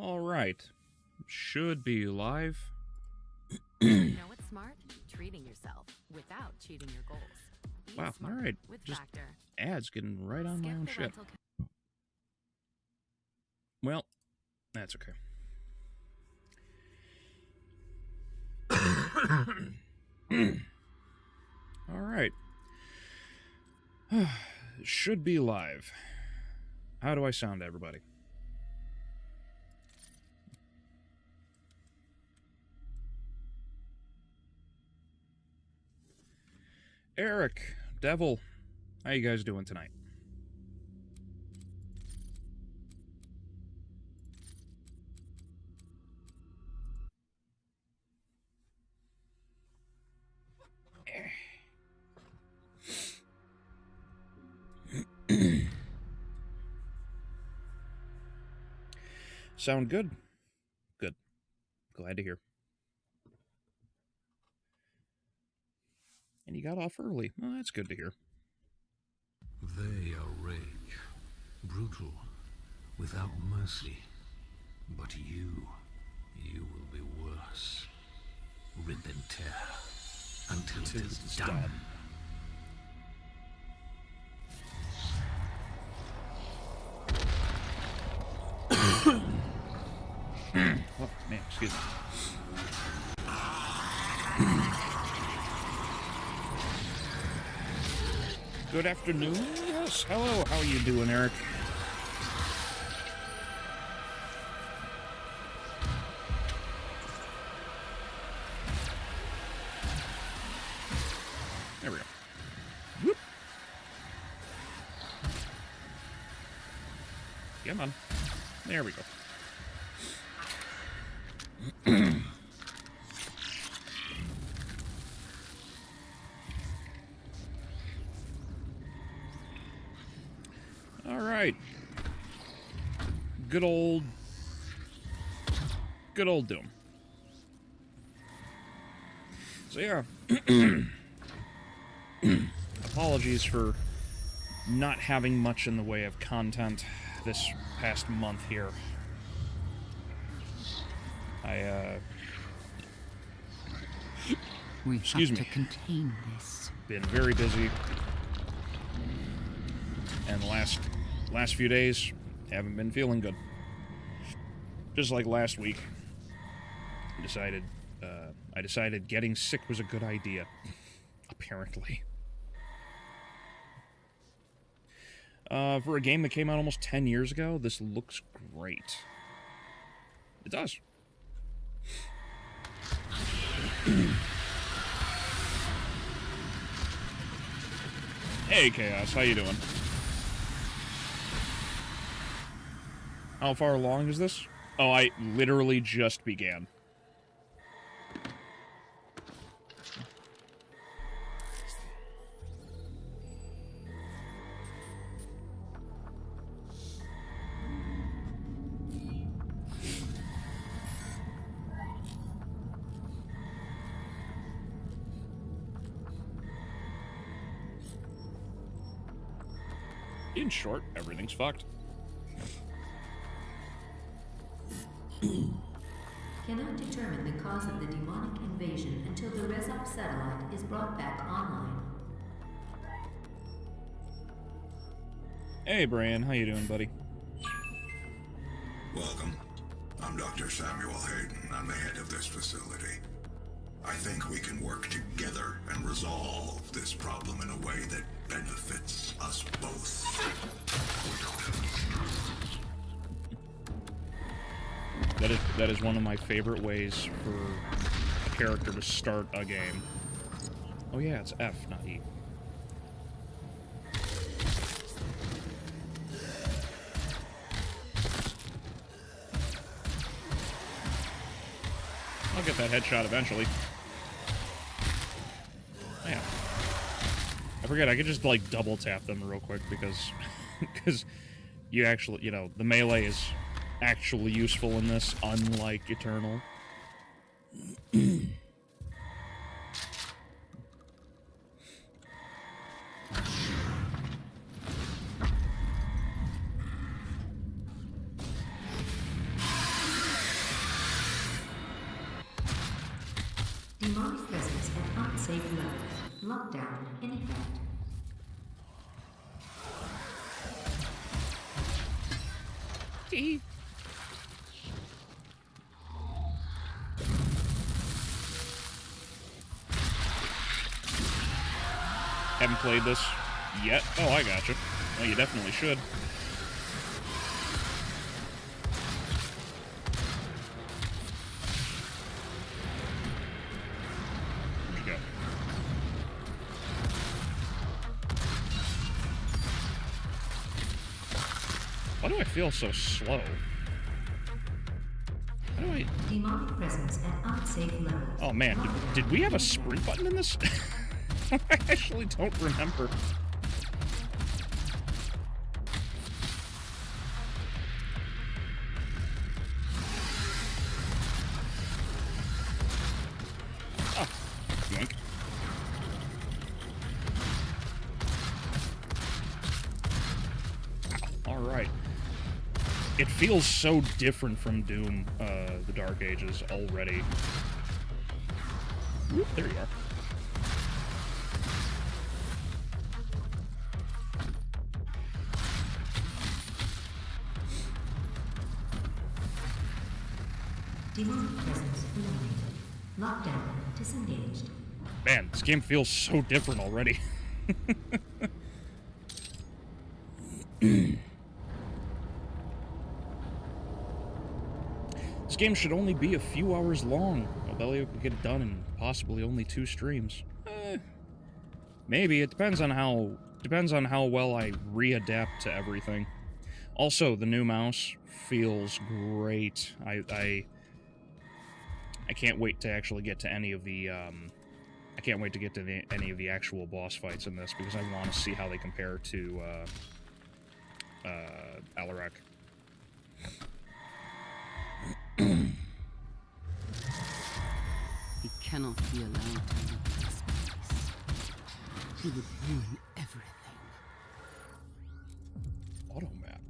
Alright. Should be live. You know what's smart? Treating yourself without cheating your goals. Be Wow, smart alright. with Just Factor. ads getting right on my Skip own the shit. rental Well, that's okay. Alright. Should be live. How do I sound, everybody? Eric, Devil, how you guys doing tonight? Sound good? Good. Glad to hear. And you got off early. Well, that's good to hear. They are rage, brutal, without mercy. But you will be worse. Rip and tear until it is done. Oh, man, excuse me. Good afternoon. Yes, hello. How are you doing, Eric? There we go. Whoop. Come on. There we go. All right. Good old Doom. So yeah, apologies for not having much in the way of content this past month here. We Excuse have me. to contain this. Been very busy, and the last few days haven't been feeling good. Just like last week, I decided getting sick was a good idea. Apparently, for a game that came out almost 10 years ago, this looks great. It does. Hey, Chaos, how you doing? How far along is this? Oh, I literally just began. In short, everything's fucked. Cannot determine the cause of the demonic invasion until the Resop satellite is brought back online. Hey, Brian, how you doing, buddy? Welcome. I'm Dr. Samuel Hayden. I'm the head of this facility. I think we can work together and resolve this problem in a way that benefits us both. That is one of my favorite ways for a character to start a game. Oh yeah, it's F, not E. I'll get that headshot eventually. Yeah. I forget, I could just, like, double tap them real quick because you actually, you know, the melee is actually useful in this, unlike Eternal. Demonic presence at unsafe levels. Lockdown in effect. Haven't played this yet? Oh, I gotcha. Well, you definitely should. Where'd you go? Why do I feel so slow? How do I... Demonic presence at unsafe levels. Oh man, did we have a sprint button in this? I actually don't remember. Oh, yoink. All right. It feels so different from Doom, the Dark Ages already. Whoop, there you are. Demonic presence eliminated. Lockdown disengaged. Man, this game feels so different already. This game should only be a few hours long. Albeleo could get it done in possibly only 2 streams. Maybe. It depends on how well I readapt to everything. Also, the new mouse feels great. I can't wait to actually get to any of the I can't wait to get to any of the actual boss fights in this, because I want to see how they compare to Alarak. He cannot be allowed to leave this place. He would ruin everything. Automap.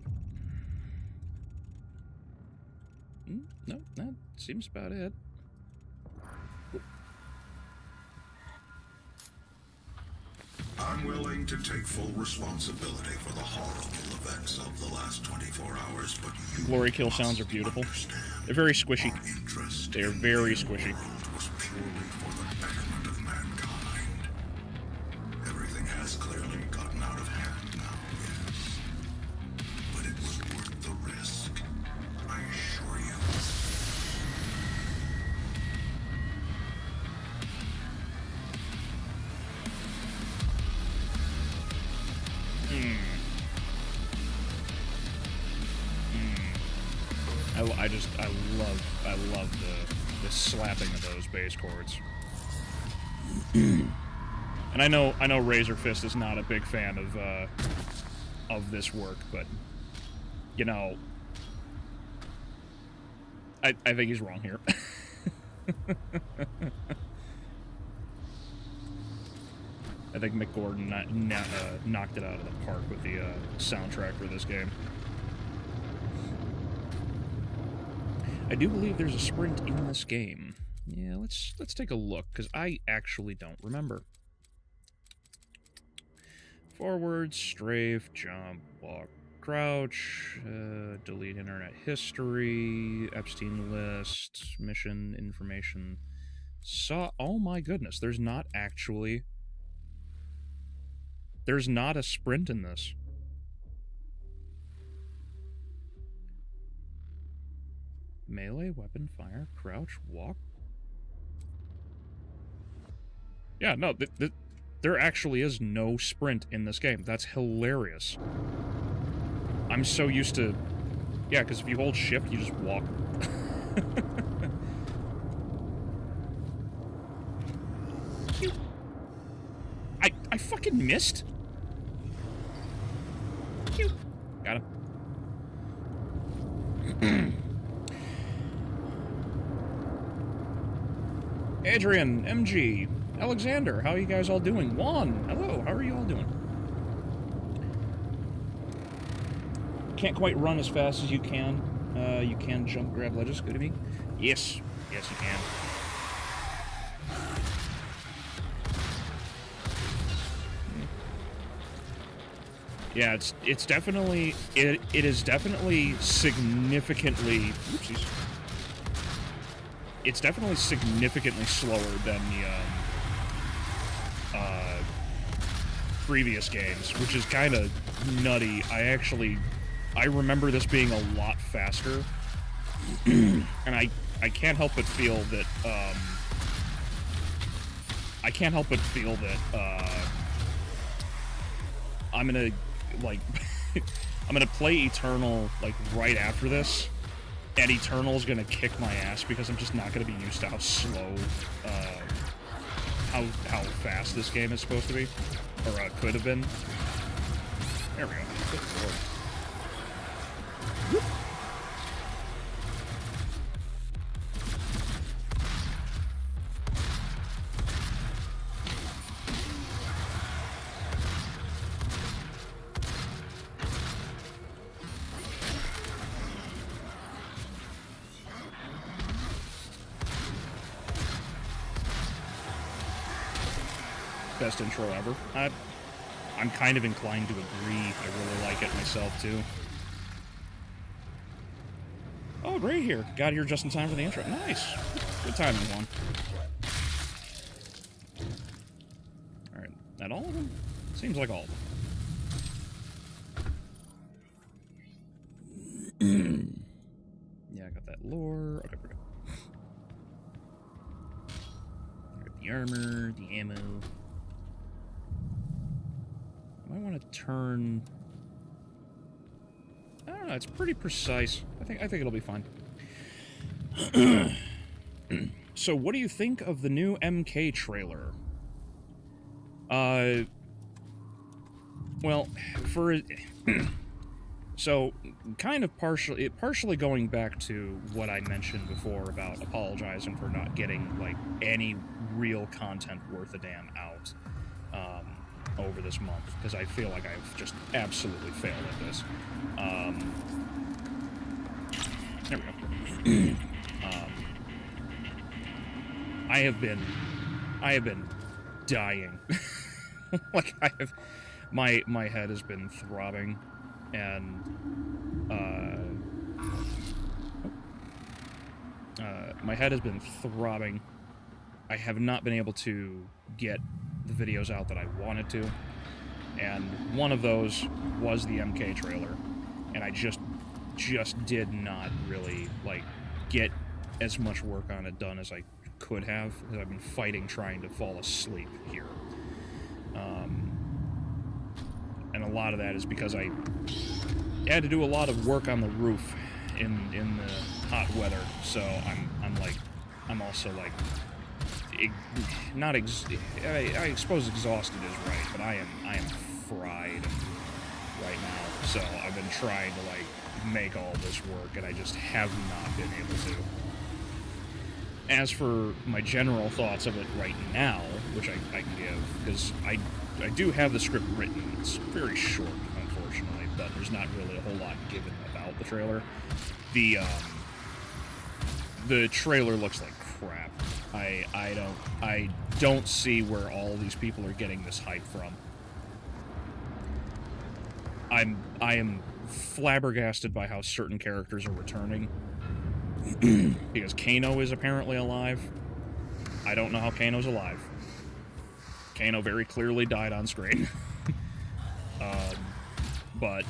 No, that seems about it. I'm willing to take full responsibility for the horrible events of the last 24 hours, but you Glory kill sounds are beautiful. They're very squishy. They're very squishy. was purely for the betterment of mankind. Everything has clearly gotten out of hand now, yes. But it was worth the risk, I assure you. I love the slapping of those bass chords. And I know Razor Fist is not a big fan of this work, but you know, I think he's wrong here. I think Mick Gordon knocked it out of the park with the soundtrack for this game. I do believe there's a sprint in this game. Yeah, let's take a look, because I actually don't remember. Forward, strafe, jump, walk, crouch, delete internet history, Epstein list, mission information. Oh my goodness, there's not a sprint in this. Melee, weapon, fire, crouch, walk. Yeah, no, there actually is no sprint in this game. That's hilarious. I'm so used to... Yeah, because if you hold shift, you just walk. I fucking missed? Got him. Adrian, MG, Alexander, how are you guys all doing? Juan, hello, how are you all doing? Can't quite run as fast as you can. You can jump, grab ledges, good to me. Yes, yes you can. Yeah, it's definitely it is definitely significantly oopsies. It's definitely significantly slower than the previous games, which is kind of nutty. I remember this being a lot faster, and I can't help but feel that I'm gonna like I'm gonna play Eternal like right after this, and Eternal's gonna kick my ass because I'm just not gonna be used to how slow, how fast this game is supposed to be, or could have been. There we go. Good lord. Whoop. Best intro ever. I'm kind of inclined to agree. I really like it myself, too. Oh, right here. Got here just in time for the intro. Nice. Good timing, Juan. Alright. That all of them? Seems like all of them. Yeah, I got that lore. Okay, we're good. Got the armor, the ammo. I want to turn... I don't know, it's pretty precise. I think it'll be fine. So, what do you think of the new MK trailer? Well, for... So, kind of partially going back to what I mentioned before about apologizing for not getting, like, any real content worth a damn out. Over this month, because I feel like I've just absolutely failed at this. There we go. I have been dying. Like my head has been throbbing, and my head has been throbbing. I have not been able to get the videos out that I wanted to, and one of those was the MK trailer, and I just did not really like get as much work on it done as I could have, because I've been fighting trying to fall asleep here, and a lot of that is because I had to do a lot of work on the roof in the hot weather, so I'm also like I suppose exhausted is right, but I am fried right now. So I've been trying to like make all this work, and I just have not been able to. As for my general thoughts of it right now, which I can give, because I do have the script written. It's very short, unfortunately, but there's not really a whole lot given about the trailer. The trailer looks like crap. I don't see where all these people are getting this hype from. I am flabbergasted by how certain characters are returning. Because Kano is apparently alive. I don't know how Kano's alive. Kano very clearly died on screen. But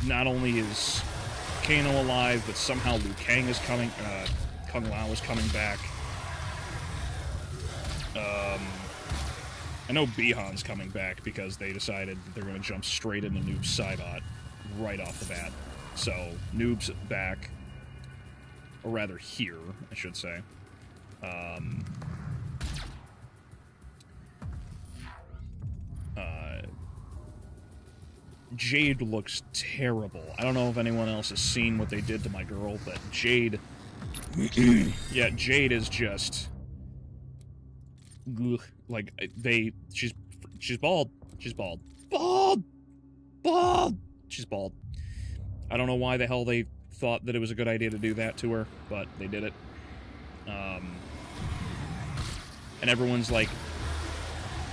not only is Kano alive, but somehow Liu Kang is coming, Kung Lao is coming back. I know Bihan's coming back because they decided they're going to jump straight into Noob's Saibot right off the bat. So, Noob's back. Or rather, here, I should say. Jade looks terrible. I don't know if anyone else has seen what they did to my girl, but Jade... yeah, Jade is just... like, she's bald. She's bald. Bald! She's bald. I don't know why the hell they thought that it was a good idea to do that to her, but they did it. And everyone's like,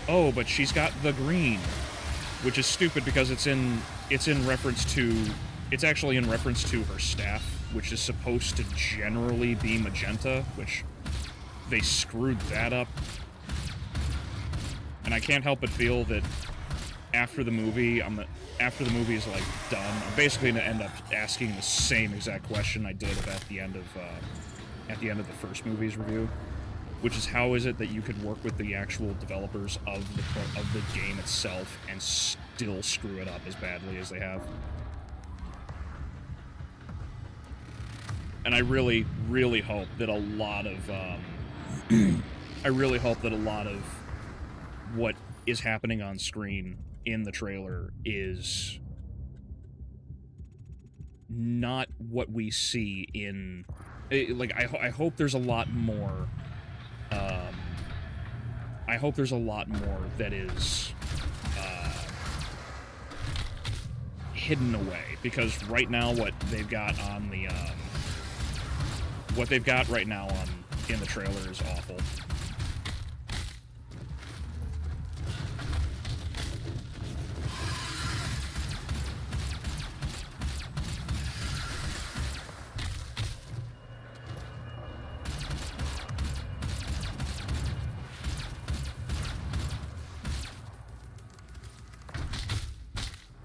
oh, but she's got the green. which is stupid because it's actually in reference to her staff, which is supposed to generally be magenta, which they screwed that up. And I can't help but feel that after the movie is like done, I'm basically gonna end up asking the same exact question I did at the end of the first movie's review, which is how is it that you could work with the actual developers of the game itself and still screw it up as badly as they have? And I really, really hope that a lot of what is happening on screen in the trailer is not what we see in... I hope there's a lot more... I hope there's a lot more that is hidden away, because right now what they've got on the in the trailer is awful.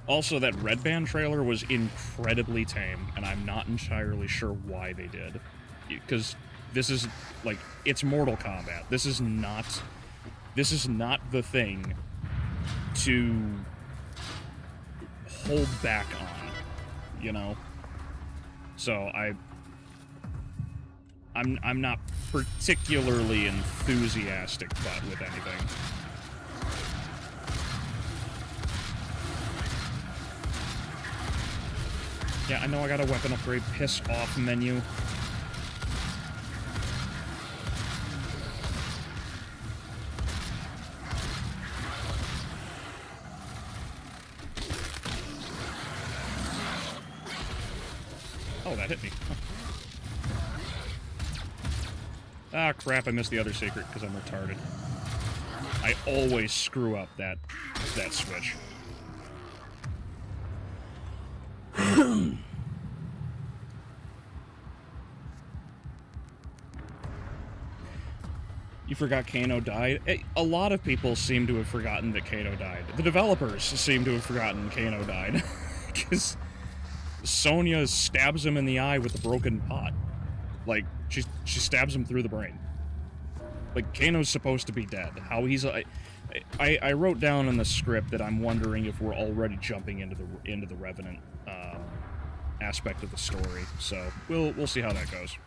Also, that Red Band trailer was incredibly tame, and I'm not entirely sure why they did. Because this is, like, it's Mortal Kombat. This is not the thing to hold back on, you know? So I'm not particularly enthusiastic with anything. Yeah, I know I got a weapon upgrade. Piss off, menu. Oh, that hit me. Huh. Ah, crap, I missed the other secret because I'm retarded. I always screw up that switch. You forgot Kano died? A lot of people seem to have forgotten that Kano died. The developers seem to have forgotten Kano died. Because Sonya stabs him in the eye with a broken pot. Like, she stabs him through the brain. Like, Kano's supposed to be dead. How he's... I wrote down in the script that I'm wondering if we're already jumping into the Revenant aspect of the story. So, we'll see how that goes.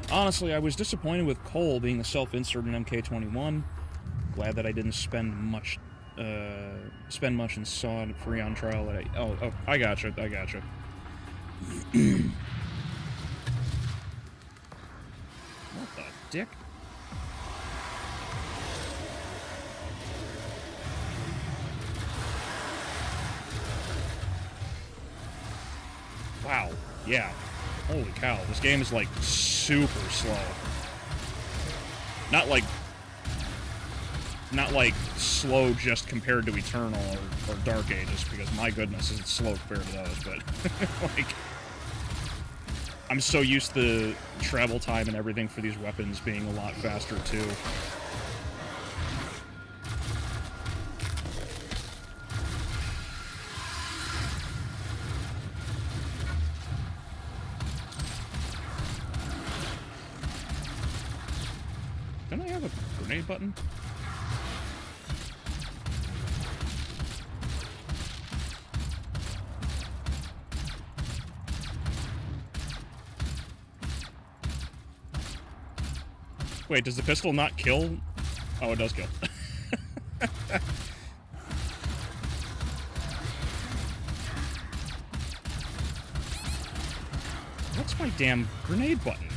Honestly, I was disappointed with Cole being a self-insert in MK21. Glad that I didn't spend much and saw it free on trial. Oh, I gotcha. What the dick? Wow. Yeah. Holy cow. This game is, like, super slow. Not like slow just compared to Eternal or Dark Ages, because my goodness, is it slow compared to those, but, like, I'm so used to travel time and everything for these weapons being a lot faster, too. Don't I have a grenade button? Wait, does the pistol not kill? Oh, it does kill. What's my damn grenade button?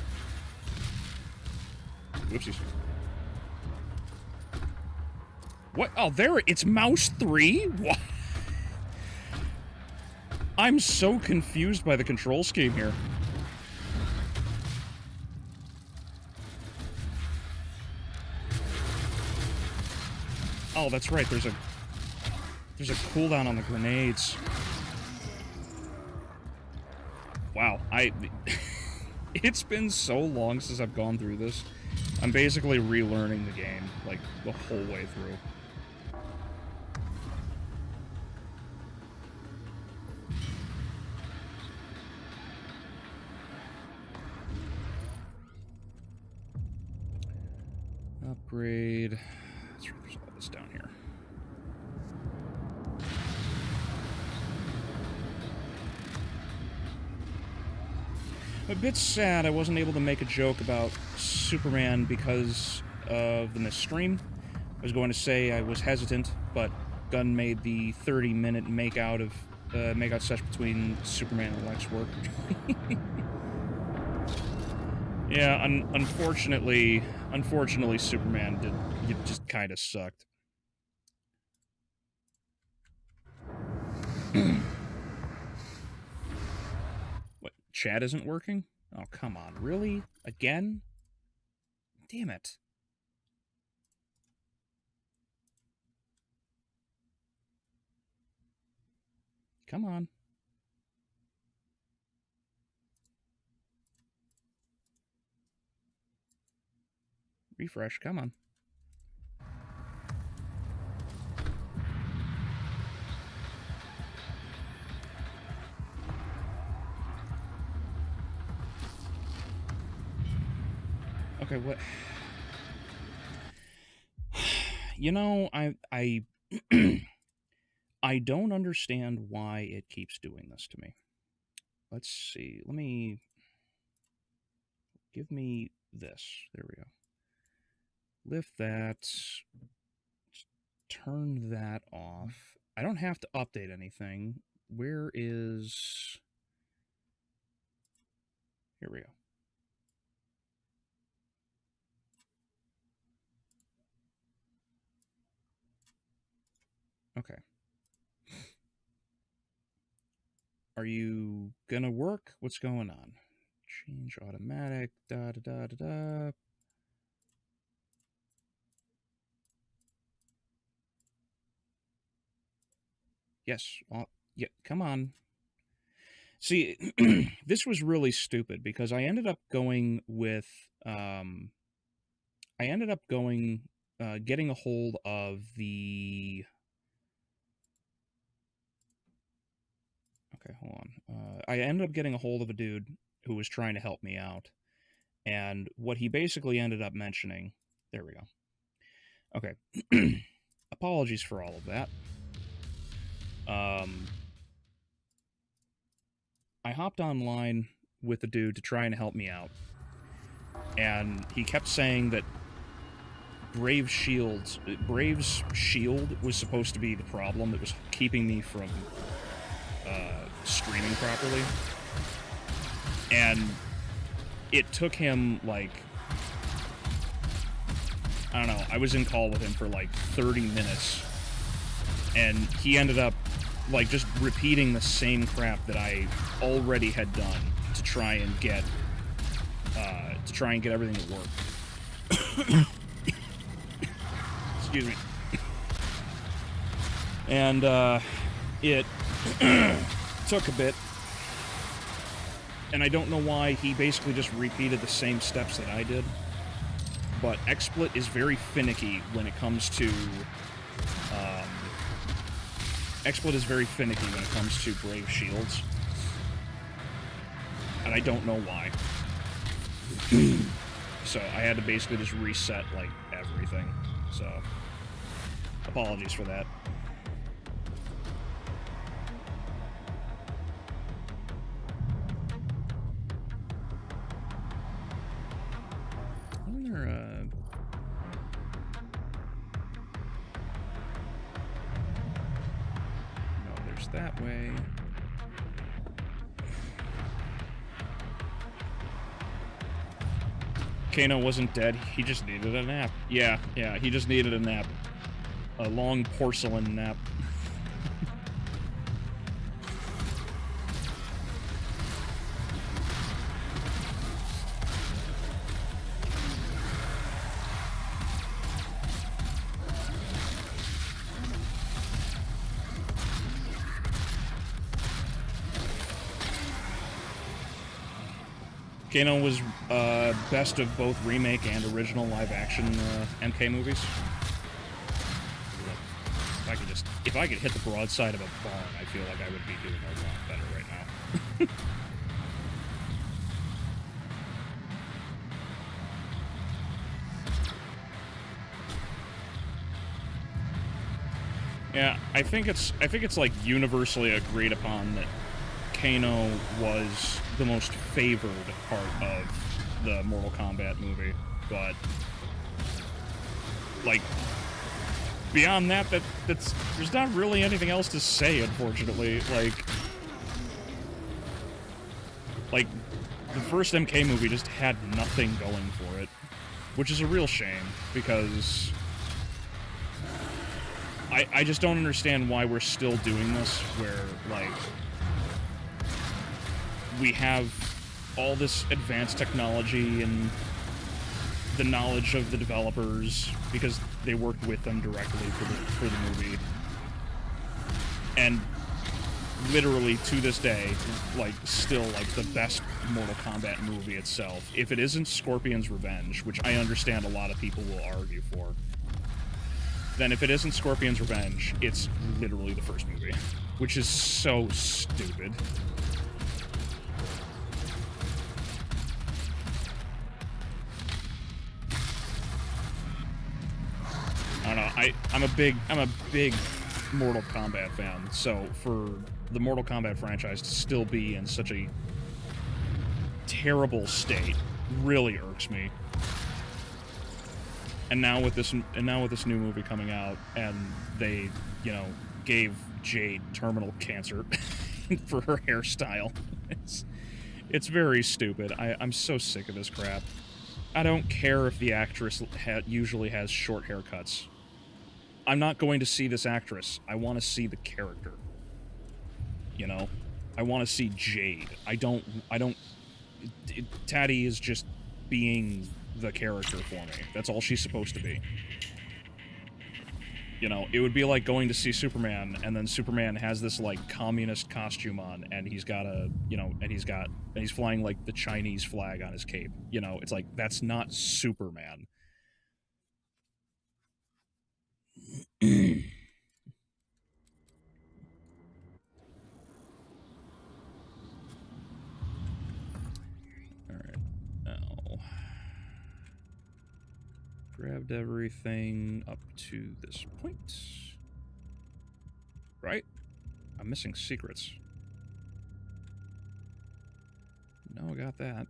Whoopsies. What? Oh, there, it's mouse 3? What? I'm so confused by the control scheme here. Oh, that's right. There's a cooldown on the grenades. Wow, it's been so long since I've gone through this. I'm basically relearning the game, like, the whole way through. Upgrade. That's right, there's all this down here. I'm a bit sad I wasn't able to make a joke about Superman because of the missed stream. I was going to say I was hesitant, but Gunn made the 30-minute makeout session between Superman and Lex work. Yeah, unfortunately, Superman just kind of sucked. What, chat isn't working? Oh, come on, really? Again? Damn it. Come on. Refresh, come on. Okay, what? You know, I I don't understand why it keeps doing this to me. Let's see. Give me this. There we go. Lift that. Turn that off. I don't have to update anything. Where is... Here we go. Okay. Are you gonna work? What's going on? Change automatic, da-da-da-da-da. Yes, yeah, come on. See, this was really stupid because I ended up going with, getting a hold of the... Okay, hold on. I ended up getting a hold of a dude who was trying to help me out. And what he basically ended up mentioning... There we go. Okay. Apologies for all of that. I hopped online with the dude to try and help me out. And he kept saying that Brave's shield was supposed to be the problem that was keeping me from streaming properly. And it took him, like, I don't know, I was in call with him for like 30 minutes. And he ended up, like, just repeating the same crap that I already had done to try and get everything to work. Excuse me. And it took a bit. And I don't know why he basically just repeated the same steps that I did. But XSplit is very finicky when it comes to... XSplit is very finicky when it comes to Brave shields. And I don't know why. So I had to basically just reset, like, everything. So, apologies for that. That way. Kano wasn't dead, he just needed a nap. Yeah, he just needed a nap. A long porcelain nap. Kano was best of both remake and original live-action MK movies. If I could hit the broadside of a barn, I feel like I would be doing a lot better right now. Yeah, I think it's like universally agreed upon that Kano was the most favored part of the Mortal Kombat movie, but like beyond that, there's not really anything else to say, unfortunately. Like the first MK movie just had nothing going for it, which is a real shame because I just don't understand why we're still doing this, where, like, we have all this advanced technology and the knowledge of the developers, because they worked with them directly for the movie. And literally, to this day, like, still, like, the best Mortal Kombat movie itself, if it isn't Scorpion's Revenge, which I understand a lot of people will argue for, then if it isn't Scorpion's Revenge, it's literally the first movie, which is so stupid. I don't know. I'm a big Mortal Kombat fan, so for the Mortal Kombat franchise to still be in such a terrible state really irks me. And now with this new movie coming out, and they, you know, gave Jade terminal cancer for her hairstyle, it's very stupid. I'm so sick of this crap. I don't care if the actress usually has short haircuts. I'm not going to see this actress. I want to see the character. You know, I want to see Jade. Tatty is just being the character for me. That's all she's supposed to be. You know, it would be like going to see Superman, and then Superman has this, like, communist costume on, and he's got and he's flying, like, the Chinese flag on his cape. You know, it's like, that's not Superman. Alright, now grabbed everything up to this point. Right? I'm missing secrets. No, I got that.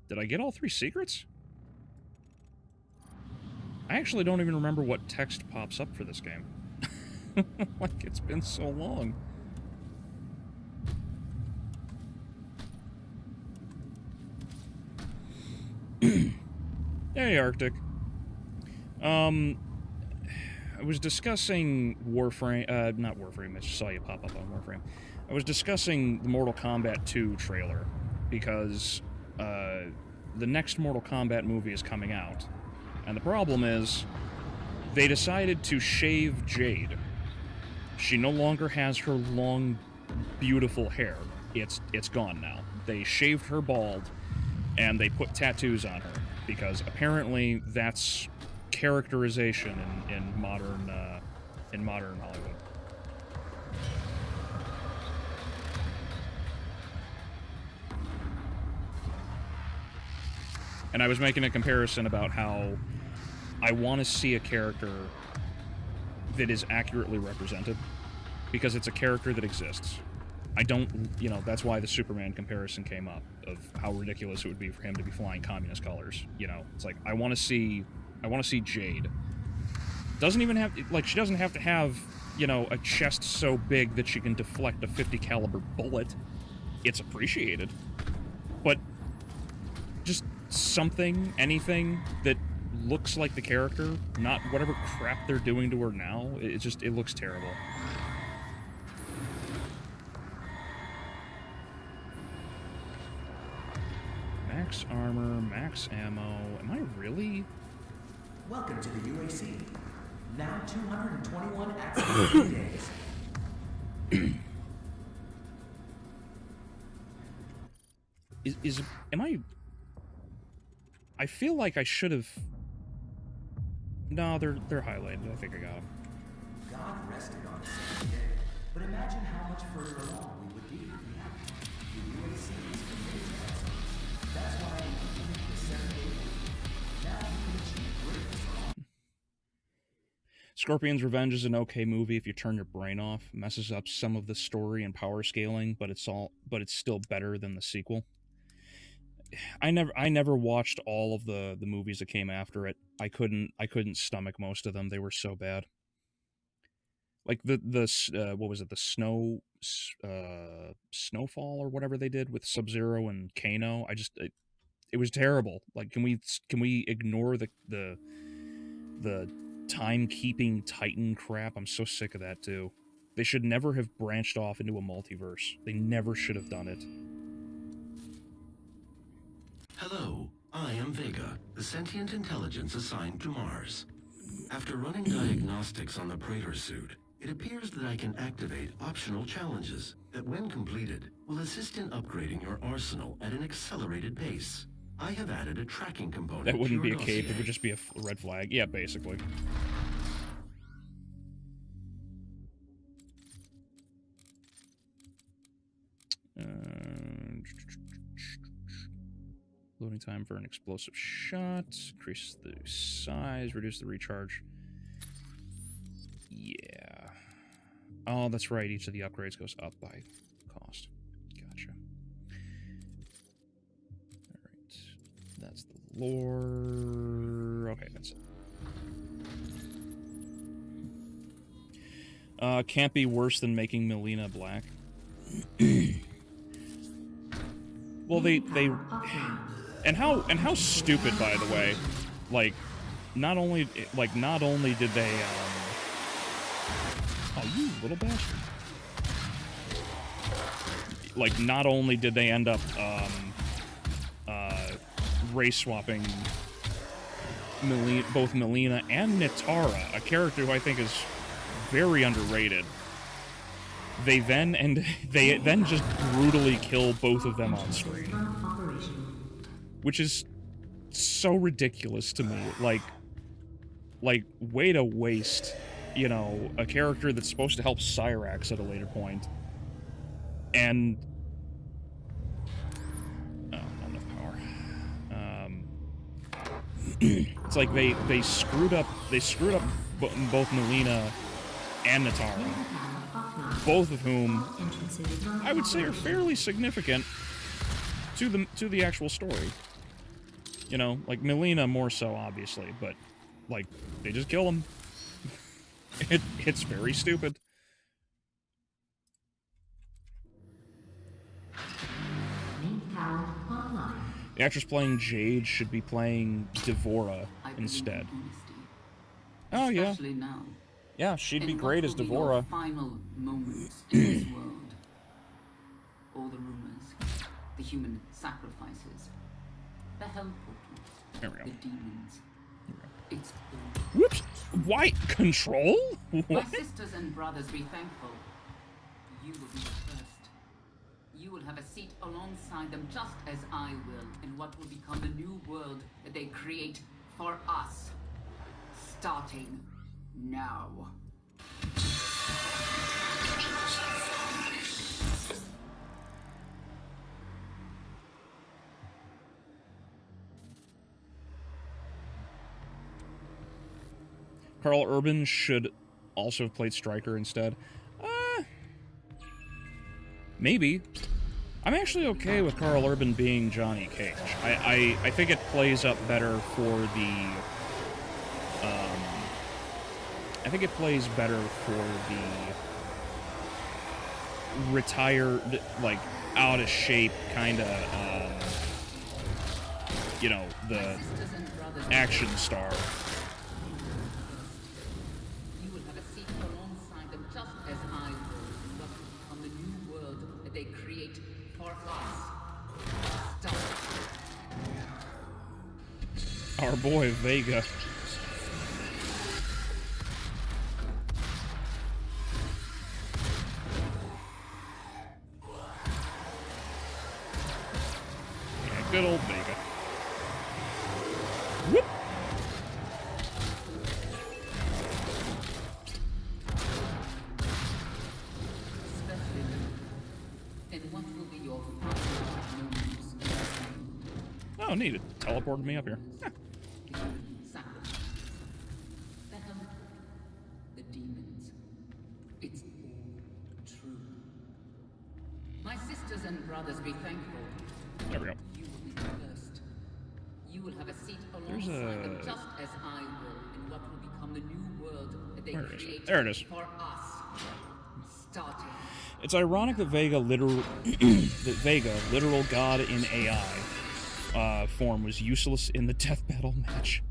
Did I get all 3 secrets? I actually don't even remember what text pops up for this game. Like, it's been so long. Hey, Arctic. I was discussing Warframe, not Warframe, I just saw you pop up on Warframe. I was discussing the Mortal Kombat 2 trailer, because, the next Mortal Kombat movie is coming out, and the problem is, they decided to shave Jade. She no longer has her long, beautiful hair. It's gone now. They shaved her bald, and they put tattoos on her, because apparently that's characterization in modern Hollywood. And I was making a comparison about how I want to see a character that is accurately represented, because it's a character that exists. I don't, that's why the Superman comparison came up, of how ridiculous it would be for him to be flying communist colors. It's like, I want to see Jade. Doesn't even have, she doesn't have to have, a chest so big that she can deflect a 50 caliber bullet. It's appreciated. But just something, anything that looks like the character, not whatever crap they're doing to her now. It looks terrible. Max armor, max ammo. Am I really? Welcome to the UAC. Now 221 accident days. Am I feel like I should have. No, they're highlighted. I think I got them. God rested on the same day, but imagine how much further along we would be if we hadn't. The UAC is committed to excellence. That's why we completed the 7-day week. Now you can achieve greatness along. Scorpion's Revenge is an okay movie if you turn your brain off. Messes up some of the story and power scaling, but it's still better than the sequel. I never watched all of the movies that came after it. I couldn't stomach most of them. They were so bad. Like the what was it? The Snowfall or whatever they did with Sub-Zero and Kano. It was terrible. Like, can we ignore the timekeeping Titan crap? I'm so sick of that too. They should never have branched off into a multiverse. They never should have done it. Hello, I am Vega, the sentient intelligence assigned to Mars. After running diagnostics on the Praetor suit, it appears that I can activate optional challenges that, when completed, will assist in upgrading your arsenal at an accelerated pace. I have added a tracking component. That wouldn't to be your a cape, dossier. it would just be a red flag. Yeah, basically. Loading time for an explosive shot. Increase the size. Reduce the recharge. Yeah. Oh, that's right. Each of the upgrades goes up by cost. Gotcha. Alright. That's the lore. Okay, that's it. Can't be worse than making Melina black. Well, they and how stupid, by the way. Like, not only did they oh, you little bastard. Like, not only did they end up race swapping both Melina and Nitara, a character who I think is very underrated. They then just brutally kill both of them on screen, which is so ridiculous to me. Like way to waste, you know, a character that's supposed to help Cyrax at a later point, and not enough power. It's like they screwed up both Melina and Nitara, both of whom I would say are fairly significant to the actual story. You know, like Melina more so, obviously, but like they just kill him. It's very stupid. The actress playing Jade should be playing Devora instead. Oh yeah. Now. Yeah, she'd be And great as what will be your Devora. final moments in this world. All the rumors, the human sacrifices, the hell portals, There we go. the demons. It's all. Whoops! Why? Control? My What? sisters and brothers, be thankful. You will be the first. You will have a seat alongside them, just as I will, in what will become the new world that they create for us. Starting now. Carl Urban should also have played Stryker instead. Maybe. I'm actually okay with Carl Urban being Johnny Cage. I think it plays up better for the... I think it plays better for the retired, like, out of shape kind of, you know, the action star. You will have a seat alongside them, just as I will, in what will become the new world that they create for us. Start. Our boy Vega. Good old Vega. Whoop! Especially in what will be your final moments. Oh, neat. It teleported me up here. Huh. Sacrifice. Beckham, the demons. It's all true. My sisters and brothers, be thankful. There we go. You will be first. You will have a seat There's alongside them, a... just as I will, in what will become the new world that they Where is it? create There it is. for us. Starting. It's ironic that Vega, literal god in AI form, was useless in the death battle match.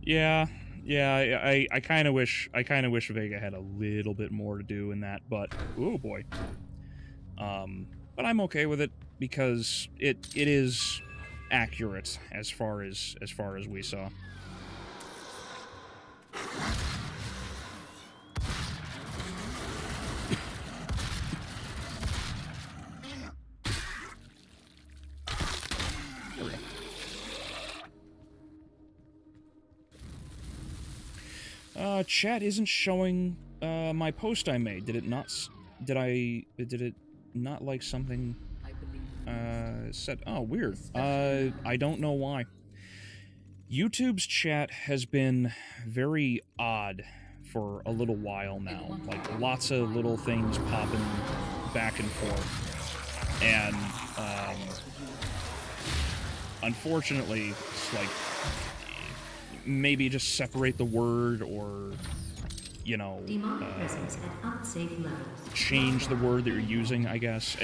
Yeah, I kind of wish Vega had a little bit more to do in that, but oh boy. But I'm okay with it because it is accurate as far as we saw. Chat isn't showing my post I made. Did it not? Did it not like something said? Oh, weird. I don't know why. YouTube's chat has been very odd for a little while now. Like lots of little things popping back and forth, and unfortunately, it's like maybe just separate the word or, you know, change the word that you're using, I guess.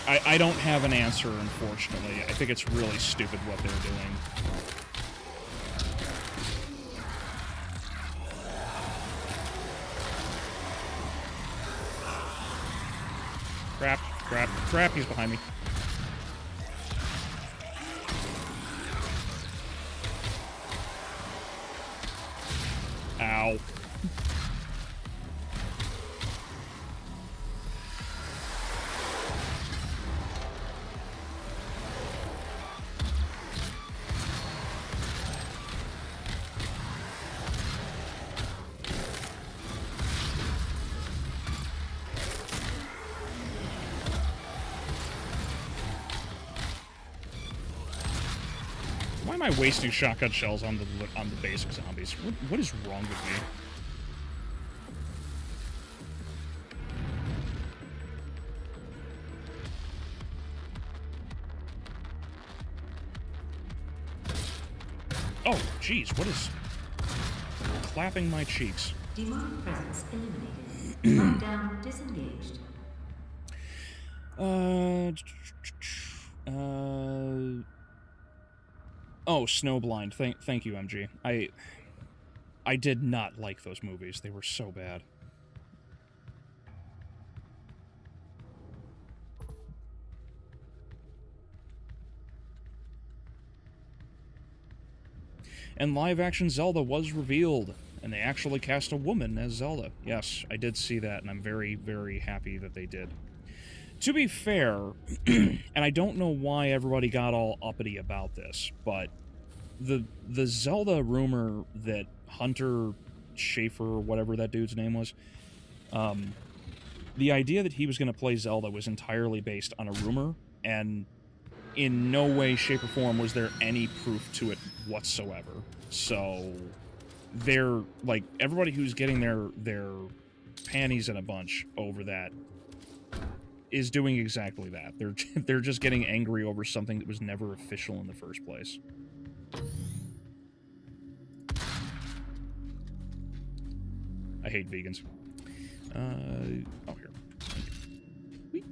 I don't have an answer, unfortunately. I think it's really stupid what they're doing. Crap, he's behind me. Ow. Why am I wasting shotgun shells on the basic zombies? What is wrong with me? Oh, jeez, what is clapping my cheeks? Demonic presence eliminated. Lockdown disengaged. Oh, Snowblind. Thank you, MG. I did not like those movies. They were so bad. And live-action Zelda was revealed, and they actually cast a woman as Zelda. Yes, I did see that, and I'm very, very happy that they did. To be fair, and I don't know why everybody got all uppity about this, but the Zelda rumor that Hunter Schafer, whatever that dude's name was, the idea that he was going to play Zelda was entirely based on a rumor, and in no way, shape, or form was there any proof to it whatsoever. So, they're, like, everybody who's getting their panties in a bunch over that is doing exactly that. They're just getting angry over something that was never official in the first place. I hate vegans. Oh, here. Whee.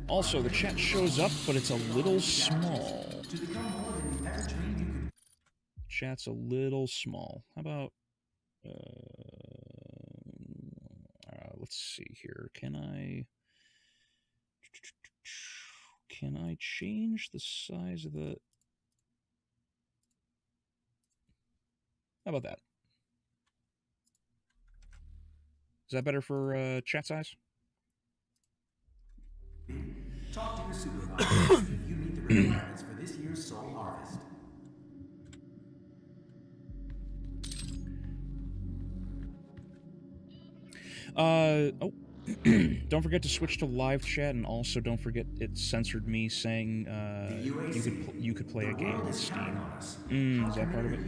Also, the chat shows up, but it's a little small. Chat's a little small. How about... let's see here. Can I change the size of the... How about that? Is that better for chat size? Talk to your supervisor if you meet the requirements for this year's soul harvest. Oh. Don't forget to switch to live chat, and also don't forget it censored me saying you could play a game on Steam. Is that part of it?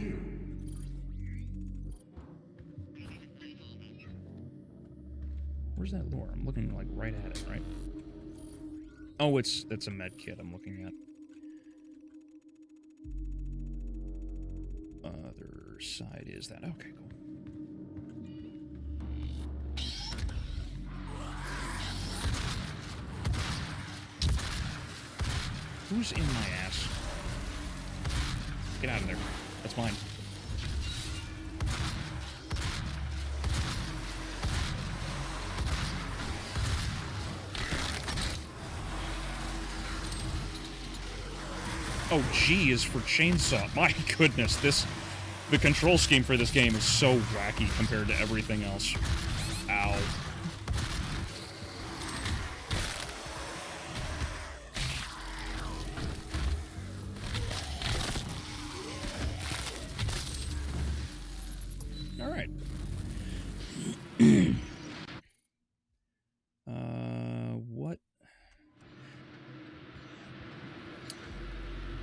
Where's that lore? I'm looking like right at it, right? Oh, it's a med kit I'm looking at. Other side is that. Okay, cool. Who's in my ass? Get out of there. That's mine. Oh, G is for chainsaw. My goodness, the control scheme for this game is so wacky compared to everything else. Ow. What?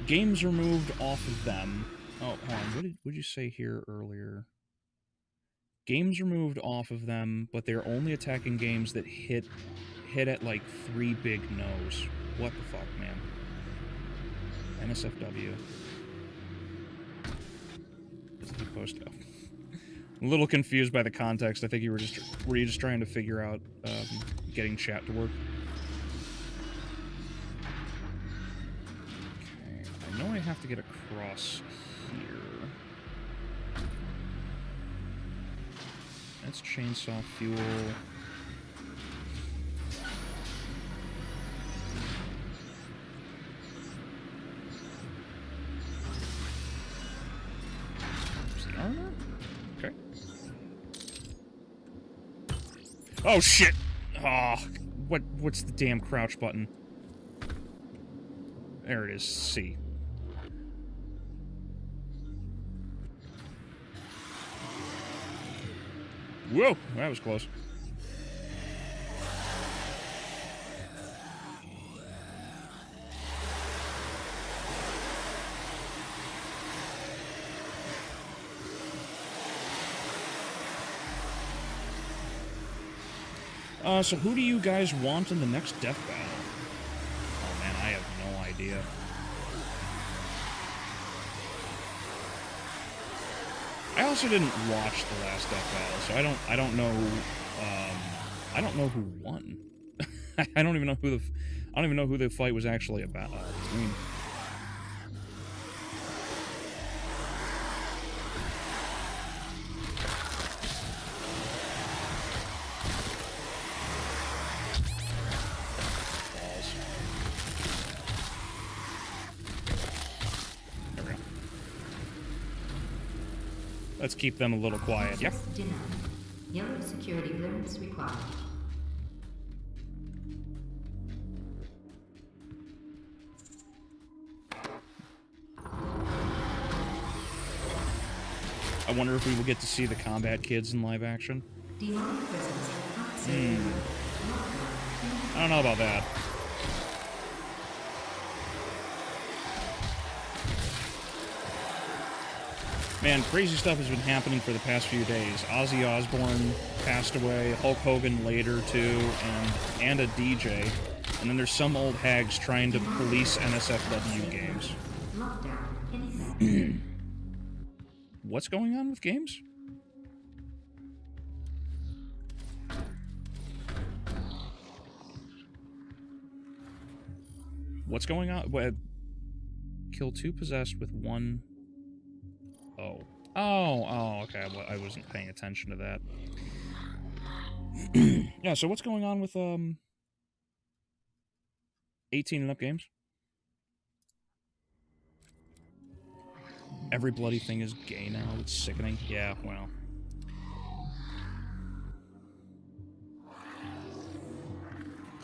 Games removed off of them. Oh, hold on. What did you say here earlier? Games removed off of them, but they're only attacking games that hit at like 3 big no's. What the fuck, man? NSFW. This is supposed to. I'm a little confused by the context. I think you were you just trying to figure out getting chat to work? Okay, I know I have to get across here. That's chainsaw fuel. There's the armor? Okay. Oh shit! Oh, what's the damn crouch button? There it is. C. Whoa, that was close. So who do you guys want in the next death battle? Oh man, I have no idea. I also didn't watch the last death battle, so I don't know who won. I don't even know who the fight was actually about between. Let's keep them a little quiet. Yep. Denied. Yellow security clearance required. I wonder if we will get to see the combat kids in live action. Demonic presence. I don't know about that. Man, crazy stuff has been happening for the past few days. Ozzy Osbourne passed away, Hulk Hogan later too, and a DJ. And then there's some old hags trying to police NSFW games. What's going on with games? What's going on? What? Kill 2 possessed with 1... Oh, okay. I wasn't paying attention to that. Yeah, so what's going on with 18 and up games? Every bloody thing is gay now. It's sickening. Yeah, well.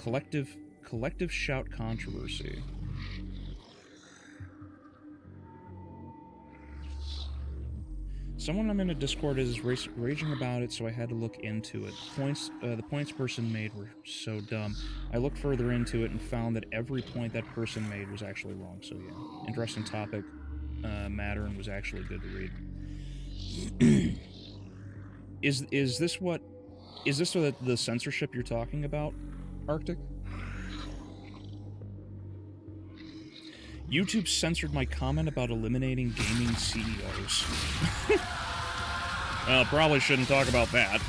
collective shout controversy. Someone I'm in a Discord is raging about it, so I had to look into it. The points person made were so dumb. I looked further into it and found that every point that person made was actually wrong. So yeah, interesting topic matter, and was actually good to read. Is this the censorship you're talking about, Arctic? YouTube censored my comment about eliminating gaming CEOs. Well, probably shouldn't talk about that.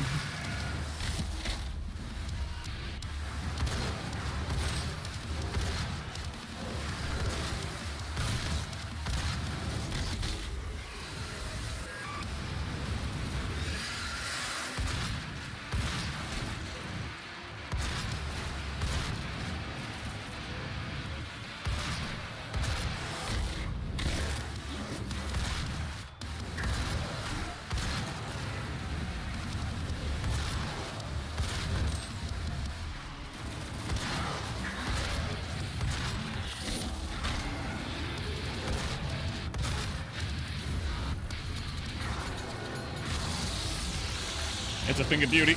It's a thing of beauty.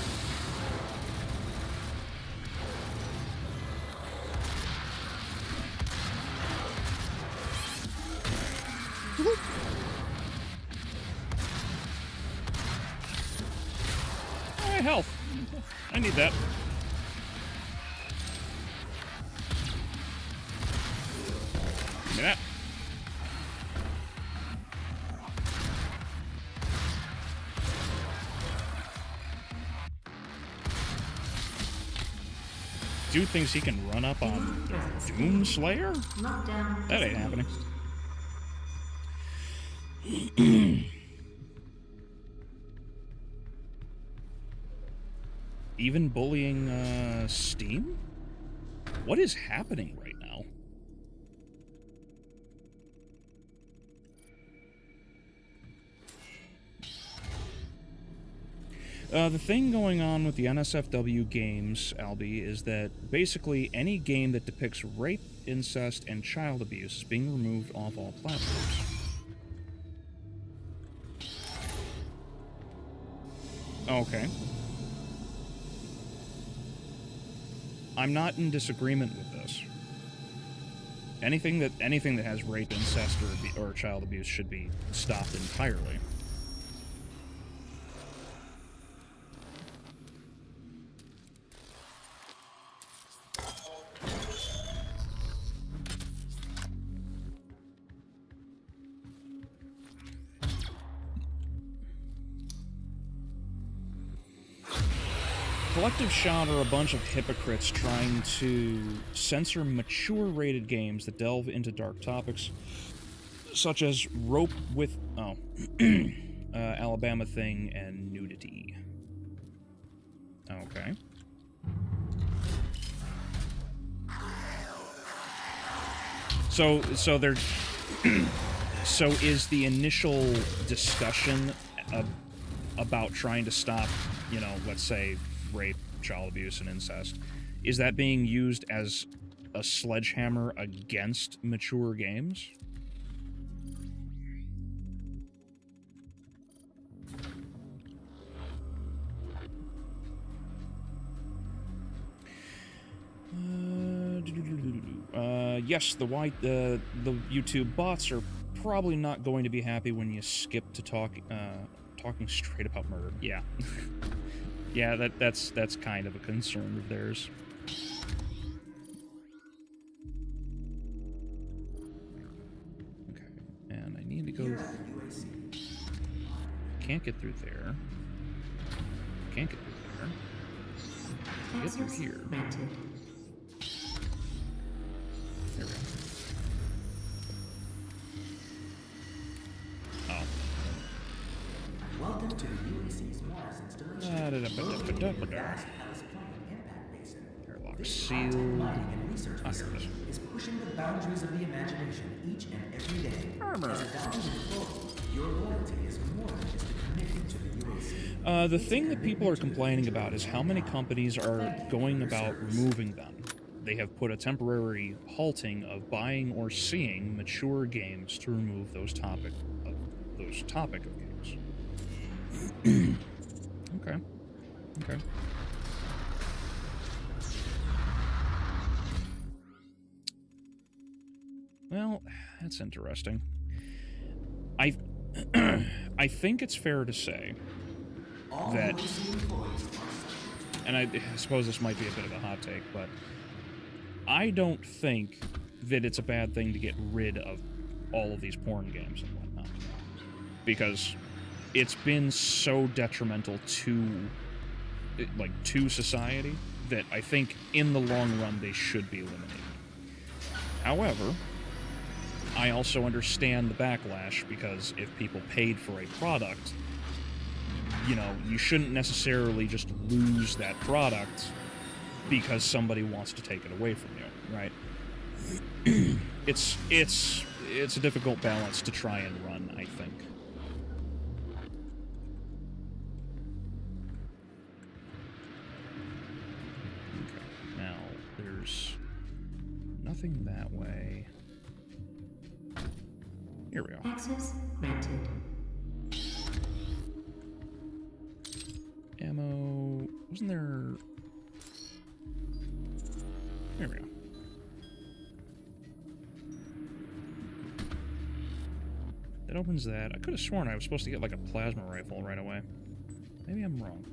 Hey, health. I need that. Give me that. Dude thinks he can run up on Doomslayer? That ain't happening. Even bullying Steam? What is happening right now? The thing going on with the NSFW games, Albie, is that basically any game that depicts rape, incest, and child abuse is being removed off all platforms. Okay. I'm not in disagreement with this. Anything that has rape, incest, or child abuse should be stopped entirely. Collective Shot are a bunch of hypocrites trying to censor mature-rated games that delve into dark topics, such as rope with Alabama Thing and nudity. Okay. So they're so is the initial discussion about trying to stop, let's say, rape, child abuse, and incest, is that being used as a sledgehammer against mature games? Yes, the YouTube bots are probably not going to be happy when you skip to talking straight about murder. Yeah. Yeah, that's kind of a concern of theirs. Okay, and I need to go... Can't get through there. Can't get through there. Get through here. There we go. Oh. Welcome to the UAC's Mars installation. Airlock sealed. Is pushing the boundaries of the imagination each and every day. Armor. As a valued employee, your loyalty is more than just a commitment to the UAC. The thing that people are complaining about is how many companies are going about removing them. They have put a temporary halting of buying or seeing mature games to remove those topic of games. Okay. Okay. Well, that's interesting. I think it's fair to say that, and I suppose this might be a bit of a hot take, but I don't think that it's a bad thing to get rid of all of these porn games and whatnot, because it's been so detrimental to society that I think in the long run they should be eliminated. However, I also understand the backlash, because if people paid for a product, you know, you shouldn't necessarily just lose that product because somebody wants to take it away from you, right? It's a difficult balance to try and run, I think. Okay, now there's nothing that way. Here we go. Access granted. Ammo... wasn't there... There we go. That opens that. I could have sworn I was supposed to get, like, a plasma rifle right away. Maybe I'm wrong.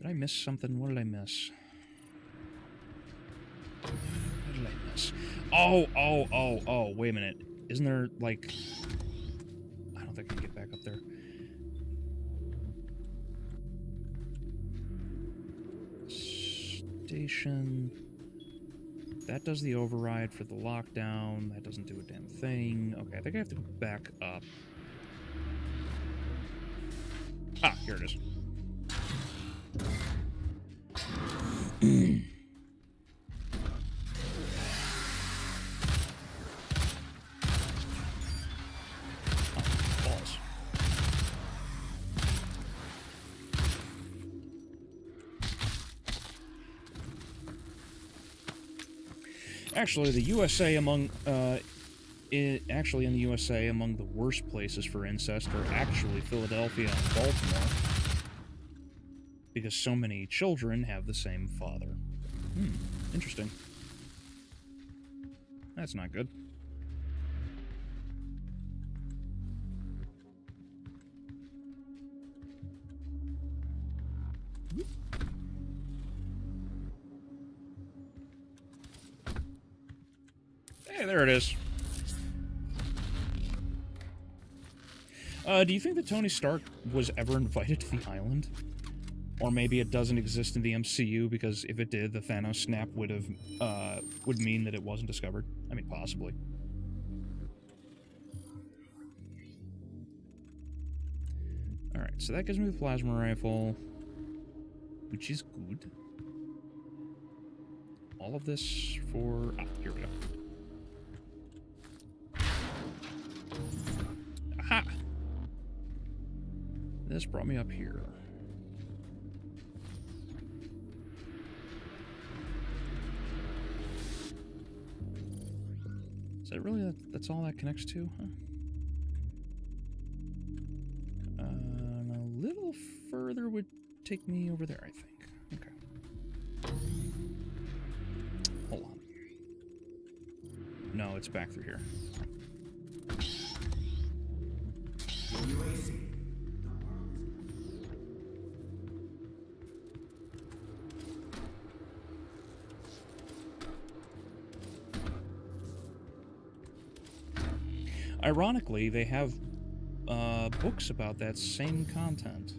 Did I miss something? What did I miss? What did I miss? Oh, wait a minute. Isn't there, like... I don't think I can get back up there. Station... That does the override for the lockdown. That doesn't do a damn thing. Okay, I think I have to go back up. Ah, here it is. Balls. Actually, the USA among actually in the USA among the worst places for incest are actually Philadelphia and Baltimore, because so many children have the same father. Interesting. That's not good. Hey, there it is. Do you think that Tony Stark was ever invited to the island? Or maybe it doesn't exist in the MCU, because if it did, the Thanos snap would mean that it wasn't discovered. I mean, possibly. Alright, so that gives me the plasma rifle, which is good. All of this for... Ah, here we go. Aha! This brought me up here. Is that really that's all that connects to? Huh? A little further would take me over there, I think. Okay. Hold on. No, it's back through here. Ironically, they have books about that same content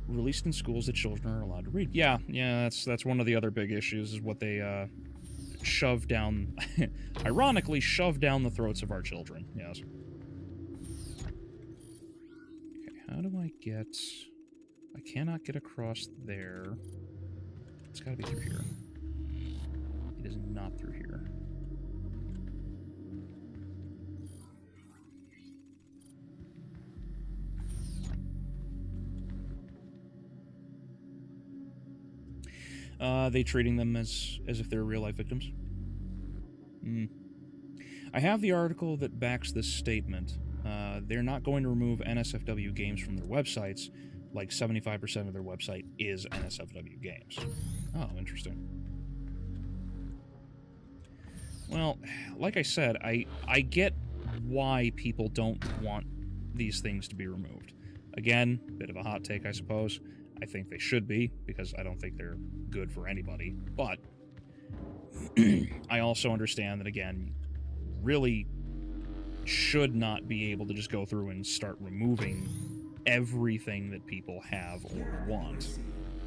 released in schools that children are allowed to read. Yeah, that's one of the other big issues, is what they shove down, ironically, shove down the throats of our children. Yes. Okay, how do I get I cannot get across there. It's gotta be through here. It is not through here. They treating them as if they're real-life victims? I have the article that backs this statement. They're not going to remove NSFW games from their websites, like 75% of their website is NSFW games. Oh, interesting. Well, like I said, I get why people don't want these things to be removed. Again, bit of a hot take, I suppose. I think they should be, because I don't think they're good for anybody. But I also understand that, again, really should not be able to just go through and start removing everything that people have or want.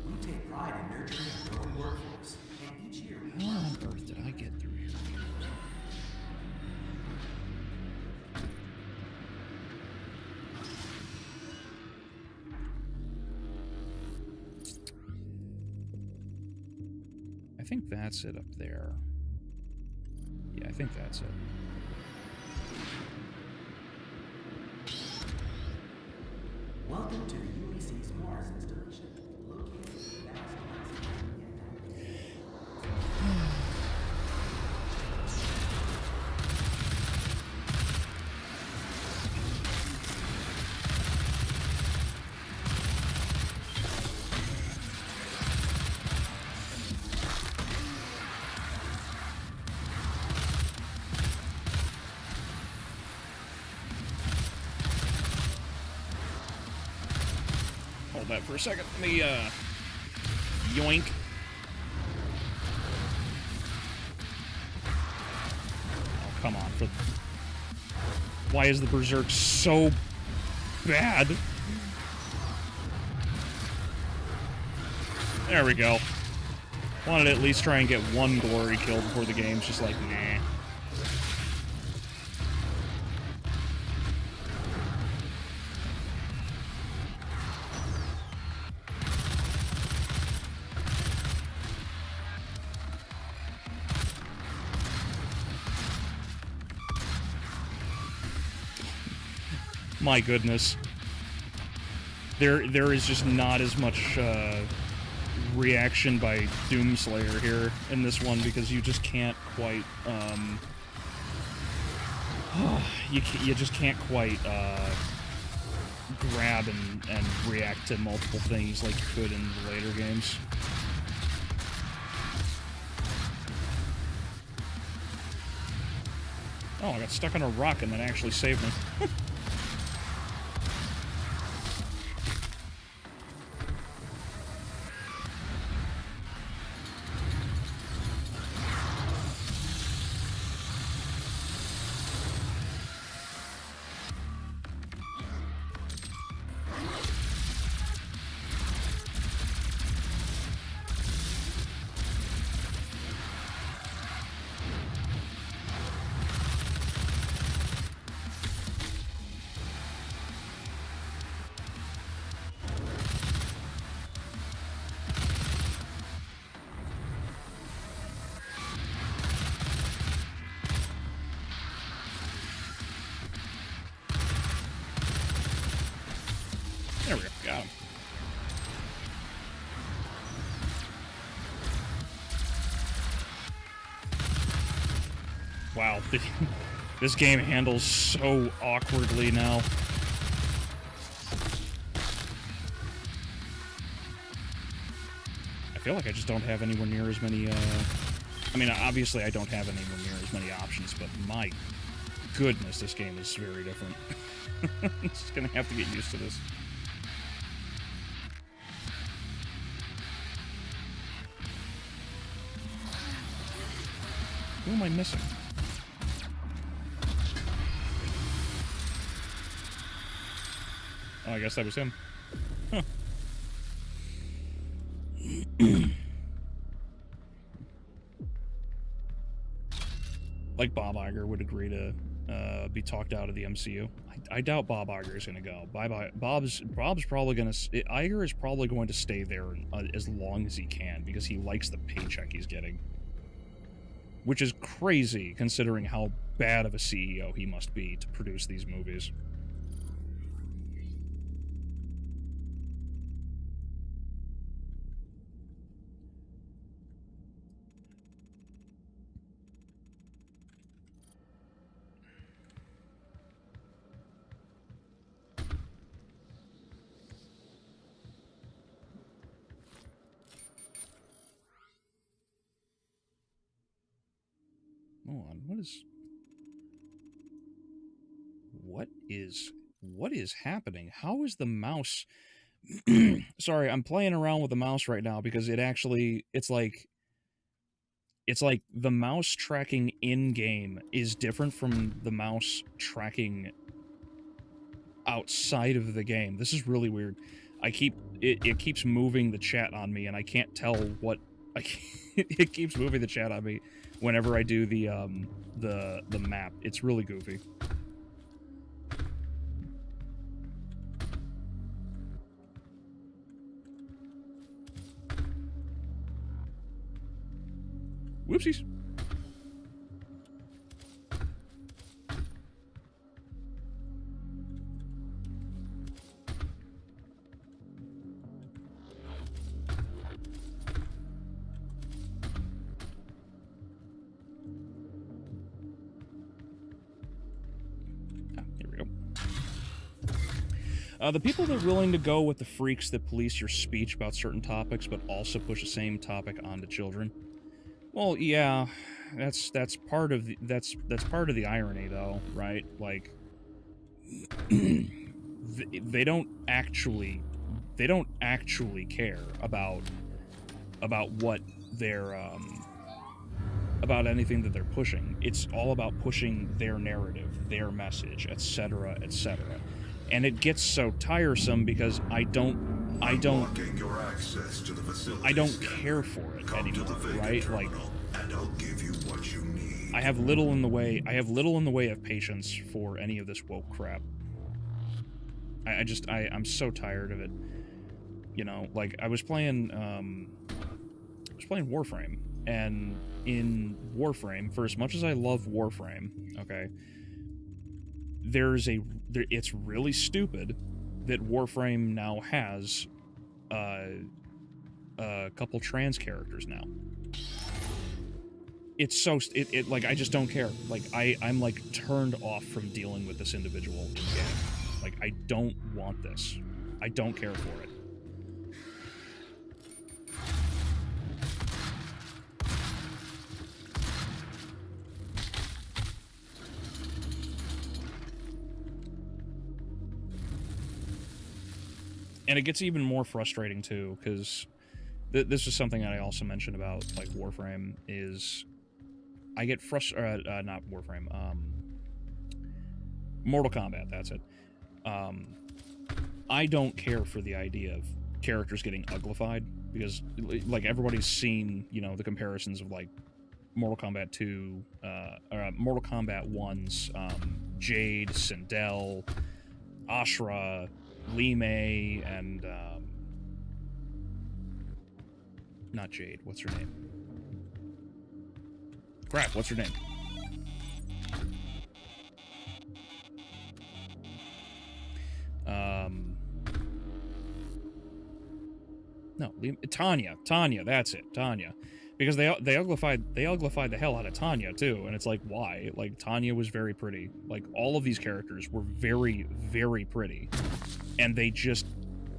We take pride in nurturing a growing workforce, and each year we How on earth did I get through here? I think that's it up there. Yeah, I think that's it. Welcome to the UAC's Mars installation, located in the Hold that for a second. Let me, yoink. Oh, come on. Why is the Berserk so bad? There we go. Wanted to at least try and get one glory kill before the game's just like, nah. My goodness. There is just not as much reaction by Doomslayer here in this one because you just can't quite you just can't quite grab and react to multiple things like you could in the later games. Oh, I got stuck on a rock and that actually saved me. There we go. Got him. Wow, this game handles so awkwardly now. I feel like I just don't have anywhere near as many, I mean, obviously I don't have anywhere near as many options, but my goodness, this game is very different. I'm just gonna have to get used to this. Who am I missing? Oh, I guess that was him. Huh. Like Bob Iger would agree to be talked out of the MCU. I doubt Bob Iger is going to go. Bob's probably going to... Iger is probably going to stay there as long as he can because he likes the paycheck he's getting. Which is crazy, considering how bad of a CEO he must be to produce these movies. Hold on, what is happening? How is the mouse... Sorry, I'm playing around with the mouse right now because it's like the mouse tracking in-game is different from the mouse tracking outside of the game. This is really weird. It keeps moving the chat on me and I can't tell what... it keeps moving the chat on me whenever I do the map. It's really goofy. Whoopsies. Here we go. The people that are willing to go with the freaks that police your speech about certain topics, but also push the same topic onto children. Well, yeah, that's part of the irony, though, right? Like, they don't actually care about what they're about anything that they're pushing. It's all about pushing their narrative, their message, etc., etc. And it gets so tiresome because I don't care for it anymore, right? Like, and I'll give you what you need. I have little in the way of patience for any of this woke crap. I'm so tired of it. You know, like I was playing Warframe, and in Warframe, for as much as I love Warframe, okay, it's really stupid that Warframe now has a couple trans characters now. It's so like I just don't care. Like I'm like turned off from dealing with this individual again. Like I don't want this. I don't care for it. And it gets even more frustrating too, because this is something that I also mentioned about like Warframe is I get frustrated. Not Warframe. Mortal Kombat. That's it. I don't care for the idea of characters getting uglified because, like, everybody's seen, you know, the comparisons of like Mortal Kombat 2, Mortal Kombat 1's Jade, Sindel, Ashra, Li Mei, and not Jade. What's her name? Crap, what's her name? No, Tanya. Tanya, that's it. Tanya. Because they uglified the hell out of Tanya too, and it's like, why? Like, Tanya was very pretty. Like, all of these characters were very, very pretty. And they just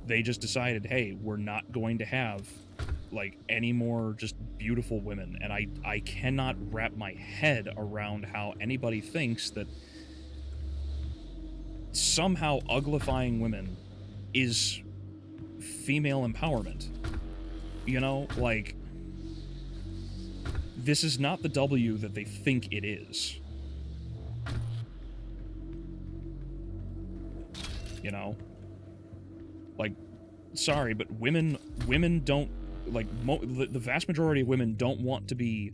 decided, hey, we're not going to have like any more just beautiful women. And I cannot wrap my head around how anybody thinks that somehow uglifying women is female empowerment. You know, like, this is not the W that they think it is. You know? Like, sorry, but women don't, like, the vast majority of women don't want to be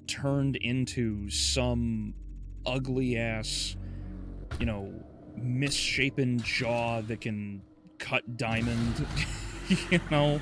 turned into some ugly ass, you know, misshapen jaw that can cut diamond, you know?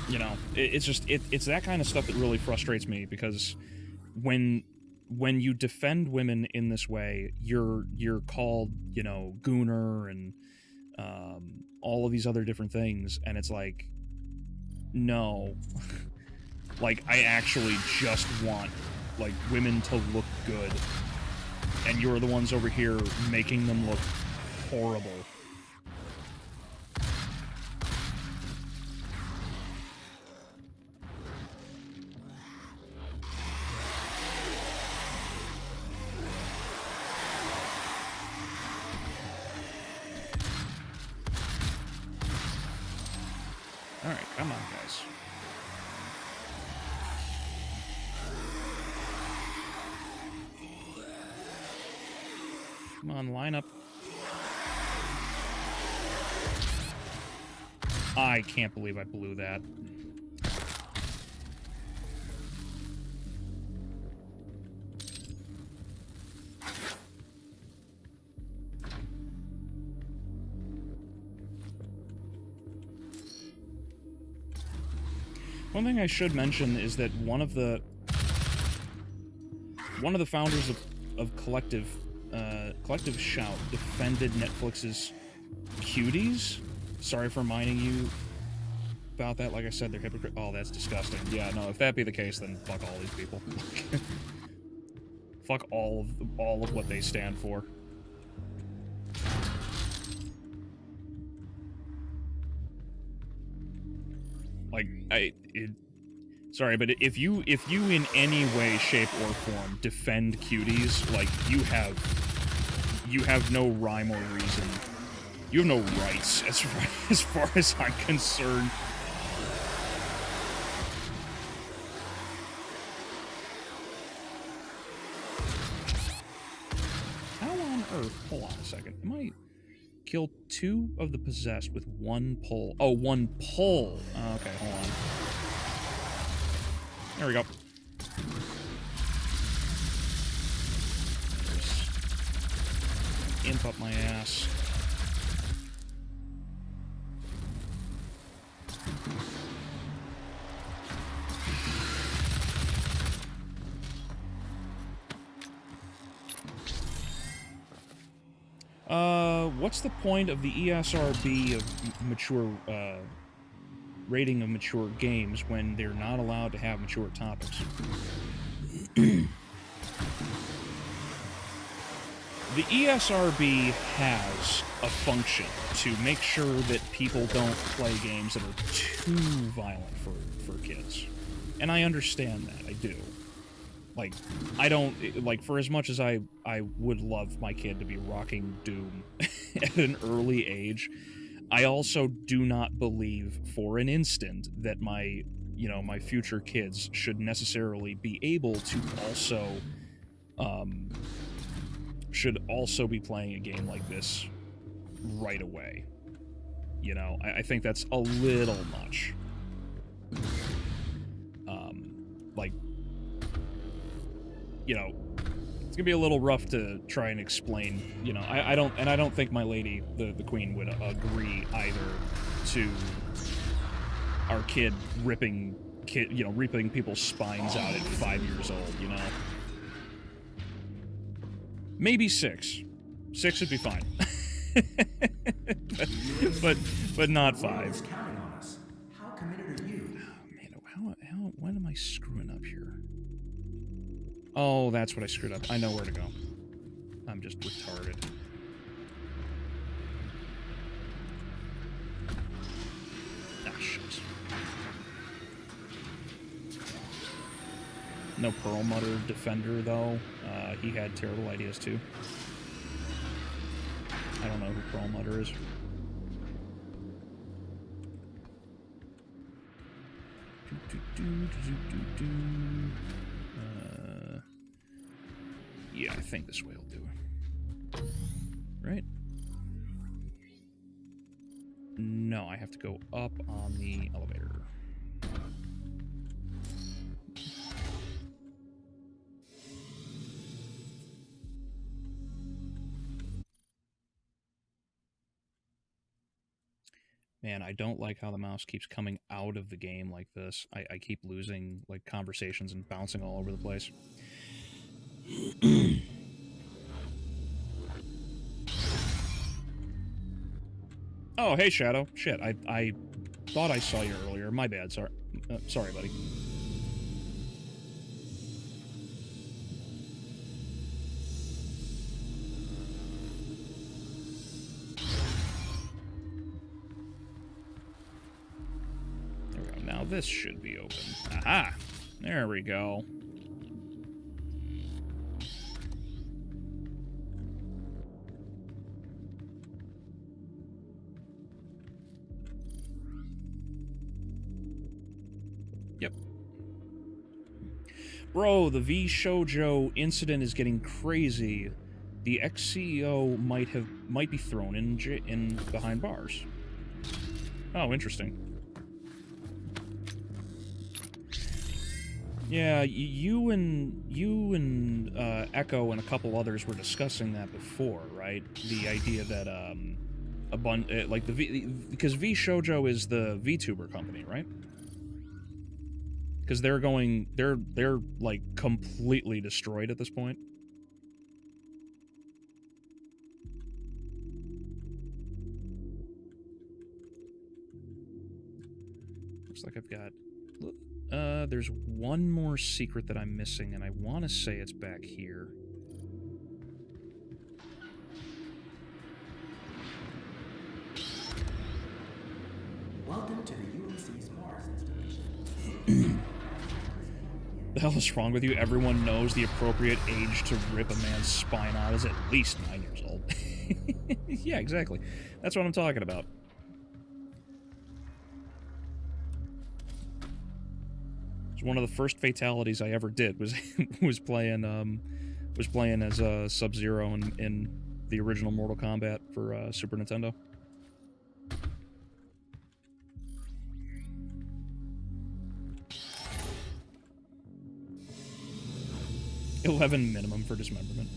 You know, it's just it's that kind of stuff that really frustrates me, because when you defend women in this way, you're called, you know, gooner and all of these other different things, and it's like, no. Like, I actually just want, like, women to look good, and you're the ones over here making them look horrible. Alright, come on, guys. Come on, line up. I can't believe I blew that. One thing I should mention is that one of the founders of Collective Shout defended Netflix's Cuties. Sorry for reminding you about that. Like I said, they're hypocrite. Oh, that's disgusting. Yeah, no. If that be the case, then fuck all these people. Fuck all of what they stand for. Like, sorry, but if you in any way, shape, or form defend cuties, like, you have no rhyme or reason. You have no rights as far as I'm concerned. How on earth? Hold on a second. Am I kill 2 of the possessed with 1 pull? Oh, 1 pull. Okay, hold on. There we go. There's imp up my ass. What's the point of the ESRB of mature, rating of mature games when they're not allowed to have mature topics? The ESRB has a function to make sure that people don't play games that are too violent for kids. And I understand that, I do. Like, I don't, like, for as much as I would love my kid to be rocking Doom at an early age, I also do not believe for an instant that my future kids should necessarily be able to also be playing a game like this right away. You know, I think that's a little much. Like, you know, it's gonna be a little rough to try and explain. You know, I don't think my lady, the queen, would agree either to our kid ripping people's spines out at 5 years old. You know, maybe 6. 6 would be fine, but not 5. Counting on us. How committed are you? Oh, man, what am I screwing up here? Oh, that's what I screwed up. I know where to go. I'm just retarded. Ah, shit. No Perlmutter Defender, though. He had terrible ideas, too. I don't know who Perlmutter is. Yeah, I think this way will do. Right? No, I have to go up on the elevator. Man, I don't like how the mouse keeps coming out of the game like this. I keep losing like conversations and bouncing all over the place. Oh, hey, Shadow. Shit, I thought I saw you earlier. My bad. Sorry, sorry, buddy. There we go. Now this should be open. Aha! There we go. Yep. Bro, the V Shoujo incident is getting crazy. The ex-CEO might be thrown in behind bars. Oh, interesting. Yeah, you and Echo and a couple others were discussing that before, right? The idea that like because V Shoujo is the VTuber company, right? Because they're like completely destroyed at this point. Looks like I've got. There's one more secret that I'm missing, and I want to say it's back here. Welcome to the UNC's Mars installation. The hell is wrong with you? Everyone knows the appropriate age to rip a man's spine out is at least 9 years old. Yeah, exactly. That's what I'm talking about. One of the first fatalities I ever did was was playing as Sub-Zero in the original Mortal Kombat for Super Nintendo. $11 minimum for dismemberment.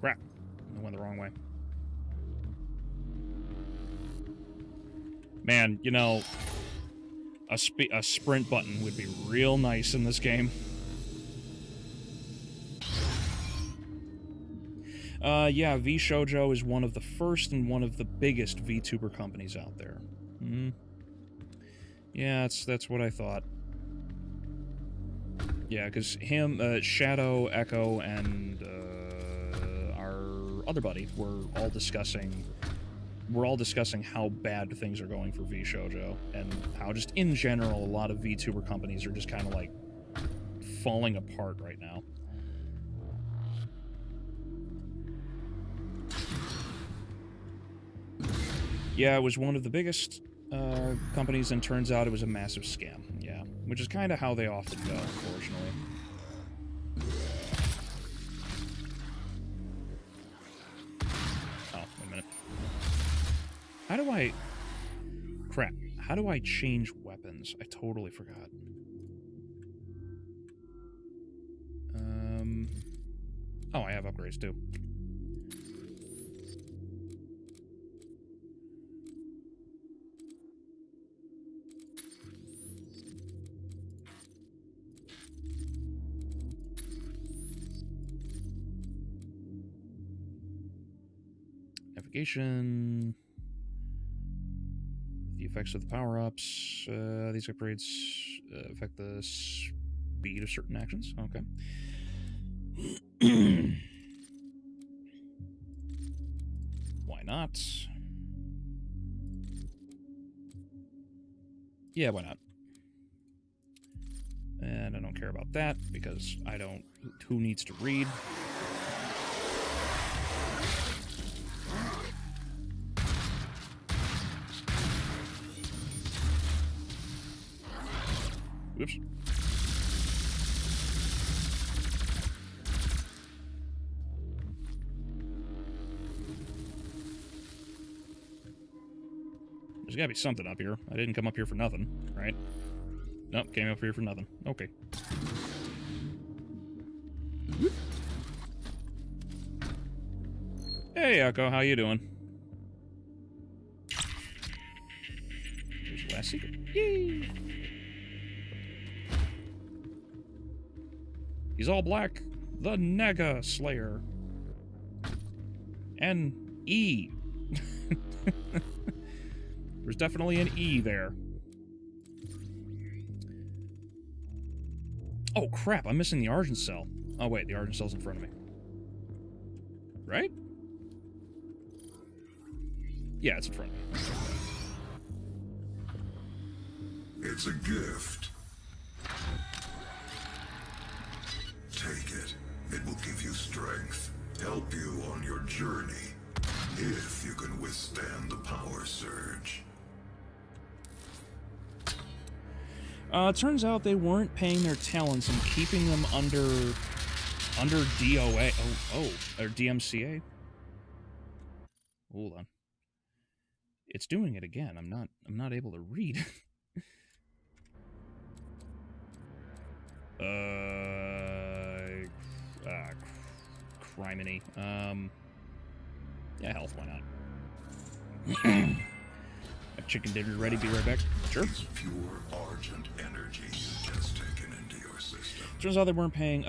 Crap. I went the wrong way. Man, you know, a sprint button would be real nice in this game. Yeah, V Shoujo is one of the first and one of the biggest VTuber companies out there. Hmm. Yeah, that's what I thought. Yeah, because him, Shadow, Echo, and our other buddy were all discussing how bad things are going for V Shoujo, and how just in general a lot of VTuber companies are just kind of like falling apart right now. Yeah, it was one of the biggest companies, and turns out it was a massive scam. Yeah, which is kind of how they often go, unfortunately. Oh, wait a minute. How do I... Crap. How do I change weapons? I totally forgot. Oh, I have upgrades too. Navigation. The effects of the power-ups. These upgrades affect the speed of certain actions. Okay. Why not? Yeah, why not? And I don't care about that because I don't... Who needs to read? Whoops. There's gotta be something up here. I didn't come up here for nothing, right? Nope, came up here for nothing. Okay. Hey, Echo, how you doing? There's the last secret. Yay! He's all black. The Nega Slayer. And E. There's definitely an E there. Oh, crap, I'm missing the Argent Cell. Oh, wait, the Argent Cell's in front of me. Right? Yeah, it's in front of me. It's a gift. Take it. It will give you strength, help you on your journey, if you can withstand the power surge. It turns out they weren't paying their talents and keeping them under DOA. Or DMCA. Hold on. It's doing it again. I'm not able to read. Criminy. Yeah, health, why not? Got chicken dinner ready, be right back. Sure. It's pure Argent energy you've just taken into your system. Turns out they weren't paying,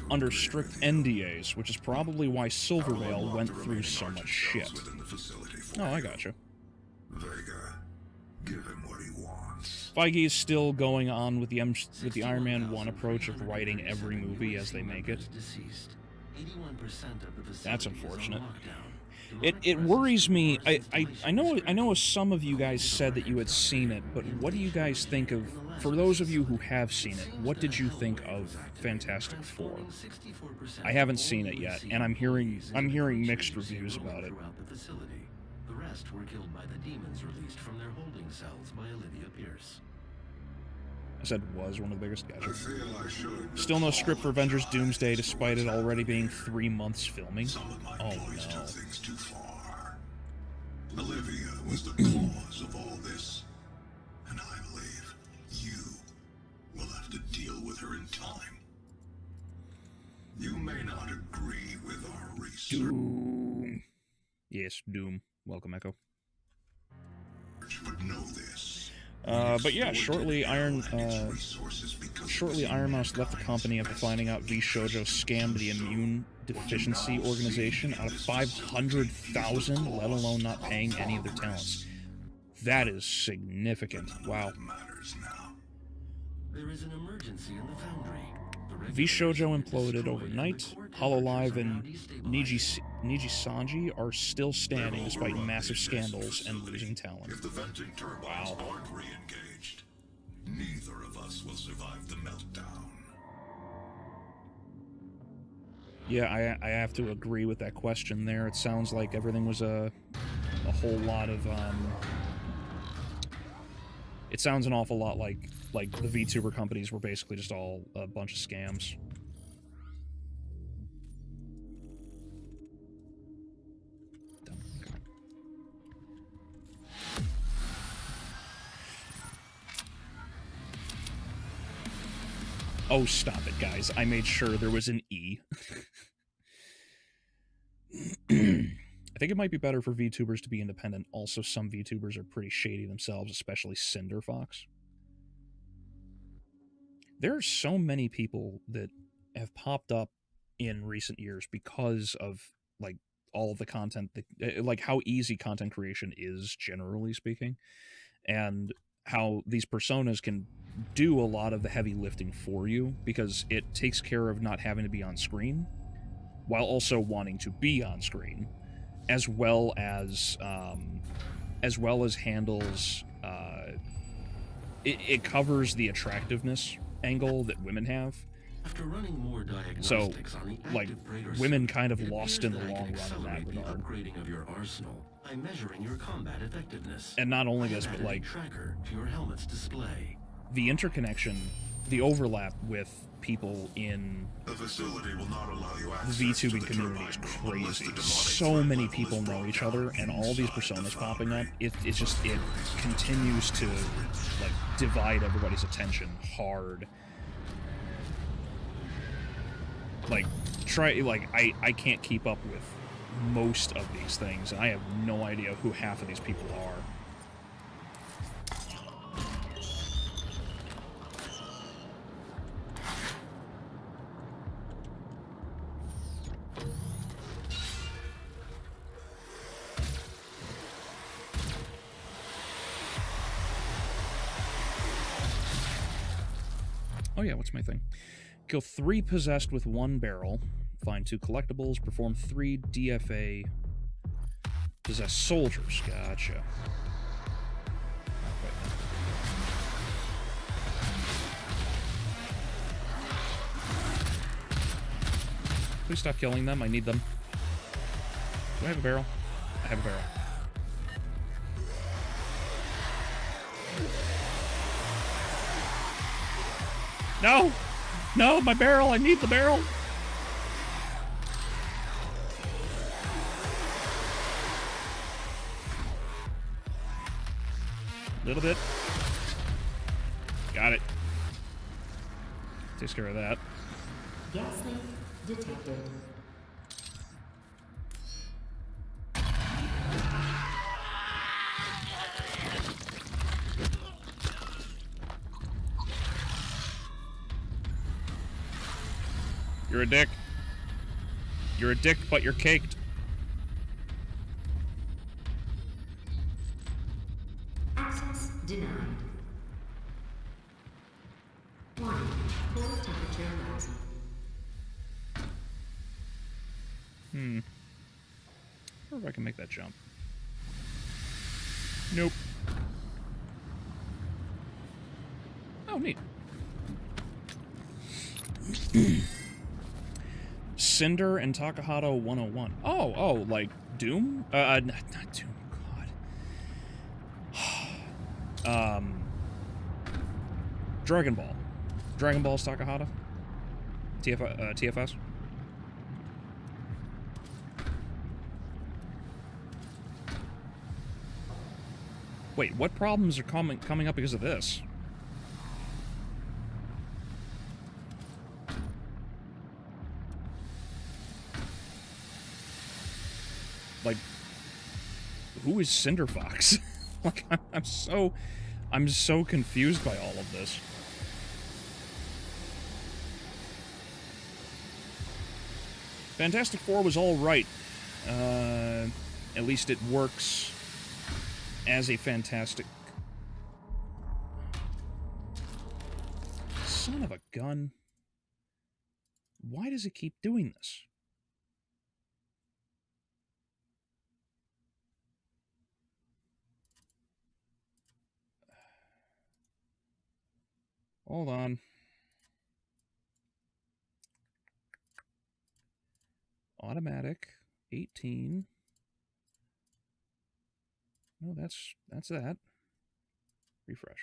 under strict NDAs, which is probably why Silvervale went through so much shit. Oh, I gotcha. Vega, give him what he wants. Feige is still going on with the Iron Man 1 approach of writing every movie as they make it. That's unfortunate. It worries me. I know some of you guys said that you had seen it, but what do you guys think of, for those of you who have seen it, what did you think of Fantastic Four? I haven't seen it yet, and I'm hearing mixed reviews about it. The rest were killed by the demons released from their holding cells by Olivia Pierce. I said was one of the biggest. Gotcha. I feel I should. Still no script for Avengers Doomsday, despite it already being 3 months filming. Some of my Oh employees no. took things too far. Olivia was the cause of all this, and I believe you will have to deal with her in time. You may not agree with our research. Doom. Yes, Doom. Welcome, Echo. Would know this. But yeah, shortly Iron Mouse left the company after finding out V Shoujo scammed the immune deficiency organization out of 500,000, let alone not paying any of their talents. That is significant. Wow. There is an emergency in the foundry. V Shoujo imploded overnight. Hololive and Niji-Sanji are still standing despite massive scandals and losing talent. If the venting turbines aren't re-engaged, neither of us will survive the meltdown. Yeah, I have to agree with that question there. It sounds like everything was a whole lot of it sounds an awful lot like the VTuber companies were basically just all a bunch of scams. Oh, stop it, guys. I made sure there was an E. I think it might be better for VTubers to be independent. Also, some VTubers are pretty shady themselves, especially Cinderfox. There are so many people that have popped up in recent years because of, like, all of the content, like, how easy content creation is, generally speaking, and how these personas can do a lot of the heavy lifting for you because it takes care of not having to be on screen while also wanting to be on screen, as well as handles it covers the attractiveness angle that women have. After running more So, diagnostics on the like, active Praetor women suit, kind of it lost appears in the that I long can run in that accelerate the regard. upgrading of your arsenal by measuring your combat effectiveness. And not only I this, have but added a like tracker to your helmet's display. the interconnection, the overlap with people in The facility will not allow you the access VTubing to the community is turbine unless the crazy. demonic So threat many level people is know brought each down other, and all these inside the personas popping up, foundry. it continues to, like, divide everybody's attention hard. Like, I can't keep up with most of these things, and I have no idea who half of these people are. Oh yeah, what's my thing? Kill 3 possessed with 1 barrel. Find 2 collectibles. Perform 3 DFA possessed soldiers. Gotcha. Please stop killing them. I need them. Do I have a barrel? I have a barrel. No! No, my barrel! I need the barrel! Little bit. Got it. Takes care of that. Gas leak detected. You're a dick. You're a dick, but you're caked. Access denied. Warning, core temperature rising. I wonder if I can make that jump. Nope. Oh, neat. Cinder and Takahata 101. Oh, like Doom? Not Doom, God. Dragon Ball. Dragon Ball's Takahata? TFS? Wait, what problems are coming up because of this? Like, who is Cinder Fox? Like, I'm so confused by all of this. Fantastic Four was all right. At least it works as a fantastic... Son of a gun. Why does it keep doing this? Hold on. Automatic. 18. No, that's that. Refresh.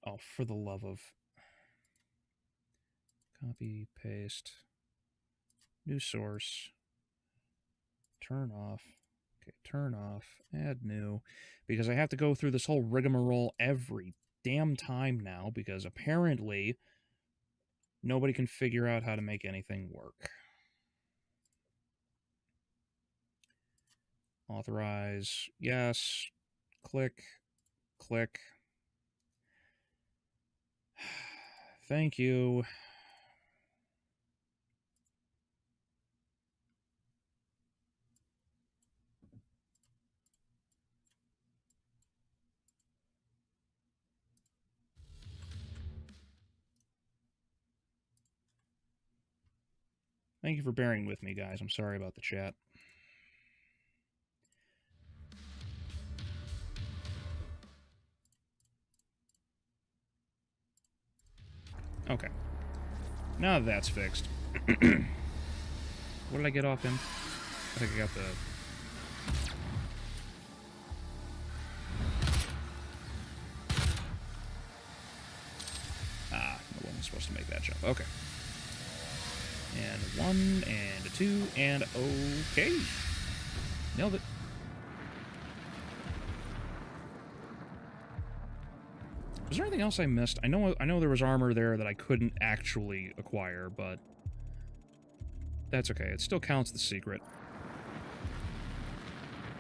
Oh, for the love of... Copy, paste. New source. Turn off. Okay, turn off. Add new. Because I have to go through this whole rigmarole every damn time now, because apparently nobody can figure out how to make anything work. Authorize. Yes. Click. Click. Thank you. Thank you for bearing with me, guys. I'm sorry about the chat. Okay. Now that that's fixed. What did I get off him? I think I got the... make that jump. Okay. And 1, and a 2, and okay. Nailed it. Was there anything else I missed? I know there was armor there that I couldn't actually acquire, but that's okay. It still counts the secret.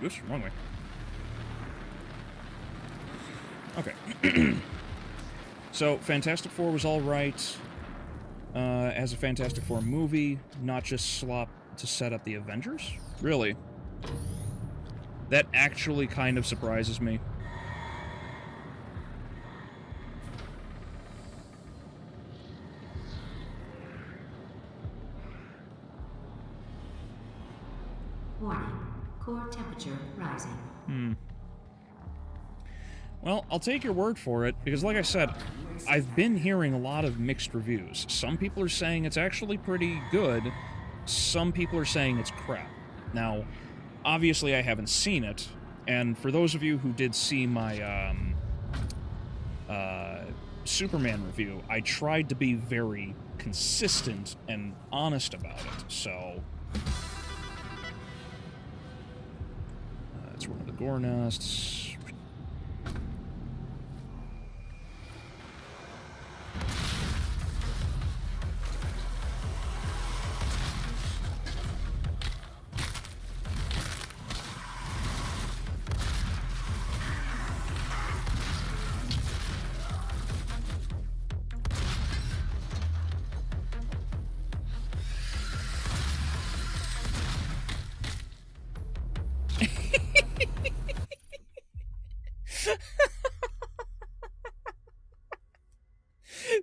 Oops, wrong way. Okay. So, Fantastic Four was alright. As a Fantastic Four movie, not just slop to set up the Avengers? Really? That actually kind of surprises me. Warning. Core temperature rising. Well, I'll take your word for it, because like I said, I've been hearing a lot of mixed reviews. Some people are saying it's actually pretty good. Some people are saying it's crap. Now, obviously I haven't seen it, and for those of you who did see my Superman review, I tried to be very consistent and honest about it, so... That's one of the gore nests.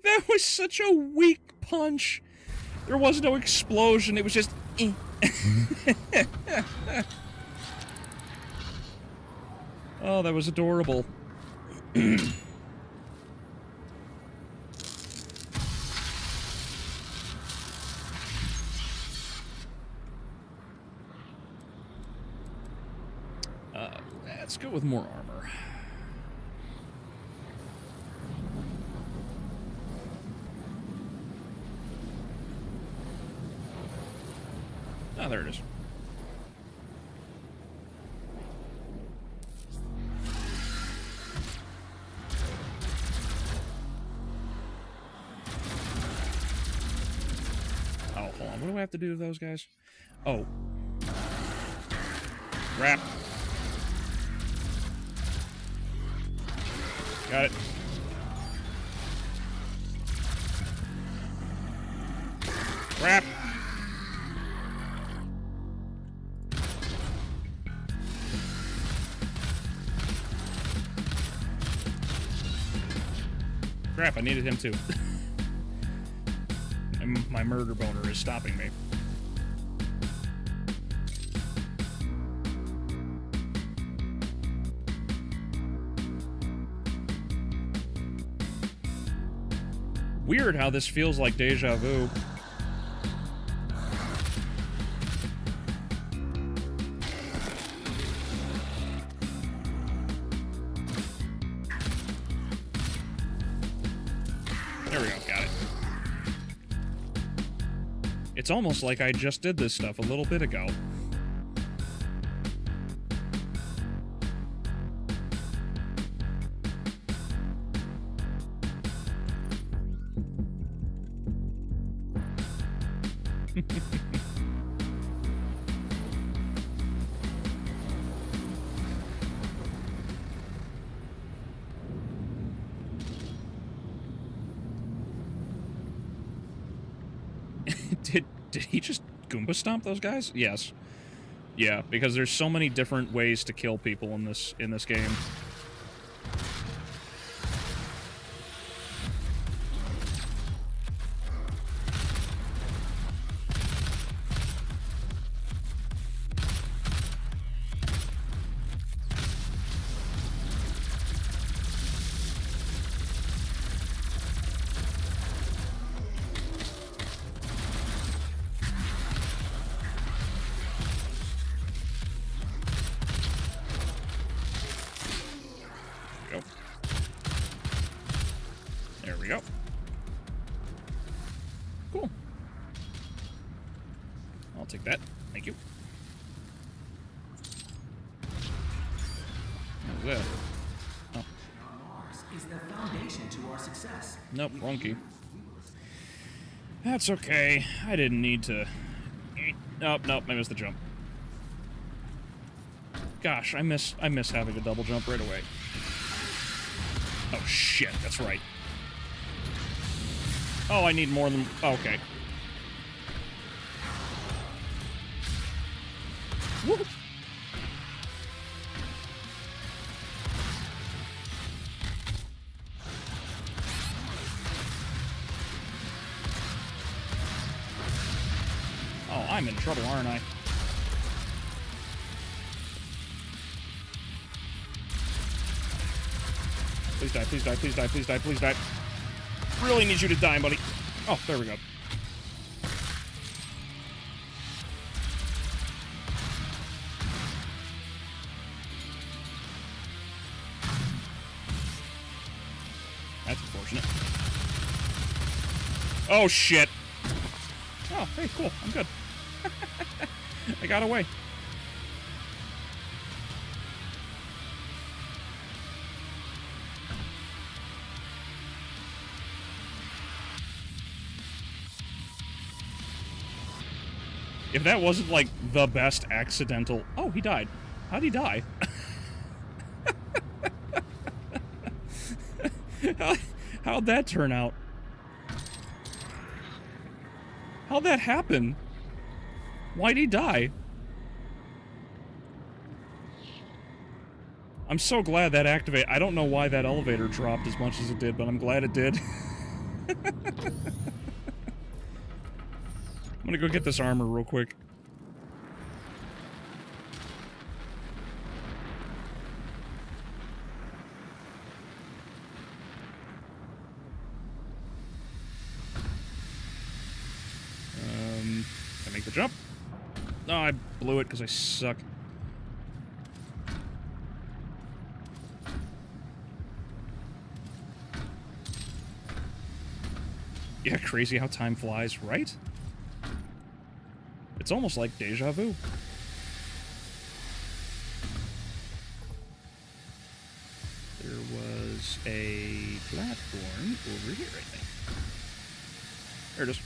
That was such a weak punch. There was no explosion. It was just... Oh, that was adorable. Let's go with more armor. Oh, there it is. Oh, hold on. What do I have to do with those guys? Oh. Wrap. Got it. Wrap. Crap, I needed him too. And my murder boner is stopping me. Weird how this feels like deja vu. There we go, got it. It's almost like I just did this stuff a little bit ago. Did he just Goomba stomp those guys? Yes. Yeah, because there's so many different ways to kill people in this game. I'll take that. Thank you. What was that? Oh. Mars is the foundation to our success. Nope, wrong key. That's okay. I didn't need to... Nope, nope, I missed the jump. Gosh, I miss having a double jump right away. Oh shit, that's right. Oh, I need more than... Okay. Woo! Oh, I'm in trouble, aren't I? Please die, please die, please die, please die, please die. Really need you to die, buddy. Oh, there we go. That's unfortunate. Oh, shit. Oh, hey, cool. I'm good. I got away. If that wasn't, like, the best accidental... Oh, he died. How'd he die? How'd that turn out? How'd that happen? Why'd he die? I'm so glad that activated. I don't know why that elevator dropped as much as it did, but I'm glad it did. I'm gonna go get this armor real quick. Can I make the jump? No, I blew it because I suck. Yeah, crazy how time flies, right? It's almost like deja vu. There was a platform over here, I think. There it is.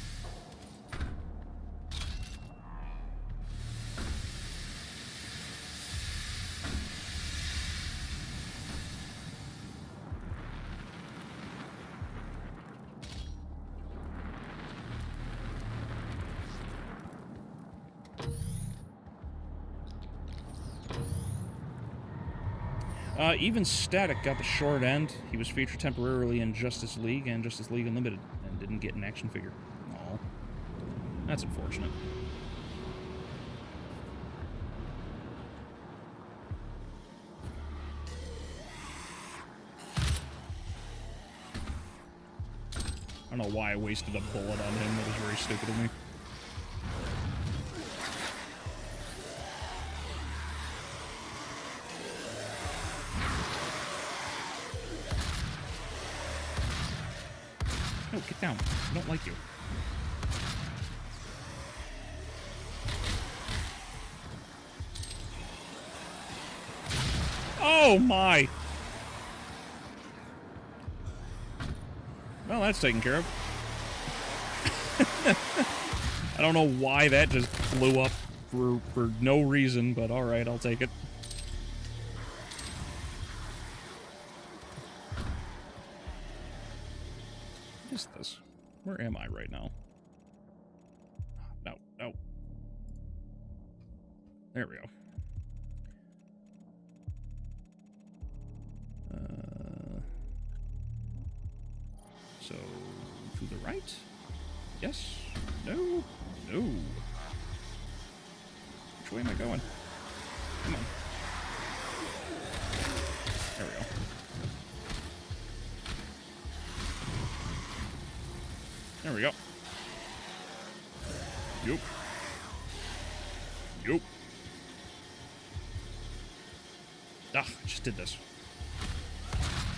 Even Static got the short end. He was featured temporarily in Justice League and Justice League Unlimited, and didn't get an action figure. Aw. That's unfortunate. I don't know why I wasted a bullet on him. That was very stupid of me. No, get down. I don't like you. Oh my! Well, that's taken care of. I don't know why that just blew up for no reason, but alright, I'll take it. What is this? Where am I right now? No, no. There we go. So, to the right? Yes? No? No. Which way am I going? Come on. There we go. There we go. Yup. Yup. Ah, I just did this.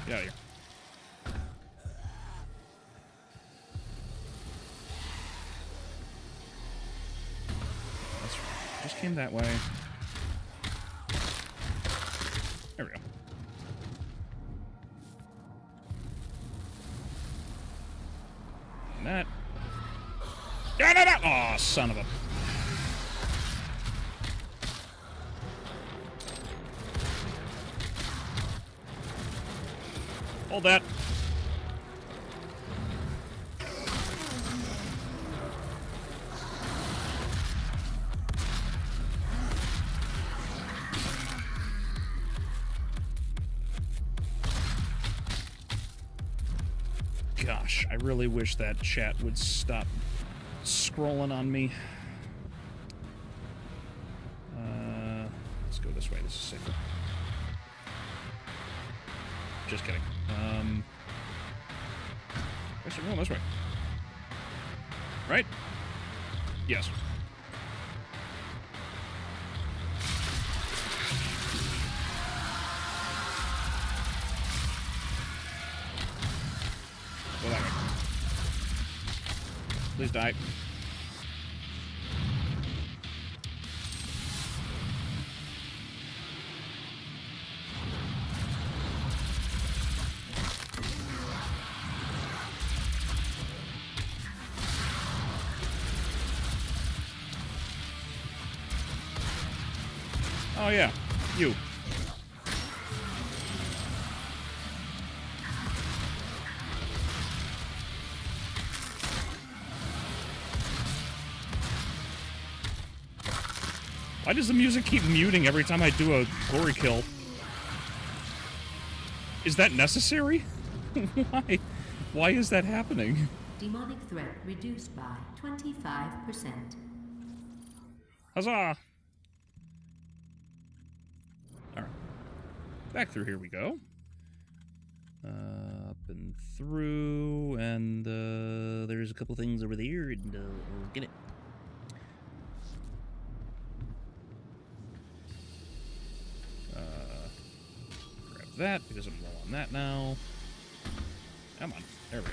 Get out of here. Just came that way. There we go. And that. No, no, no! Aw, son of a... Hold that. Gosh, I really wish that chat would stop scrolling on me. Let's go this way. This is safer. Just kidding. Guess we're going this way. Right? Yes. Go that way. Please die. Oh yeah, you. Why does the music keep muting every time I do a glory kill? Is that necessary? Why? Why is that happening? Demonic threat reduced by 25%. Huzzah! Alright. Back through here we go. Up and through, and there's a couple things over there, and we'll get it. Grab that, because I'm low on that now. Come on. There we go.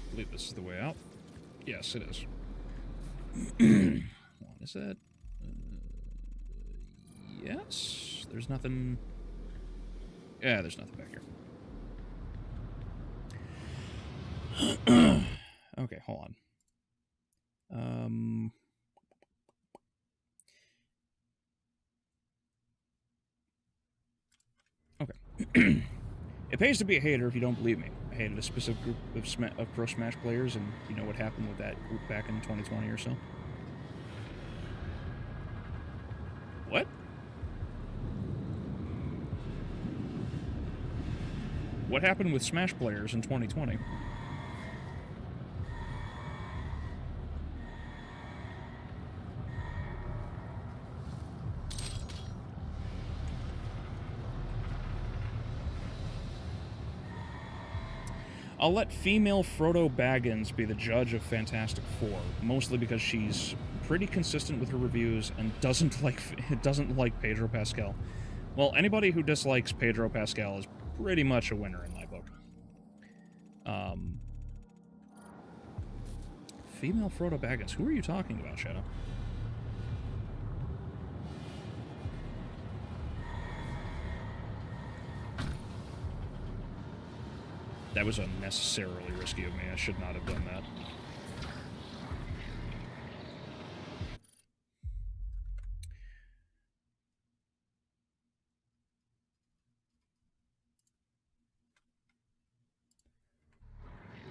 I believe this is the way out. Yes, it is. What is that? Yes. There's nothing. Yeah, there's nothing back here. Okay, hold on. Okay. It pays to be a hater if you don't believe me. I hated a specific group of Pro Smash players, and you know what happened with that group back in 2020 or so? What? What happened with Smash players in 2020? I'll let female Frodo Baggins be the judge of Fantastic Four, mostly because she's pretty consistent with her reviews and doesn't like Pedro Pascal. Well, anybody who dislikes Pedro Pascal is pretty much a winner in my book. Female Frodo Baggins. Who are you talking about, Shadow? That was unnecessarily risky of me. I should not have done that.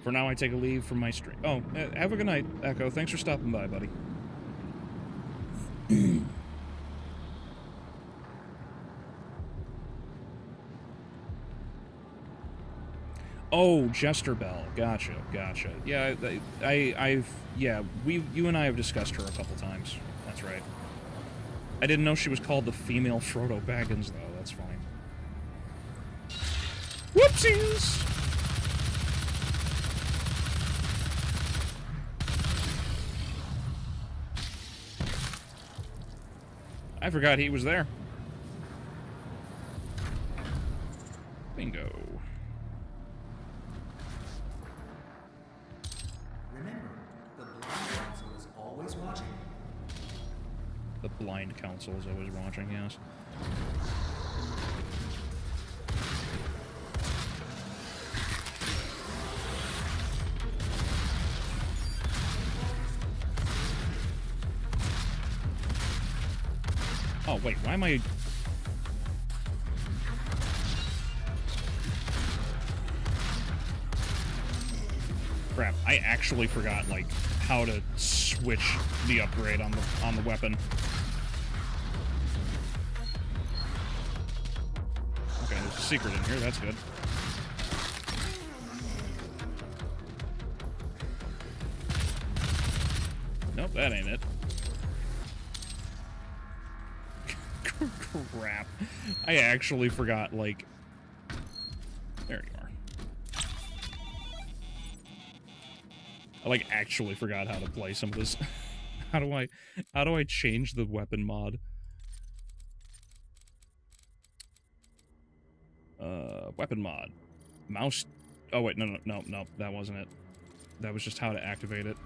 For now, I take a leave from my stream. Oh, have a good night, Echo. Thanks for stopping by, buddy. Oh, Jester Bell. Gotcha, gotcha. Yeah, you and I have discussed her a couple times. That's right. I didn't know she was called the female Frodo Baggins, though. That's fine. Whoopsies! I forgot he was there. Bingo. Remember, the Blind Council is always watching. The blind council is always watching, yes. Oh, wait, why am I... Crap, I actually forgot, like, how to switch the upgrade on the weapon. Okay, there's a secret in here, that's good. Nope, that ain't it. Crap. I actually forgot, like... There you are. I, like, actually forgot how to play some of this. How do I change the weapon mod? Weapon mod. Mouse... Oh, wait, no, that wasn't it. That was just how to activate it.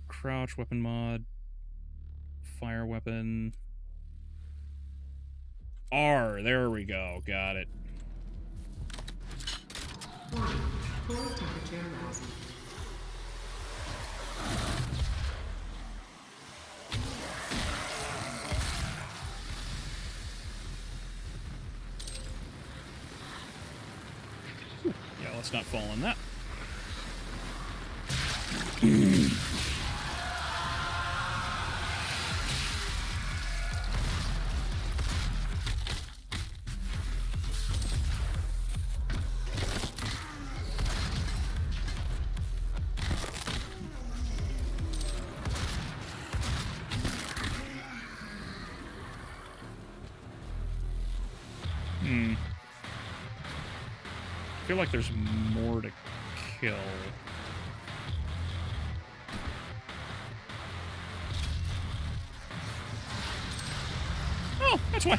Crouch, weapon mod... Fire weapon. R, there we go. Got it. Warning, core temperature rising. Yeah, let's not fall in that. I feel like there's more to kill. Oh, that's why.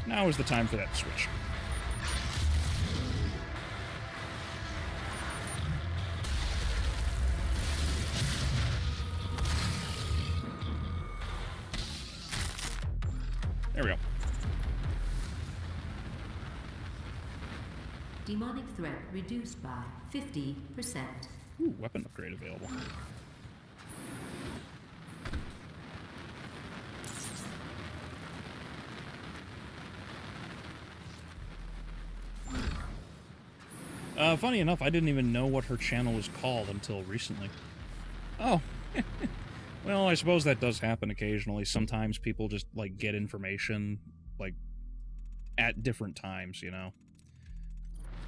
Now is the time for that to switch. There we go. Demonic threat reduced by 50%. Ooh, weapon upgrade available. Funny enough, I didn't even know what her channel was called until recently. Oh. Well, I suppose that does happen occasionally. Sometimes people just, like, get information, like, at different times, you know?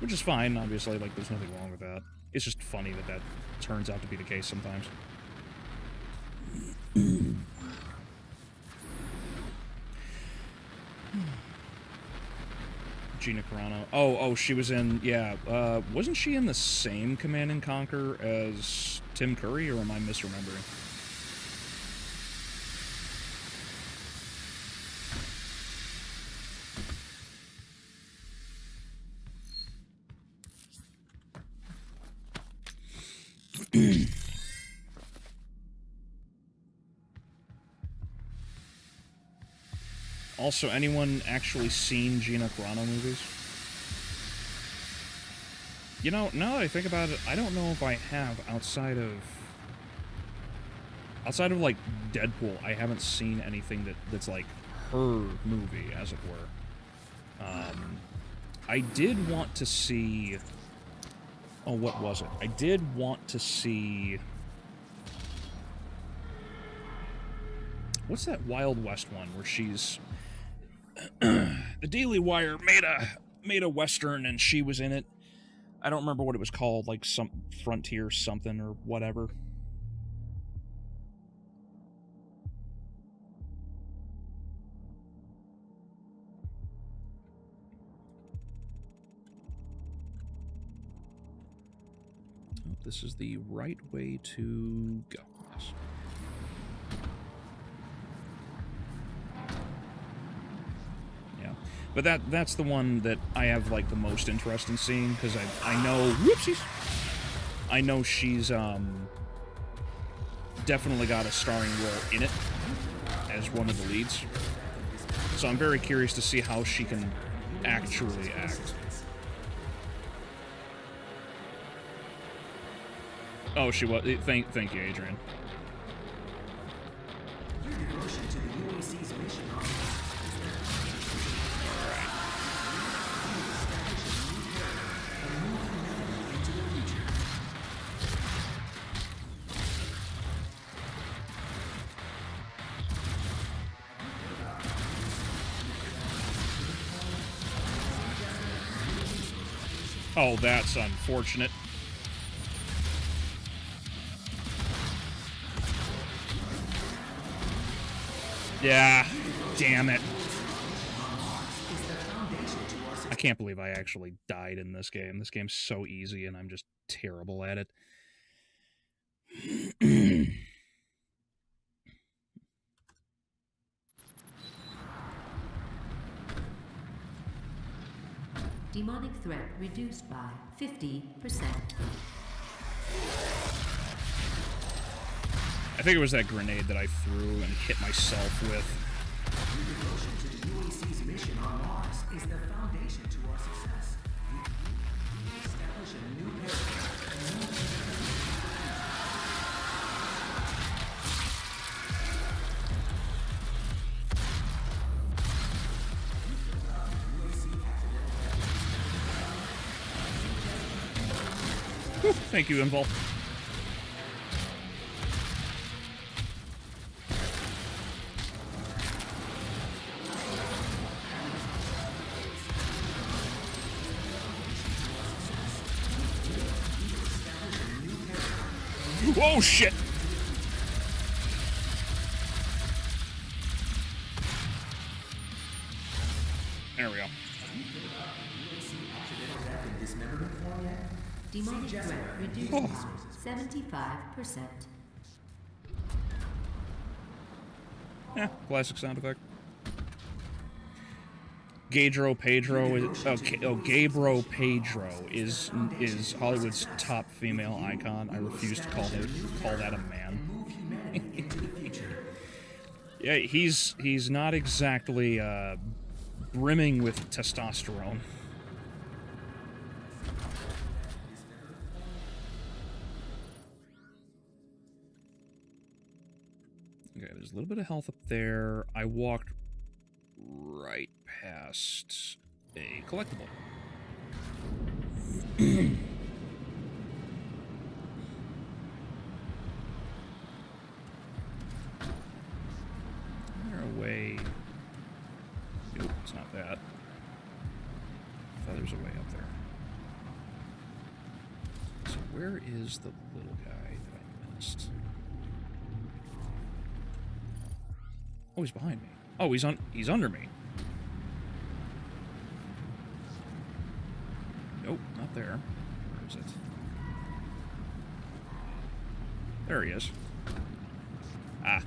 Which is fine, obviously, like, there's nothing wrong with that. It's just funny that that turns out to be the case sometimes. Gina Carano. Oh, she was in, yeah, wasn't she in the same Command & Conquer as Tim Curry, or am I misremembering? Also, anyone actually seen Gina Carano movies? You know, now that I think about it, I don't know if I have outside of like Deadpool. I haven't seen anything that's like her movie, as it were. I did want to see. Oh, what was it? I did want to see. What's that Wild West one where she's the Daily Wire made a Western and she was in it. I don't remember what it was called, like some Frontier something or whatever. Oh, this is the right way to go. Yes. But that's the one that I have, like, the most interest in seeing, because I know... Whoopsies! I know she's, definitely got a starring role in it as one of the leads. So I'm very curious to see how she can actually act. Oh, she was... Thank you, Adrian. Your devotion to the UAC's mission on into the future. Oh, that's unfortunate. Yeah, damn it. I can't believe I actually died in this game. This game's so easy and I'm just terrible at it. Demonic threat reduced by 50%. I think it was that grenade that I threw and hit myself with. Your devotion to the UAC's mission on Mars is the foundation to our success. We establish a new paradigm. Thank you, Invol. Oh shit! There we go. Demonic threat reduced by 75%. Yeah, classic sound effect. Gaedro Pedro is Gaebro Pedro is Hollywood's top female icon. I refuse to call that a man. Yeah, he's not exactly brimming with testosterone. Okay, there's a little bit of health up there. I walked right past a collectible. Is there a way? Nope, it's not that. I thought there was a way up there. So where is the little guy that I missed? Oh, he's behind me. Oh, he's under me. Nope, not there. Where is it? There he is. Ah.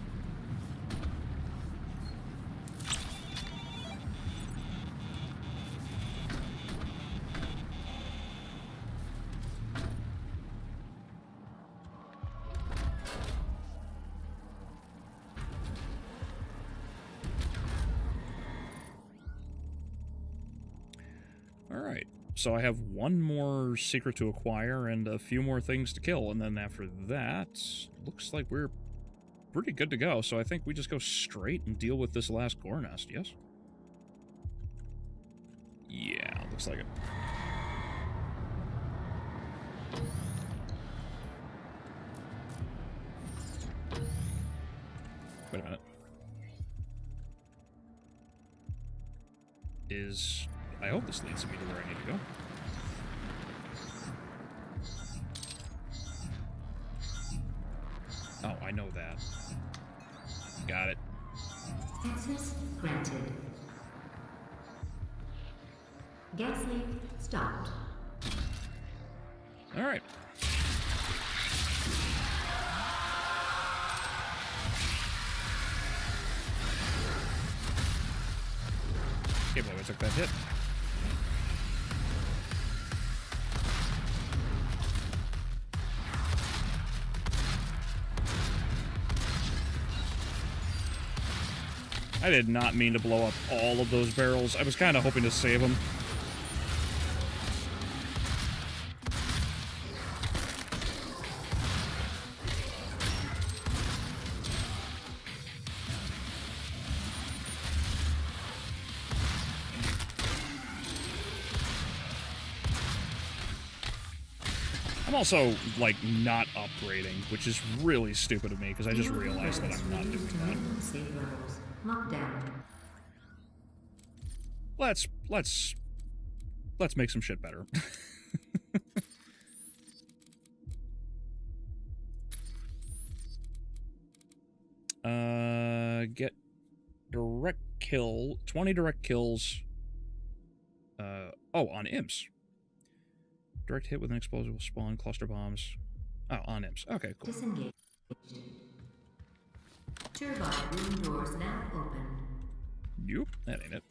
Alright, so I have one more secret to acquire and a few more things to kill, and then after that, looks like we're pretty good to go, so I think we just go straight and deal with this last gore nest, yes? Yeah, looks like it. Wait a minute. I hope this leads me to where I need to go. Oh, I know that. Got it. Access granted. Gas leak stopped. All right. Can't believe I took that hit. I did not mean to blow up all of those barrels. I was kind of hoping to save them. I'm also, like, not upgrading, which is really stupid of me, because I just realized that I'm not doing that. Save levels. Lockdown. Let's make some shit better. Get direct kill, 20 direct kills. Oh, on imps. Direct hit with an explosive will spawn cluster bombs. Oh, on imps. Okay, cool. Disengage. Turbine room doors now open. Nope, that ain't it.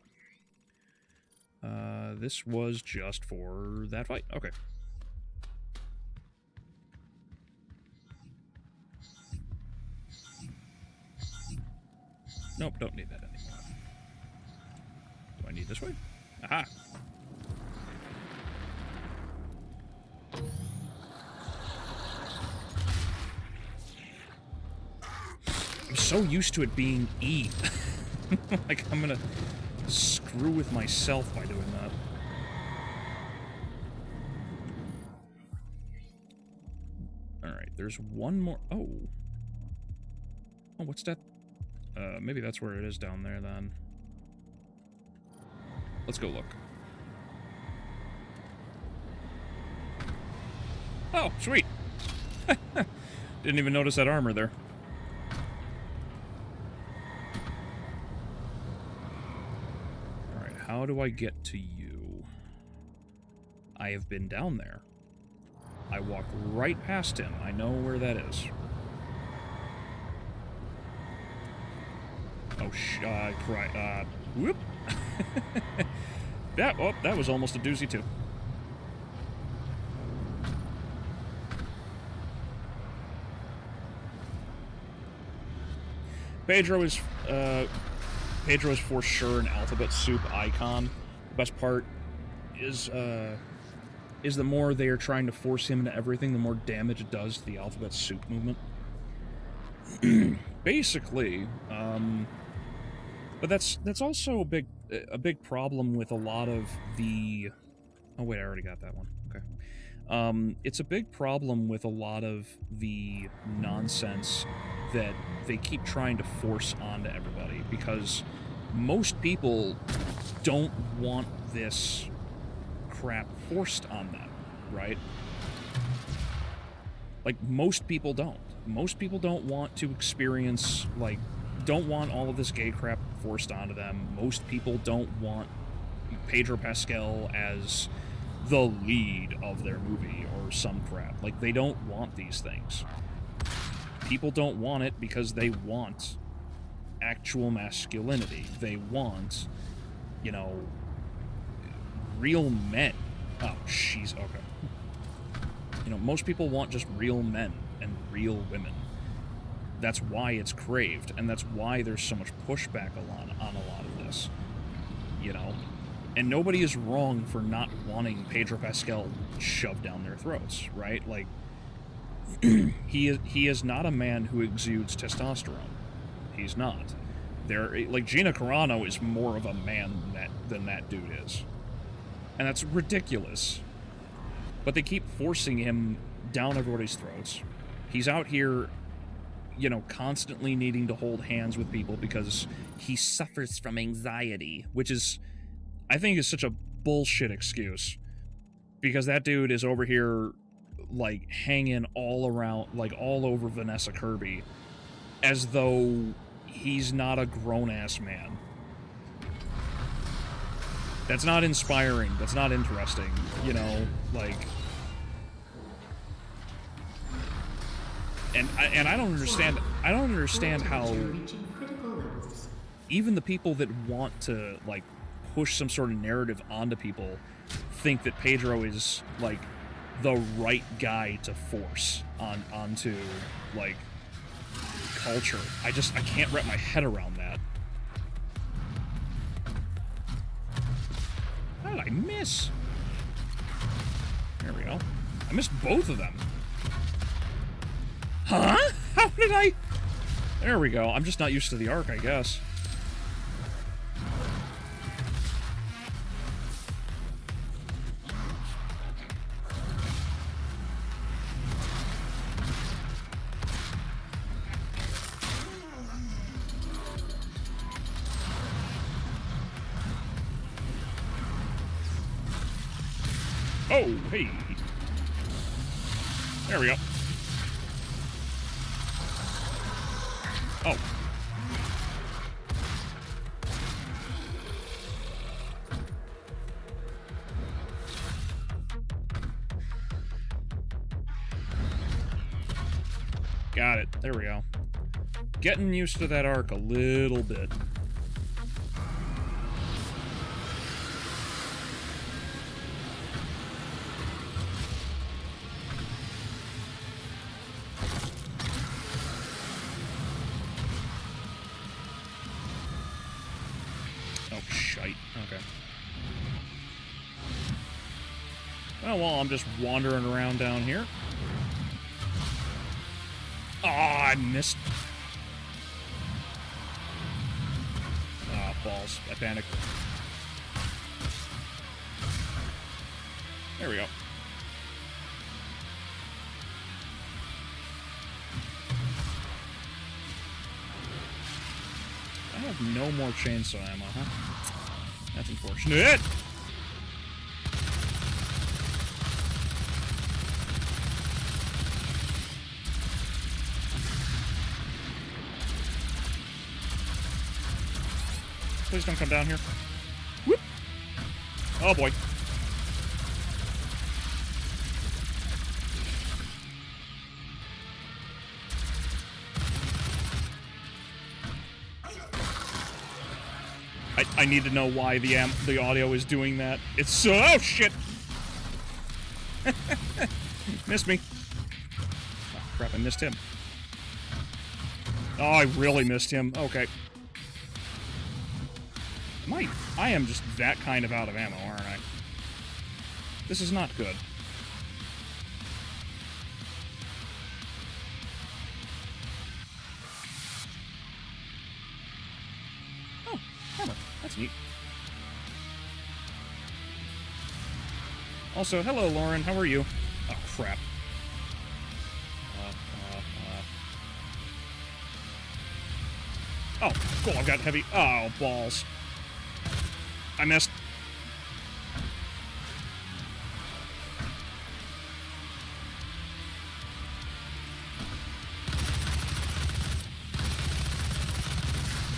This was just for that fight. Okay. Nope, don't need that anymore. Do I need this way? Aha! I'm so used to it being E. Like, I'm gonna screw with myself by doing that. Alright, there's one more. Oh. Oh, what's that? Maybe that's where it is down there, then. Let's go look. Oh, sweet! Didn't even notice that armor there. Alright, how do I get to you? I have been down there. I walked right past him. I know where that is. Oh, whoop. That was almost a doozy, too. Pedro is for sure an alphabet soup icon. The best part is the more they are trying to force him into everything, the more damage it does to the alphabet soup movement. Basically, but that's also a big problem with a lot of the. Oh wait, I already got that one. Okay. It's a big problem with a lot of the nonsense that they keep trying to force onto everybody, because most people don't want this crap forced on them, right? Like, most people don't. Most people don't want to experience, like, don't want all of this gay crap forced onto them. Most people don't want Pedro Pascal as the lead of their movie or some crap. Like, they don't want these things. People don't want it because they want actual masculinity. They want, you know, real men. Oh, jeez, okay. You know, most people want just real men and real women. That's why it's craved, and that's why there's so much pushback on a lot of this. You know? And nobody is wrong for not wanting Pedro Pascal shoved down their throats, right? Like, he is not a man who exudes testosterone. He's not. Like, Gina Carano is more of a man than that dude is. And that's ridiculous. But they keep forcing him down everybody's throats. He's out here, you know, constantly needing to hold hands with people because he suffers from anxiety, which is, I think, is such a bullshit excuse. Because that dude is over here, like, hanging all around, like, all over Vanessa Kirby, as though he's not a grown-ass man. That's not inspiring. That's not interesting. You know, like... And I don't understand... I don't understand how... Even the people that want to, like, push some sort of narrative onto people, think that Pedro is, like, the right guy to force onto, like, culture. I can't wrap my head around that. How did I miss? There we go. I missed both of them. Huh? How did I... There we go. I'm just not used to the arc, I guess. Oh, hey. There we go. Oh. Got it. There we go. Getting used to that arc a little bit. Oh, well, I'm just wandering around down here. Oh, I missed. Oh, balls. I panicked. There we go. I have no more chainsaw ammo, huh? That's unfortunate. Please don't come down here. Whoop! Oh boy. I need to know why the audio is doing that. It's so... Oh, shit! Missed me. Oh, crap, I missed him. Oh, I really missed him. Okay. I am just that kind of out of ammo, aren't I? This is not good. Oh, armor. That's neat. Also, hello, Lauren. How are you? Oh, crap. Oh, cool. I've got heavy... Oh, balls. I missed.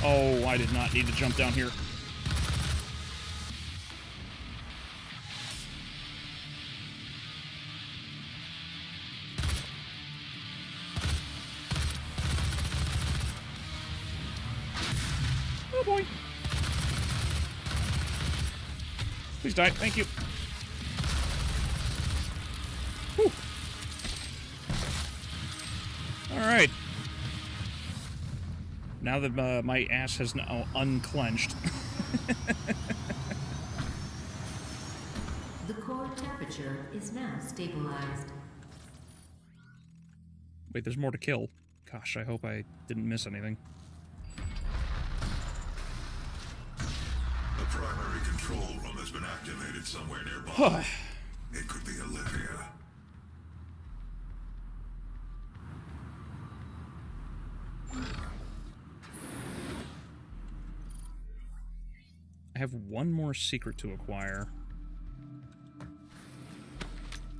Oh, I did not need to jump down here. Oh boy. Please die. Thank you. Whew. Alright. Now that my ass has now unclenched. The core temperature is now stabilized. Wait, there's more to kill. Gosh, I hope I didn't miss anything. The primary control room has been activated somewhere nearby. It could be Olivia. I have one more secret to acquire.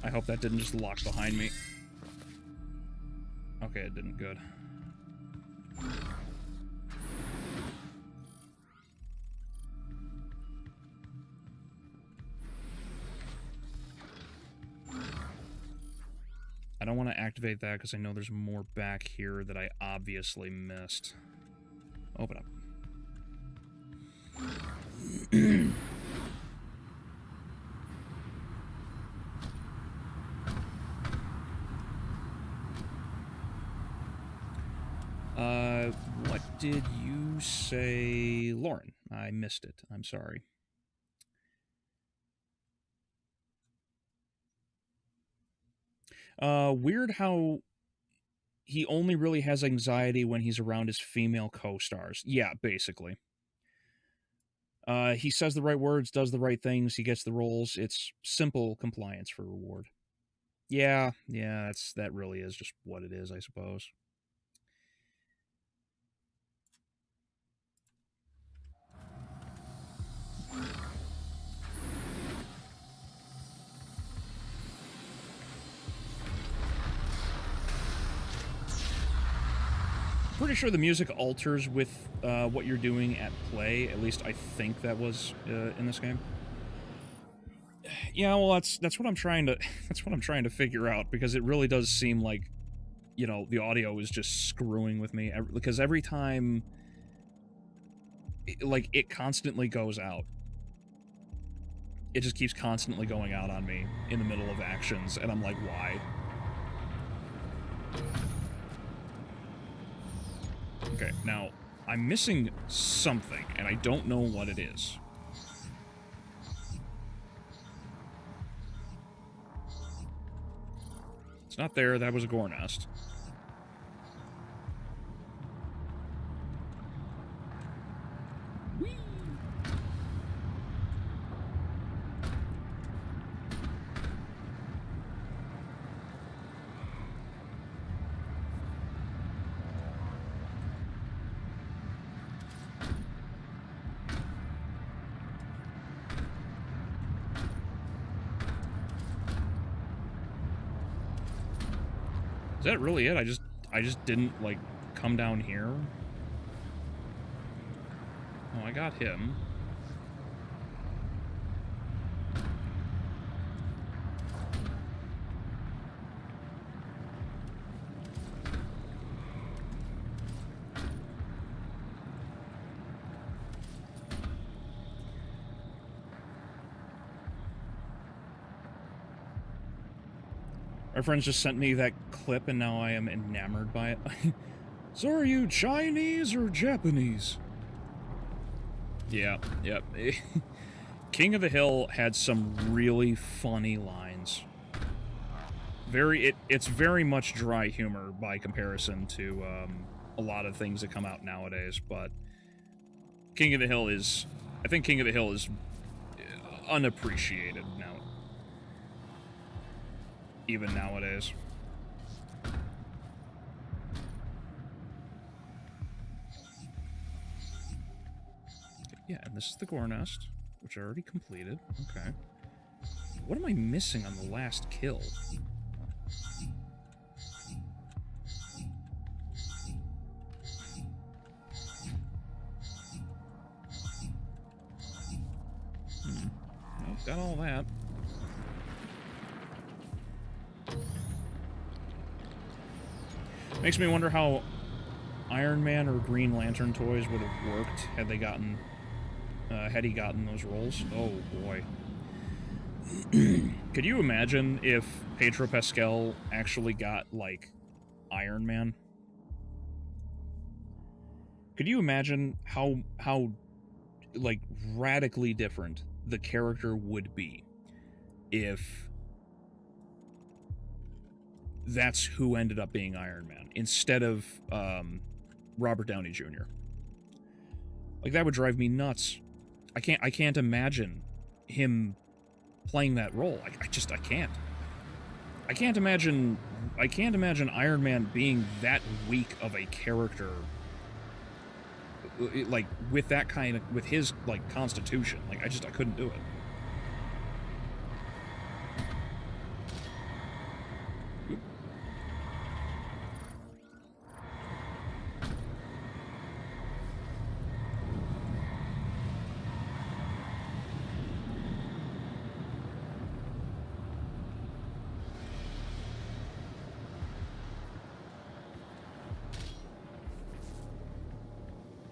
I hope that didn't just lock behind me. Okay, it didn't. Good. I don't want to activate that because I know there's more back here that I obviously missed. Open up. say Lauren. I missed it. I'm sorry. Weird how he only really has anxiety when he's around his female co-stars. Yeah, basically. He says the right words, does the right things, he gets the roles. It's simple compliance for reward. Yeah, that really is just what it is, I suppose. Pretty sure the music alters with what you're doing at play. At least I think that was in this game. Yeah, well, that's what I'm trying to figure out, because it really does seem like, you know, the audio is just screwing with me, because every time, like, it constantly goes out. It just keeps constantly going out on me in the middle of actions, and I'm like, why? Okay, now, I'm missing something, and I don't know what it is. It's not there, that was a gore nest. Whee! Is that really it? I just didn't, like, come down here? Oh, I got him. My friends just sent me that clip, and now I am enamored by it. So are you Chinese or Japanese? Yeah, yep. King of the Hill had some really funny lines. It's very much dry humor by comparison to a lot of things that come out nowadays, but King of the Hill is... I think King of the Hill is unappreciated now. Even nowadays. Yeah, and this is the gore nest, which I already completed. Okay. What am I missing on the last kill? Nope, got all that. Makes me wonder how Iron Man or Green Lantern toys would have worked had they gotten, had he gotten those roles. Oh boy. Could you imagine if Pedro Pascal actually got, like, Iron Man? Could you imagine how, like, radically different the character would be if that's who ended up being Iron Man instead of Robert Downey Jr.? Like, that would drive me nuts. I can't imagine him playing that role. I can't. I can't imagine Iron Man being that weak of a character, like, with that kind of, with his, like, constitution. Like, I couldn't do it.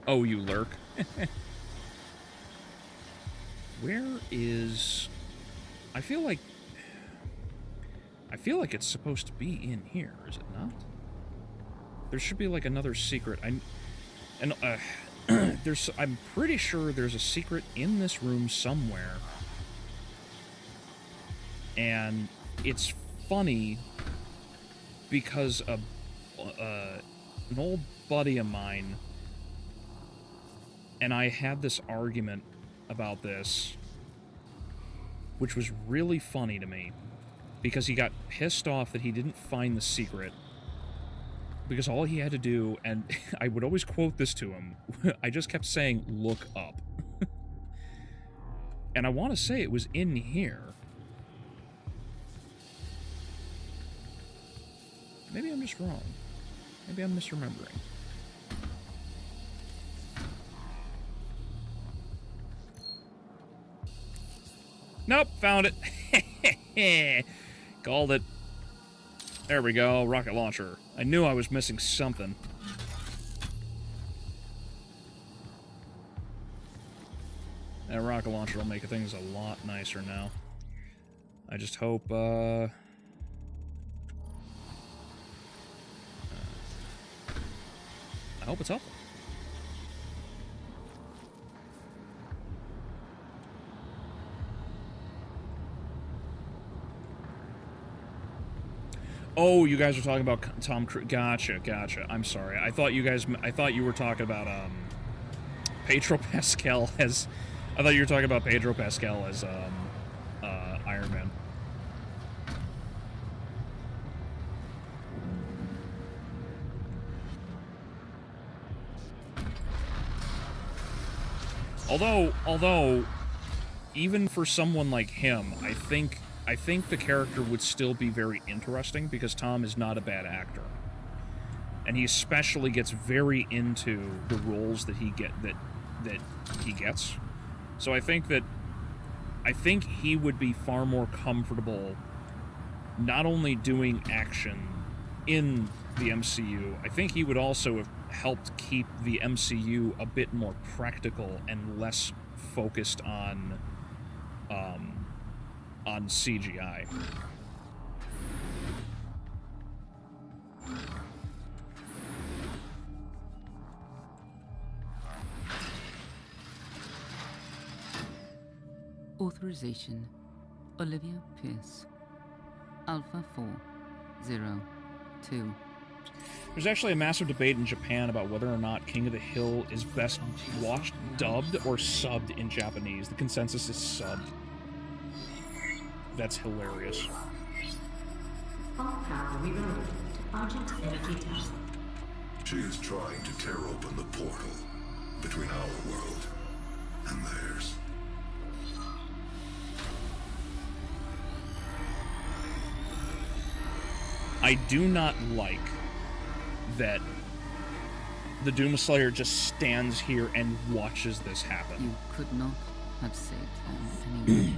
Oh, you lurk. Where is... I feel like it's supposed to be in here, is it not? There should be, like, another secret. I'm pretty sure there's a secret in this room somewhere. And it's funny because an old buddy of mine and I had this argument about this, which was really funny to me, because he got pissed off that he didn't find the secret, because all he had to do, and I would always quote this to him, I just kept saying, look up. And I want to say it was in here. Maybe I'm just wrong. Maybe I'm misremembering. Nope, found it. Called it. There we go, rocket launcher. I knew I was missing something. That rocket launcher will make things a lot nicer now. I just hope, I hope it's helpful. Oh, you guys are talking about Tom Cruise. Gotcha. I'm sorry. I thought you were talking about Pedro Pascal as. I thought you were talking about Pedro Pascal as Iron Man. Although, even for someone like him, I think the character would still be very interesting, because Tom is not a bad actor, and he especially gets very into the roles that he gets. So I think he would be far more comfortable not only doing action in the MCU. I think he would also have helped keep the MCU a bit more practical and less focused on CGI. Authorization. Olivia Pierce. Alpha 402. There's actually a massive debate in Japan about whether or not King of the Hill is best watched dubbed or subbed in Japanese. The consensus is subbed. That's hilarious. All power rerouted to Argent Energy Tower. She is trying to tear open the portal between our world and theirs. I do not like that the Doomslayer just stands here and watches this happen. You could not have saved them anyway.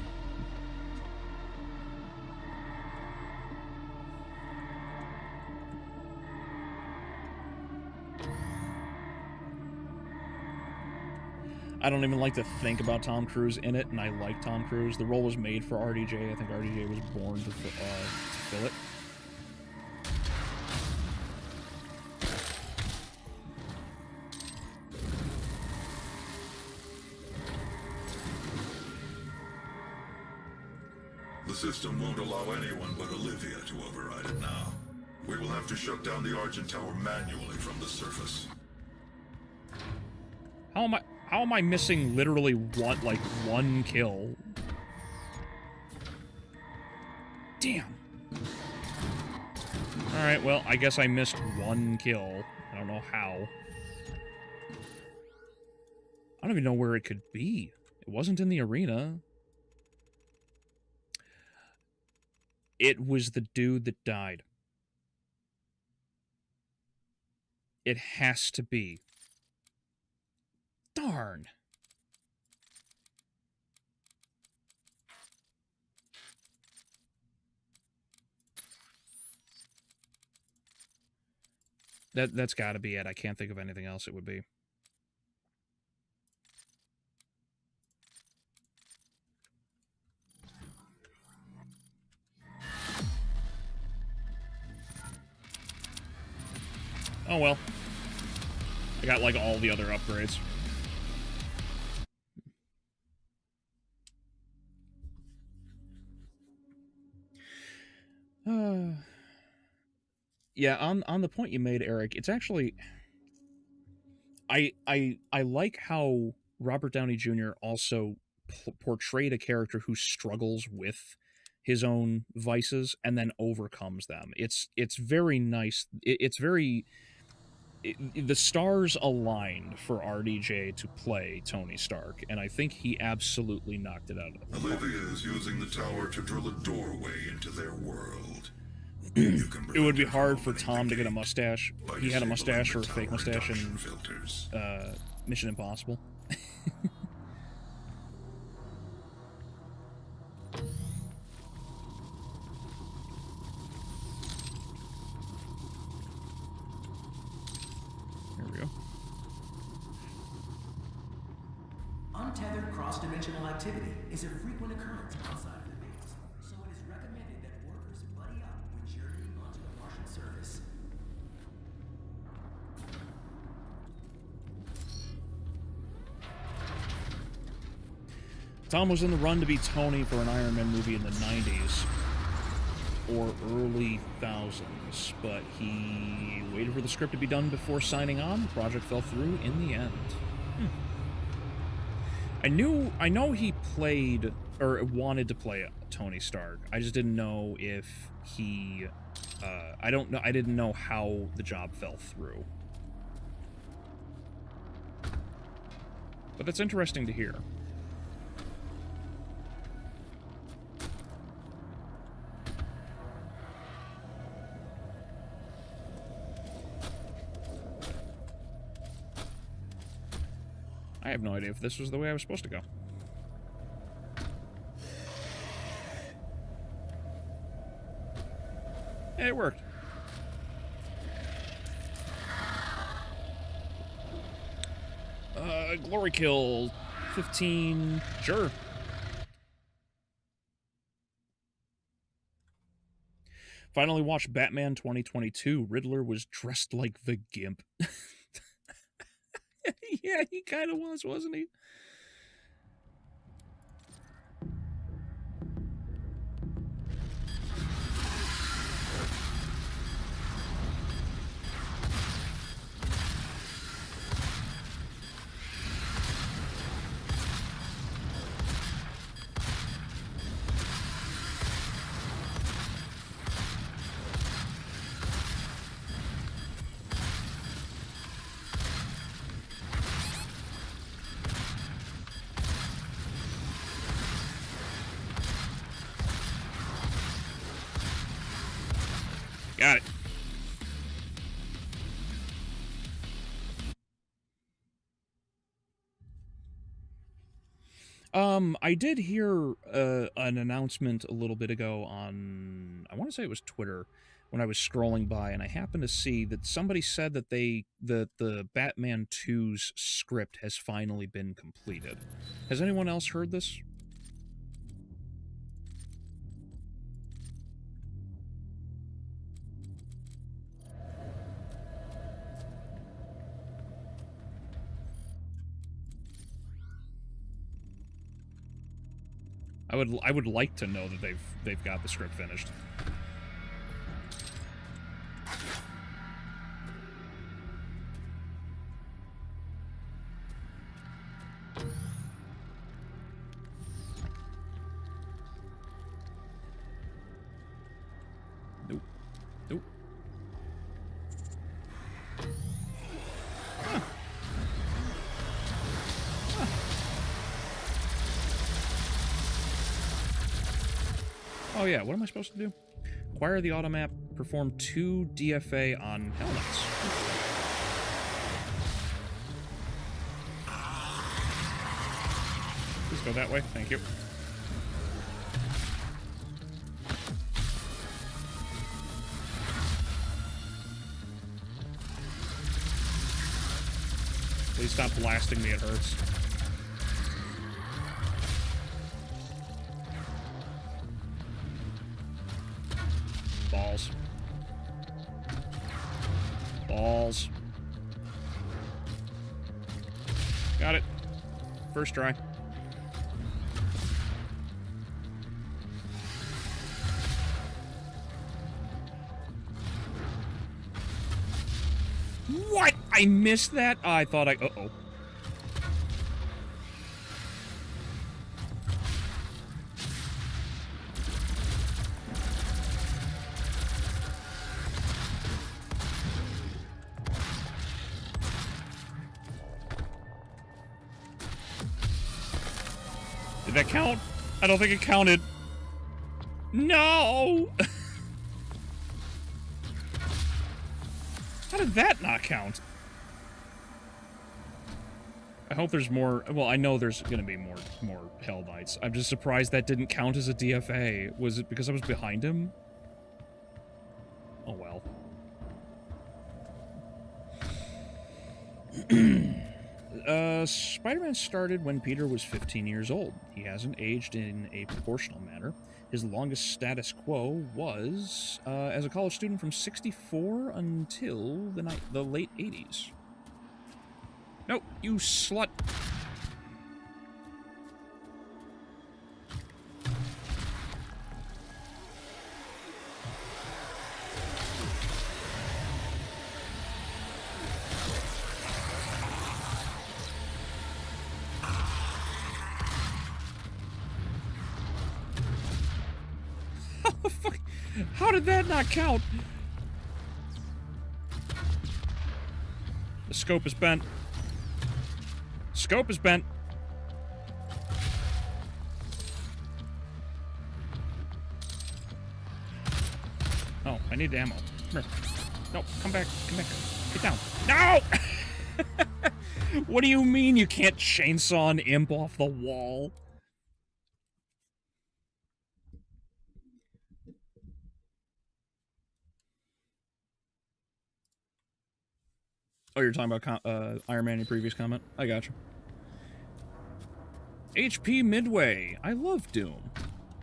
I don't even like to think about Tom Cruise in it, and I like Tom Cruise. The role was made for RDJ. I think RDJ was born to fill it. The system won't allow anyone but Olivia to override it now. We will have to shut down the Argent Tower manually from the surface. How am I missing literally one kill? Damn. Alright, well, I guess I missed one kill. I don't know how. I don't even know where it could be. It wasn't in the arena. It was the dude that died. It has to be. Darn. That's got to be it. I can't think of anything else it would be. Oh well. I got, like, all the other upgrades. Yeah, on the point you made, Eric, it's actually... I like how Robert Downey Jr. also portrayed a character who struggles with his own vices and then overcomes them. It's very nice. It's very... the stars aligned for RDJ to play Tony Stark, and I think he absolutely knocked it out of the park. Olivia is using the tower to drill a doorway into their world. It would be hard for Tom to get a mustache. He had a mustache or a fake mustache in Mission Impossible. There we go. Untethered cross-dimensional activity is a frequent occurrence outside of the base, so it is recommended that workers buddy up when journeying onto the Martian surface. Tom was in the run to be Tony for an Iron Man movie in the 90s or early thousands, but he waited for the script to be done before signing on. The project fell through in the end. I know he played or wanted to play Tony Stark. I just didn't know if he I didn't know how the job fell through. But that's interesting to hear. I have no idea if this was the way I was supposed to go. Hey, it worked. Glory kill 15. Sure. Finally watched Batman 2022. Riddler was dressed like the Gimp. Yeah, he kind of was, wasn't he? Got it. I did hear an announcement a little bit ago on, I want to say it was Twitter, when I was scrolling by, and I happened to see that somebody said that the Batman 2's script has finally been completed. Has anyone else heard this? I would like to know that they've got the script finished. Nope. Nope. Huh. Huh. Oh yeah, what am I supposed to do? Acquire the automap, perform 2 DFA on helmets. Please go that way, thank you. Please stop blasting me, it hurts. Balls. Balls. Got it. First try. What? I missed that? I thought I... Uh-oh. Did that count? I don't think it counted. No! How did that not count? I hope there's more... Well, I know there's gonna be more Hell Knights. I'm just surprised that didn't count as a DFA. Was it because I was behind him? Oh, well. Spider-Man started when Peter was 15 years old. He hasn't aged in a proportional manner. His longest status quo was as a college student from 64 until the late 80s. No, you slut. How did that not count? The scope is bent. Scope is bent. Oh, I need ammo. Come here. No, come back. Come back. Get down. No! What do you mean you can't chainsaw an imp off the wall? Oh, you're talking about Iron Man in your previous comment? I gotcha. HP Midway. I love Doom.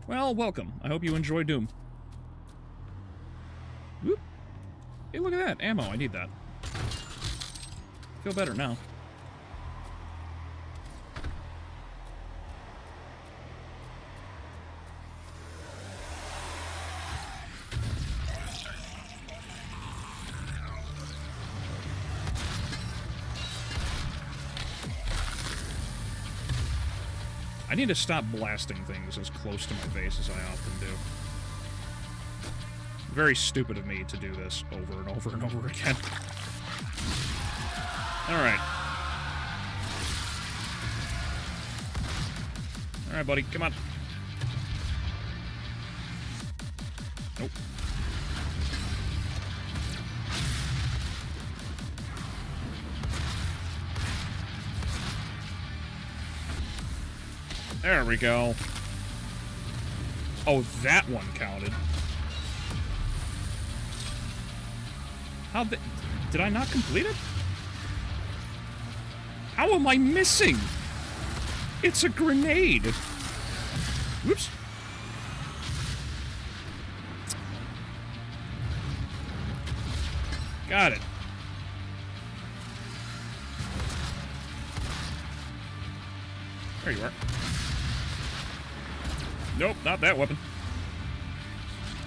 Well, welcome. I hope you enjoy Doom. Whoop. Hey, look at that. Ammo. I need that. Feel better now. I need to stop blasting things as close to my face as I often do. Very stupid of me to do this over and over and over again. Alright. Alright, buddy, come on. Nope. There we go. Oh, that one counted. How did I not complete it? How am I missing? It's a grenade. Whoops. Got it. There you are. Nope, not that weapon.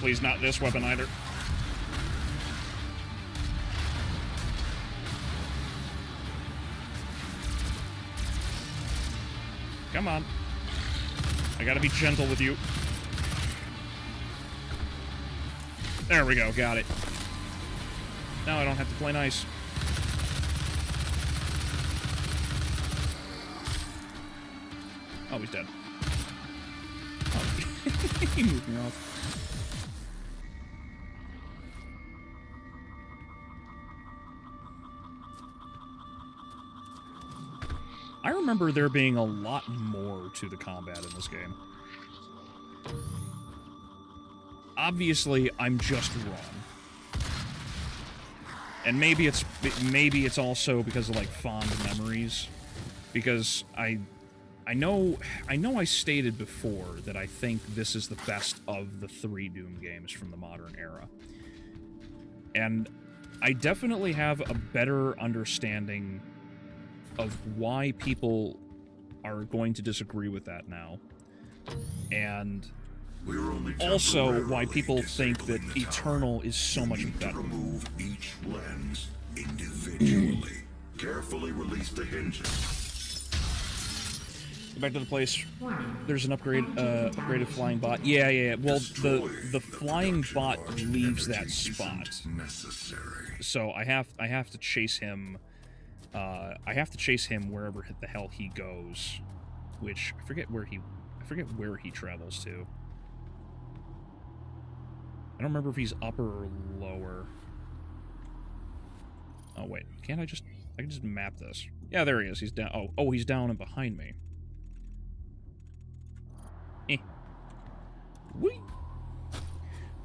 Please, not this weapon either. Come on. I gotta be gentle with you. There we go, got it. Now I don't have to play nice. Oh, he's dead. He moved me off. I remember there being a lot more to the combat in this game. Obviously, I'm just wrong. And maybe it's also because of like fond memories. Because I know I stated before that I think this is the best of the 3 Doom games from the modern era. And I definitely have a better understanding of why people are going to disagree with that now. And also why people think that Eternal is so much better. Remove each lens individually. Carefully release the hinges. Go back to the place. There's an upgraded flying bot. Yeah. Well, the flying bot leaves that spot. So I have to chase him. I have to chase him wherever the hell he goes, which I forget where he travels to. I don't remember if he's upper or lower. Oh wait, I can just map this. Yeah, there he is. He's down. Oh, he's down and behind me. Whee!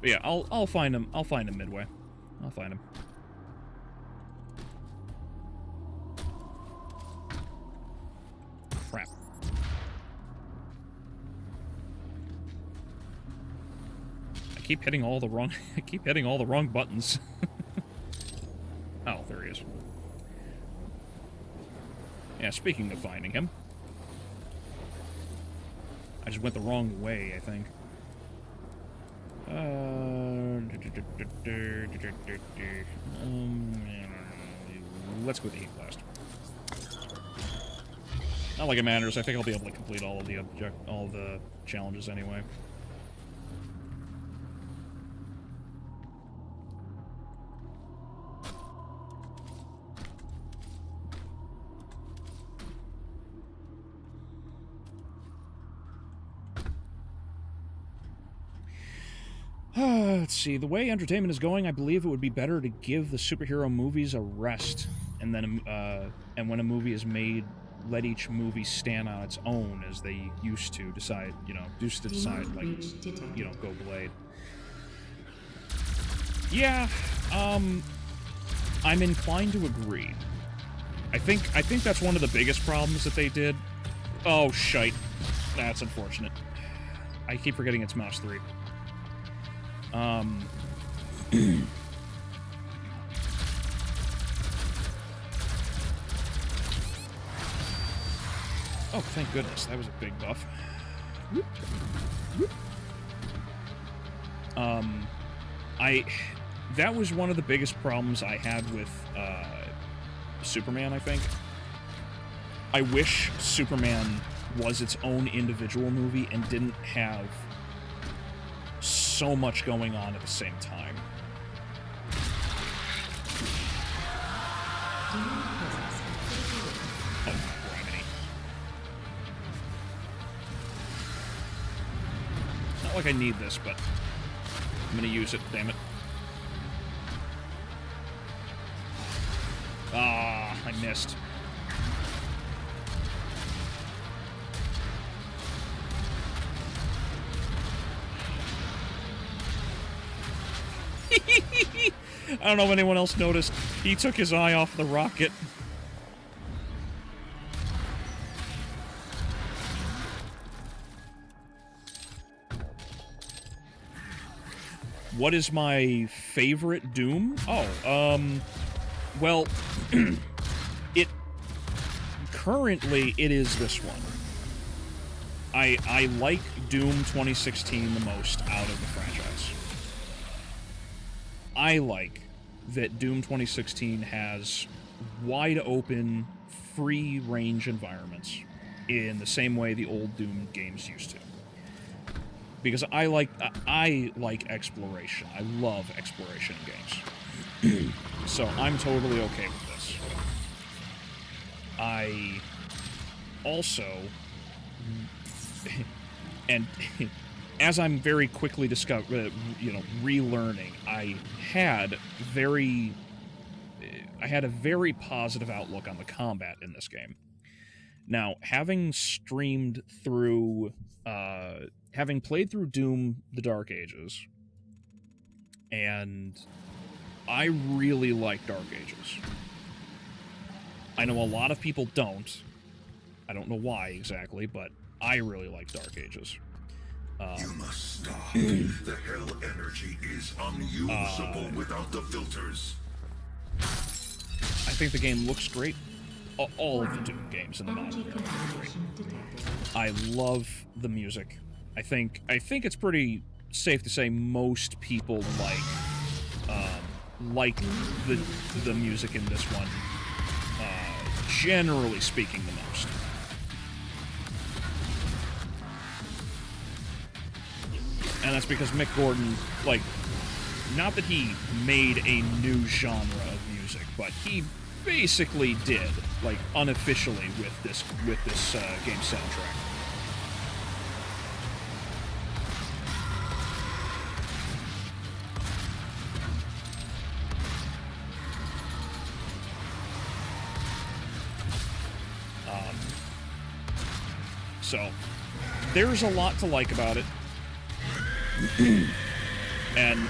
But yeah, I'll find him. I'll find him midway. I'll find him. Crap. I keep hitting all the wrong buttons. Oh, there he is. Yeah, speaking of finding him. I just went the wrong way, I think. Let's go with the heat blast. Not like it matters. I think I'll be able to complete all of the challenges anyway. Let's see. The way entertainment is going, I believe it would be better to give the superhero movies a rest, and then, and when a movie is made, let each movie stand on its own, as they used to decide. Like, go Blade. Yeah. I'm inclined to agree. I think that's one of the biggest problems that they did. Oh shite. That's unfortunate. I keep forgetting it's Mouse 3. Oh, thank goodness. That was a big buff. That was one of the biggest problems I had with, Superman, I think. I wish Superman was its own individual movie and didn't have so much going on at the same time. Oh, gravity. Not like I need this, but I'm gonna use it, damn it. Ah, I missed. I don't know if anyone else noticed. He took his eye off the rocket. What is my favorite Doom? Oh, well, currently it is this one. I like Doom 2016 the most out of the franchise. I like that Doom 2016 has wide open, free range environments in the same way the old Doom games used to. Because I like exploration. I love exploration games. So I'm totally okay with this. I also, and as I'm very quickly relearning, I had a very positive outlook on the combat in this game. Now, having streamed through, having played through Doom: The Dark Ages, and I really like Dark Ages. I know a lot of people don't. I don't know why exactly, but I really like Dark Ages. You must stop. The hell energy is unusable without the filters. I think the game looks great. all of the Doom games in the modern Energy era. contamination detected. I love the music. I think it's pretty safe to say most people like the music in this one, generally speaking, the most. And that's because Mick Gordon, like, not that he made a new genre of music, but he basically did, like, unofficially with this game soundtrack. So, there's a lot to like about it. And,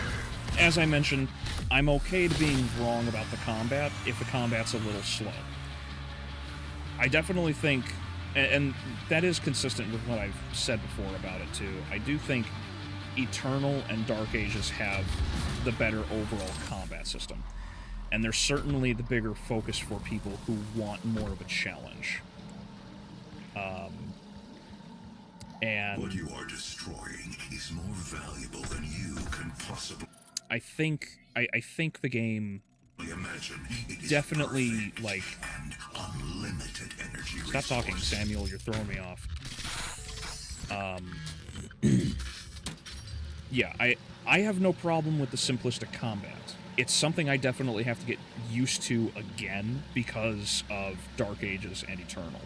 as I mentioned, I'm okay to being wrong about the combat if the combat's a little slow. I definitely think, and that is consistent with what I've said before about it too, I do think Eternal and Dark Ages have the better overall combat system. And they're certainly the bigger focus for people who want more of a challenge. And what you are destroying is more valuable than you can possibly I think the game imagine. It is definitely, perfect like, and unlimited energy stop talking, resource. Samuel, you're throwing me off. Yeah, I have no problem with the simplistic combat. It's something I definitely have to get used to again because of Dark Ages and Eternal.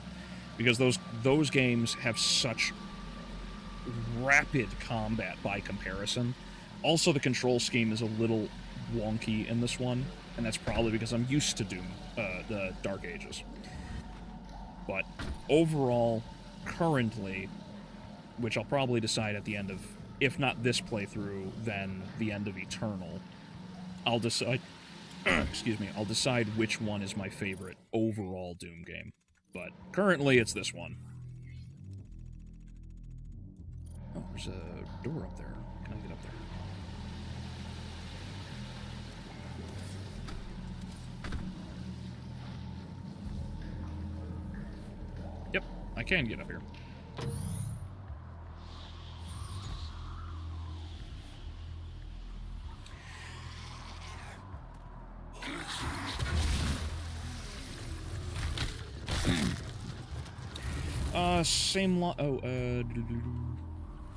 Because those games have such rapid combat by comparison. Also, the control scheme is a little wonky in this one, and that's probably because I'm used to Doom, the Dark Ages. But overall, currently, which I'll probably decide at the end of, if not this playthrough, then the end of Eternal, I'll decide, excuse me, I'll decide which one is my favorite overall Doom game. But currently, it's this one. Oh, there's a door up there. Can I get up there? Yep, I can get up here. Same lot. Oh,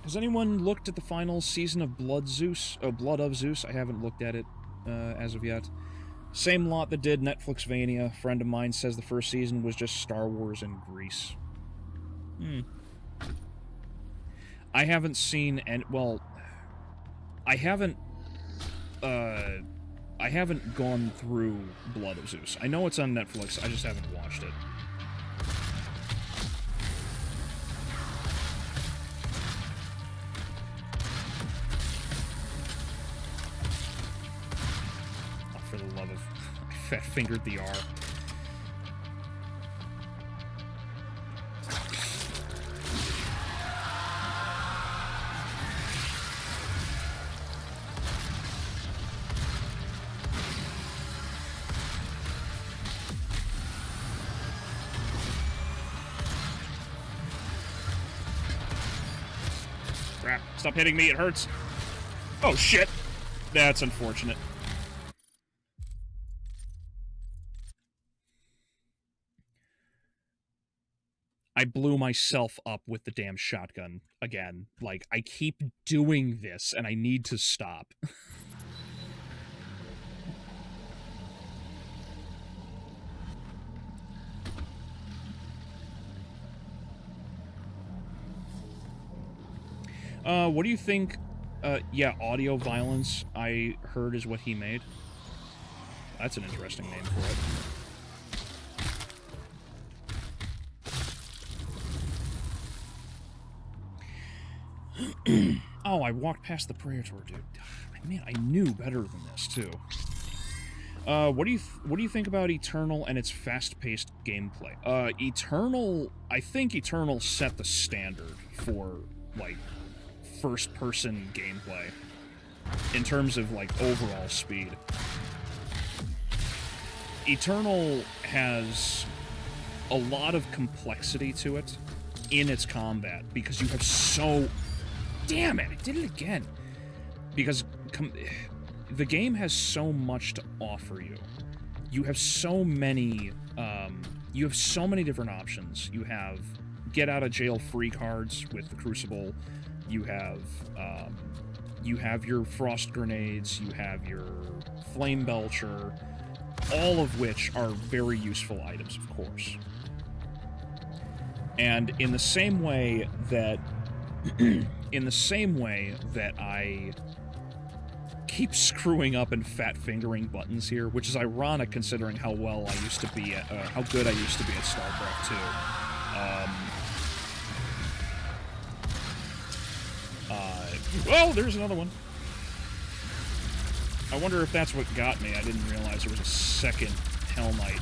has anyone looked at the final season of Blood of Zeus? I haven't looked at it as of yet. Same lot that did Netflixvania. A friend of mine says the first season was just Star Wars in Greece. I haven't seen any. Well, I haven't gone through Blood of Zeus. I know it's on Netflix. I just haven't watched it. For the love of... I fat-fingered the R. Crap. Stop hitting me, it hurts. Oh, shit. That's unfortunate. I blew myself up with the damn shotgun again. Like, I keep doing this, and I need to stop. What do you think? Yeah, Audio Violence, I heard, is what he made. That's an interesting name for it. Oh, I walked past the Praetor, dude. Man, I knew better than this too. What do you think about Eternal and its fast-paced gameplay? I think Eternal set the standard for, like, first-person gameplay in terms of, like, overall speed. Eternal has a lot of complexity to it in its combat because you have so... Damn it! I did it again! Because the game has so much to offer you. You have so many... you have so many different options. You have get out of jail free cards with the Crucible. You have your frost grenades. You have your flame belcher. All of which are very useful items, of course. And in the same way that I keep screwing up and fat fingering buttons here, which is ironic considering how well I used to be at, how good I used to be at StarCraft 2. Well, there's another one. I wonder if that's what got me. I didn't realize there was a second Hell Knight.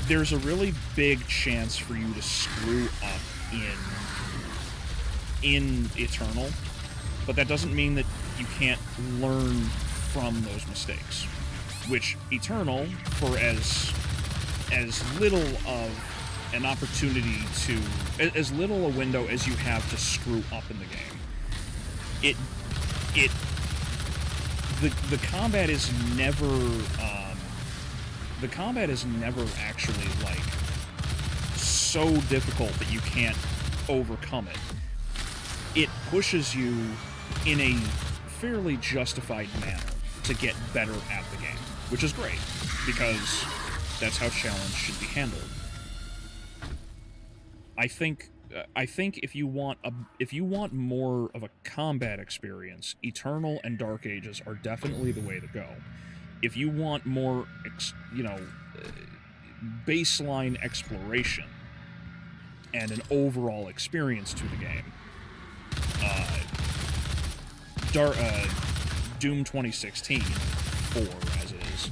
There's a really big chance for you to screw up in Eternal, but that doesn't mean that you can't learn from those mistakes. Which Eternal, for as little of an opportunity to, as little a window as you have to screw up in the game, the combat is never actually like so difficult that you can't overcome it. It pushes you in a fairly justified manner to get better at the game, which is great because that's how challenge should be handled. I think if you want more of a combat experience, Eternal and Dark Ages are definitely the way to go. If you want more, baseline exploration and an overall experience to the game, Doom 2016, 4 as it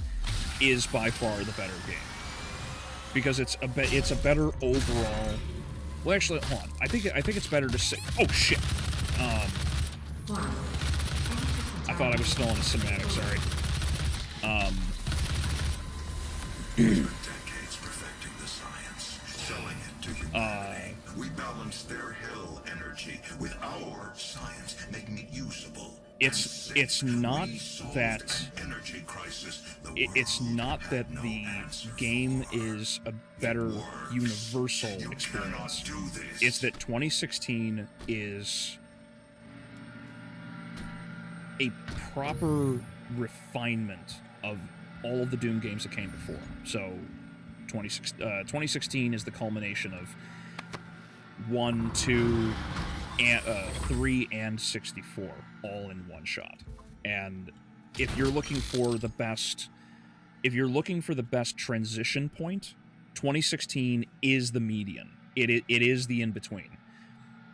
is by far the better game because it's a better overall. Well, actually, hold on. I think it's better to say. Oh shit! I thought I was still in the cinematic. Sorry. Decades perfecting the science, selling it to humanity. We balance their hell energy with our science, making it usable. It's not that the game is a better universal experience. It's that 2016 is a proper refinement of all of the Doom games that came before. So 2016 is the culmination of 1, 2, and 3 and 64 all in one shot. And if you're looking for the best transition point, 2016 is the median. It is the in-between.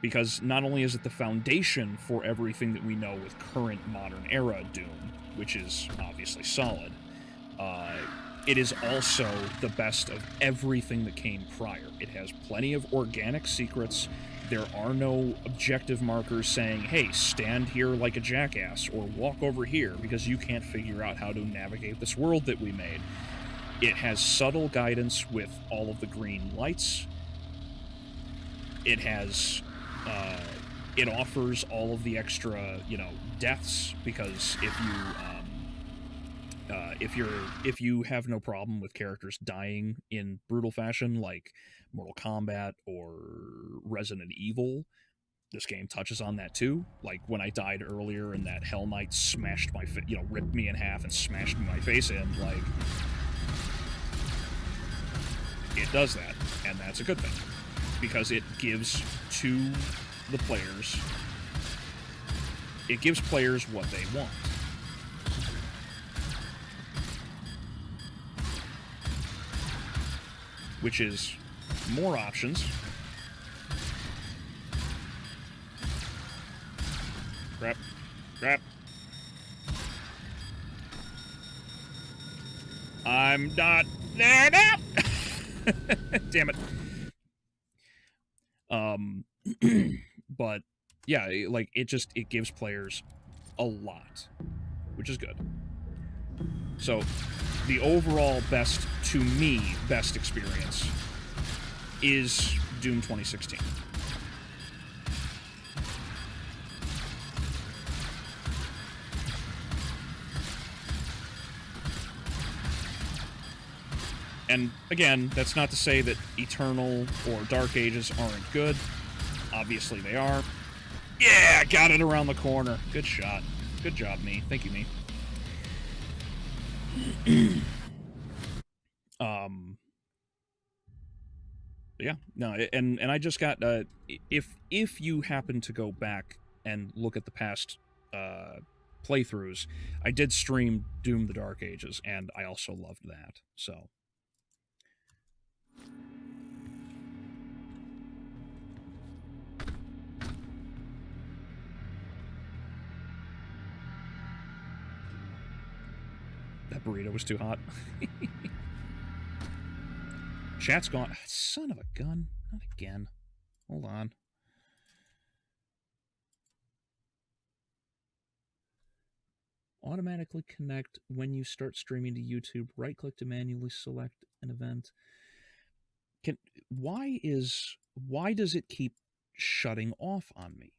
Because not only is it the foundation for everything that we know with current modern era Doom, which is obviously solid, it is also the best of everything that came prior. It has plenty of organic secrets. There are no objective markers saying, hey, stand here like a jackass, or walk over here because you can't figure out how to navigate this world that we made. It has subtle guidance with all of the green lights. It has... it offers all of the extra, deaths, because if you have no problem with characters dying in brutal fashion, like Mortal Kombat or Resident Evil, this game touches on that too. Like when I died earlier and that Hell Knight smashed my ripped me in half and smashed my face in, like, it does that, and that's a good thing, because it gives to the players, what they want. Which is more options. Crap. I'm not there now! Damn it. But yeah, like it gives players a lot, which is good. So, the overall best, to me, best experience is Doom 2016. And again, that's not to say that Eternal or Dark Ages aren't good. Obviously they are. Yeah, got it around the corner. Good shot. Good job, me. Thank you, me. Yeah, no, and I just got if you happen to go back and look at the past playthroughs, I did stream Doom: The Dark Ages, and I also loved that. So. That burrito was too hot. Chat's gone. Son of a gun. Not again. Hold on. Automatically connect when you start streaming to YouTube. Right-click to manually select an event. Why does it keep shutting off on me?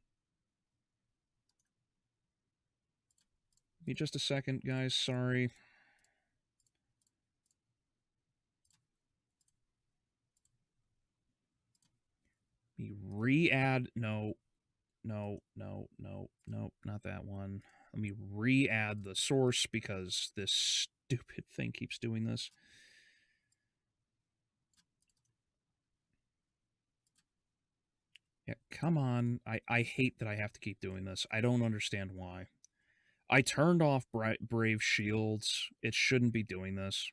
Give me just a second, guys. Sorry. Me re-add. No, not that one. Let me re-add the source because this stupid thing keeps doing this. Yeah, come on. I hate that I have to keep doing this. I don't understand why. I turned off Brave Shields. It shouldn't be doing this.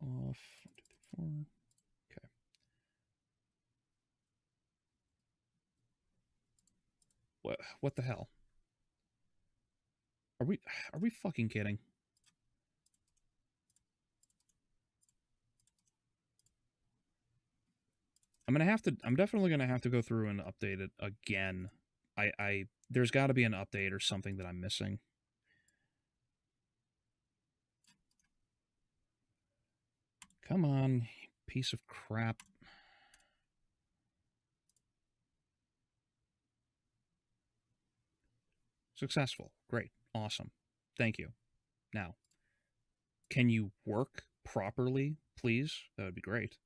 Off. 1, 2, 3, 4. Okay. What the hell? Are we fucking kidding? I'm definitely gonna have to go through and update it again. There's got to be an update or something that I'm missing. Come on, piece of crap. Successful. Great. Awesome. Thank you. Now, can you work properly, please? That would be great.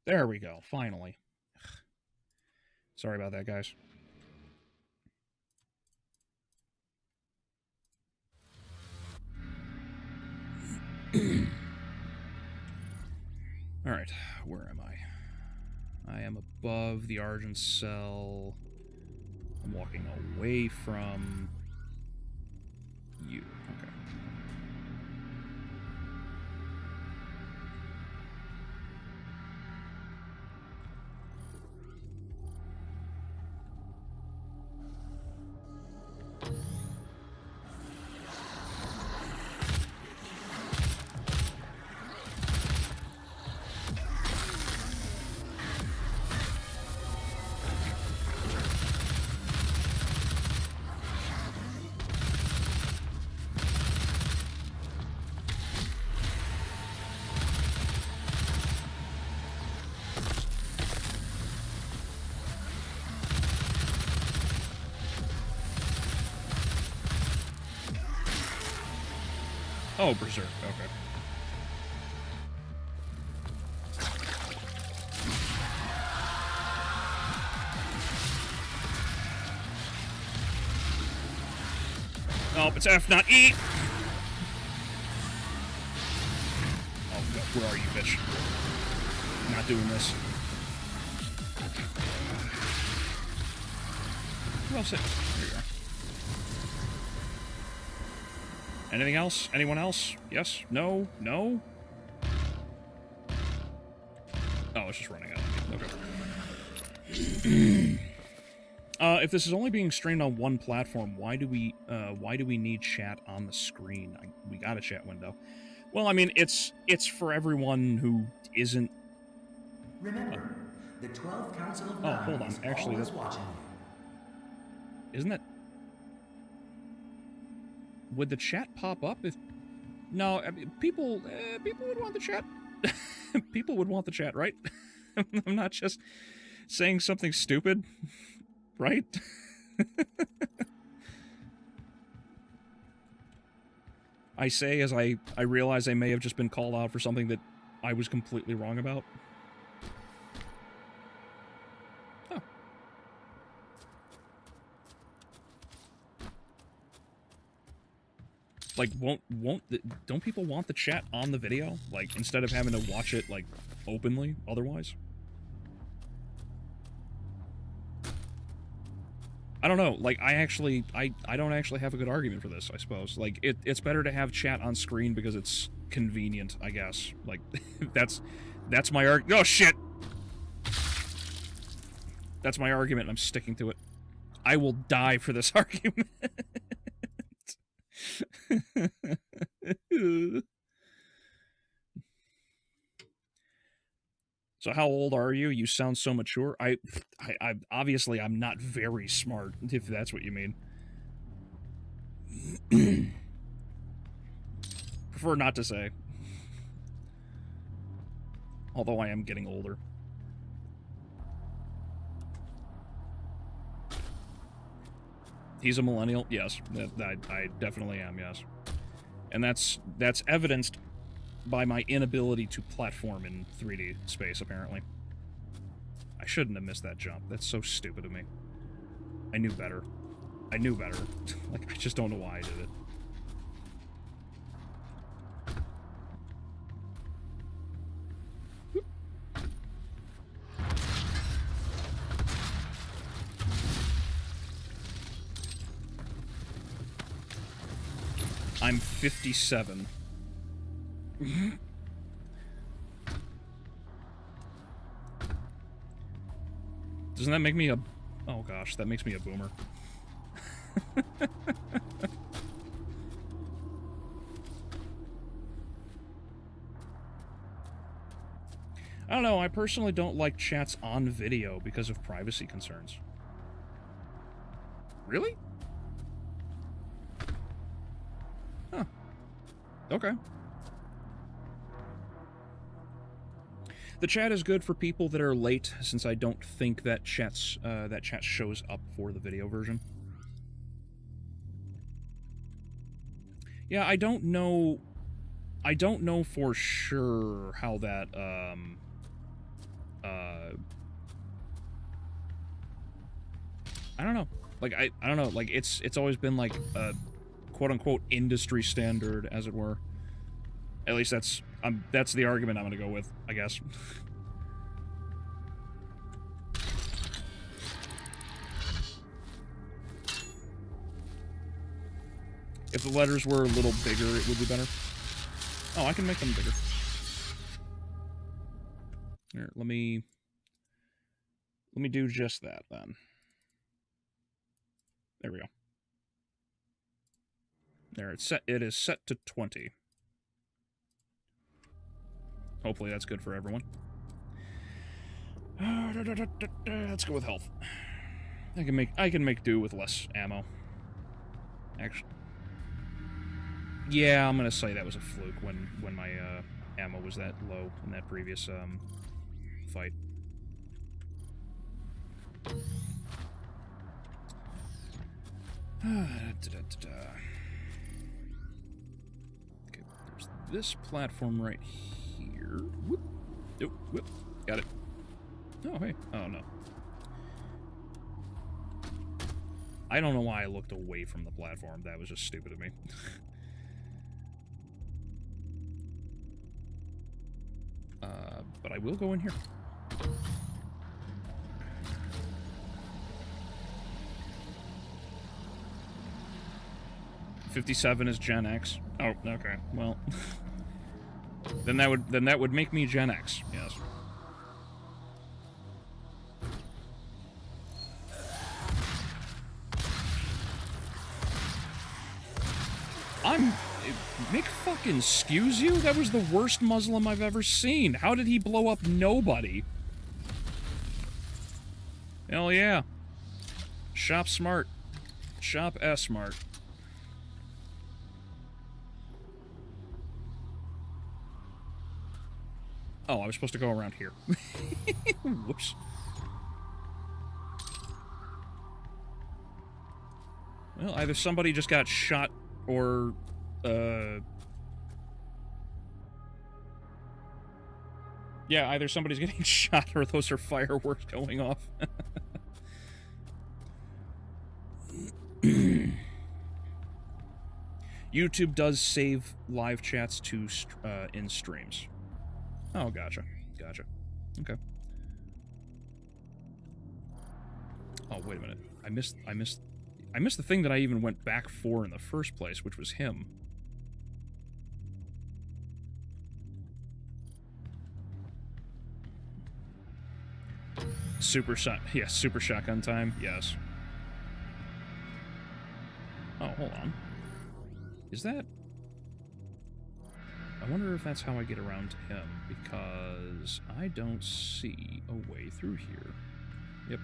There we go. Finally. Sorry about that, guys. All right. Where am I? I am above the Argent Cell. I'm walking away from you. Okay. Oh, Berserk. Okay. Oh, it's F, not E! Oh, God, where are you, bitch? I'm not doing this. Who else? Here you are. Anything else? Anyone else? Yes? No? No? Oh, it's just running out. Okay. If this is only being streamed on one platform, why do we need chat on the screen? We got a chat window. Well, I mean, it's for everyone who isn't... Remember, the 12 Council of Oh, Nine hold on. is Actually, always that... watching you. Isn't it? Would the chat pop up if... No, I mean, people would want the chat. People would want the chat, right? I'm not just saying something stupid, right? I say as I realize I may have just been called out for something that I was completely wrong about. Oh. Like, don't people want the chat on the video? Like, instead of having to watch it, like, openly, otherwise? I don't know, like, I don't actually have a good argument for this, I suppose. Like, it's better to have chat on screen because it's convenient, I guess. Like, that's my argument. Oh, shit! That's my argument, and I'm sticking to it. I will die for this argument. So how old are you? You sound so mature. I obviously I'm not very smart, if that's what you mean. Prefer not to say. Although I am getting older. He's a millennial? Yes. I definitely am, yes. And that's evidenced by my inability to platform in 3D space, apparently. I shouldn't have missed that jump. That's so stupid of me. I knew better. I knew better. Like, I just don't know why I did it. I'm 57. Doesn't that make me a... Oh gosh, that makes me a boomer. I don't know, I personally don't like chats on video because of privacy concerns. Really? Huh. Okay. The chat is good for people that are late, since I don't think that chat shows up for the video version. Yeah, I don't know for sure how that I don't know. Like I don't know, like it's always been like a quote unquote industry standard, as it were. At least that's the argument I'm gonna go with, I guess. If the letters were a little bigger, it would be better. Oh, I can make them bigger. Here, let me do just that then. There we go. There, it is set to 20. Hopefully that's good for everyone. Let's go with health. I can make do with less ammo. Actually, yeah, I'm gonna say that was a fluke when my ammo was that low in that previous fight. Okay, there's this platform right here. Whoop. Oh, whoop. Got it. Oh, hey. Oh, no. I don't know why I looked away from the platform. That was just stupid of me. But I will go in here. '57 is Gen X. Oh, okay. Well, then that would make me Gen X. Yes. Mick fucking skews you? That was the worst Muslim I've ever seen. How did he blow up nobody? Hell yeah. Shop smart. Shop S-smart. Oh, I was supposed to go around here. Whoops. Well, either somebody just got shot or, yeah, either somebody's getting shot or those are fireworks going off. YouTube does save live chats to in streams. Oh, gotcha. Gotcha. Okay. Oh, wait a minute. I missed the thing that I even went back for in the first place, which was him. Super shotgun time. Yes. Oh, hold on. Is that... I wonder if that's how I get around to him, because I don't see a way through here. Yep.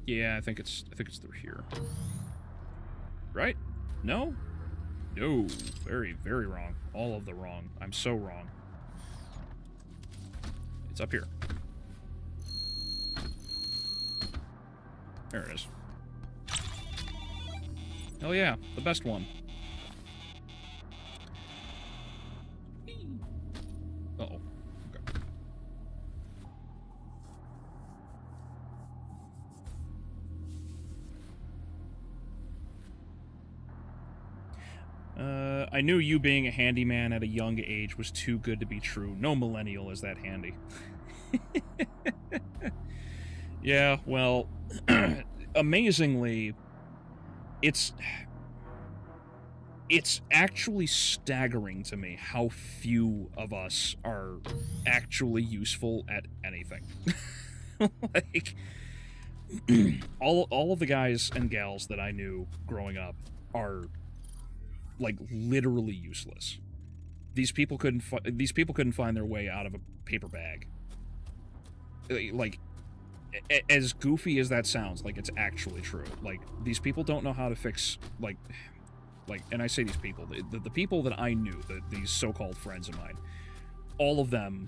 Yeah, I think it's through here. Right? No? No. Very, very wrong. All of the wrong. I'm so wrong. It's up here. There it is. Hell yeah, the best one. Uh-oh. Okay. I knew you being a handyman at a young age was too good to be true. No millennial is that handy. Yeah, well, amazingly, it's actually staggering to me how few of us are actually useful at anything. Like, all of the guys and gals that I knew growing up are, like, literally useless. These people couldn't find their way out of a paper bag. Like, as goofy as that sounds, like, it's actually true. Like, these people don't know how to fix, like, and I say these people, the people that I knew, these so-called friends of mine, all of them,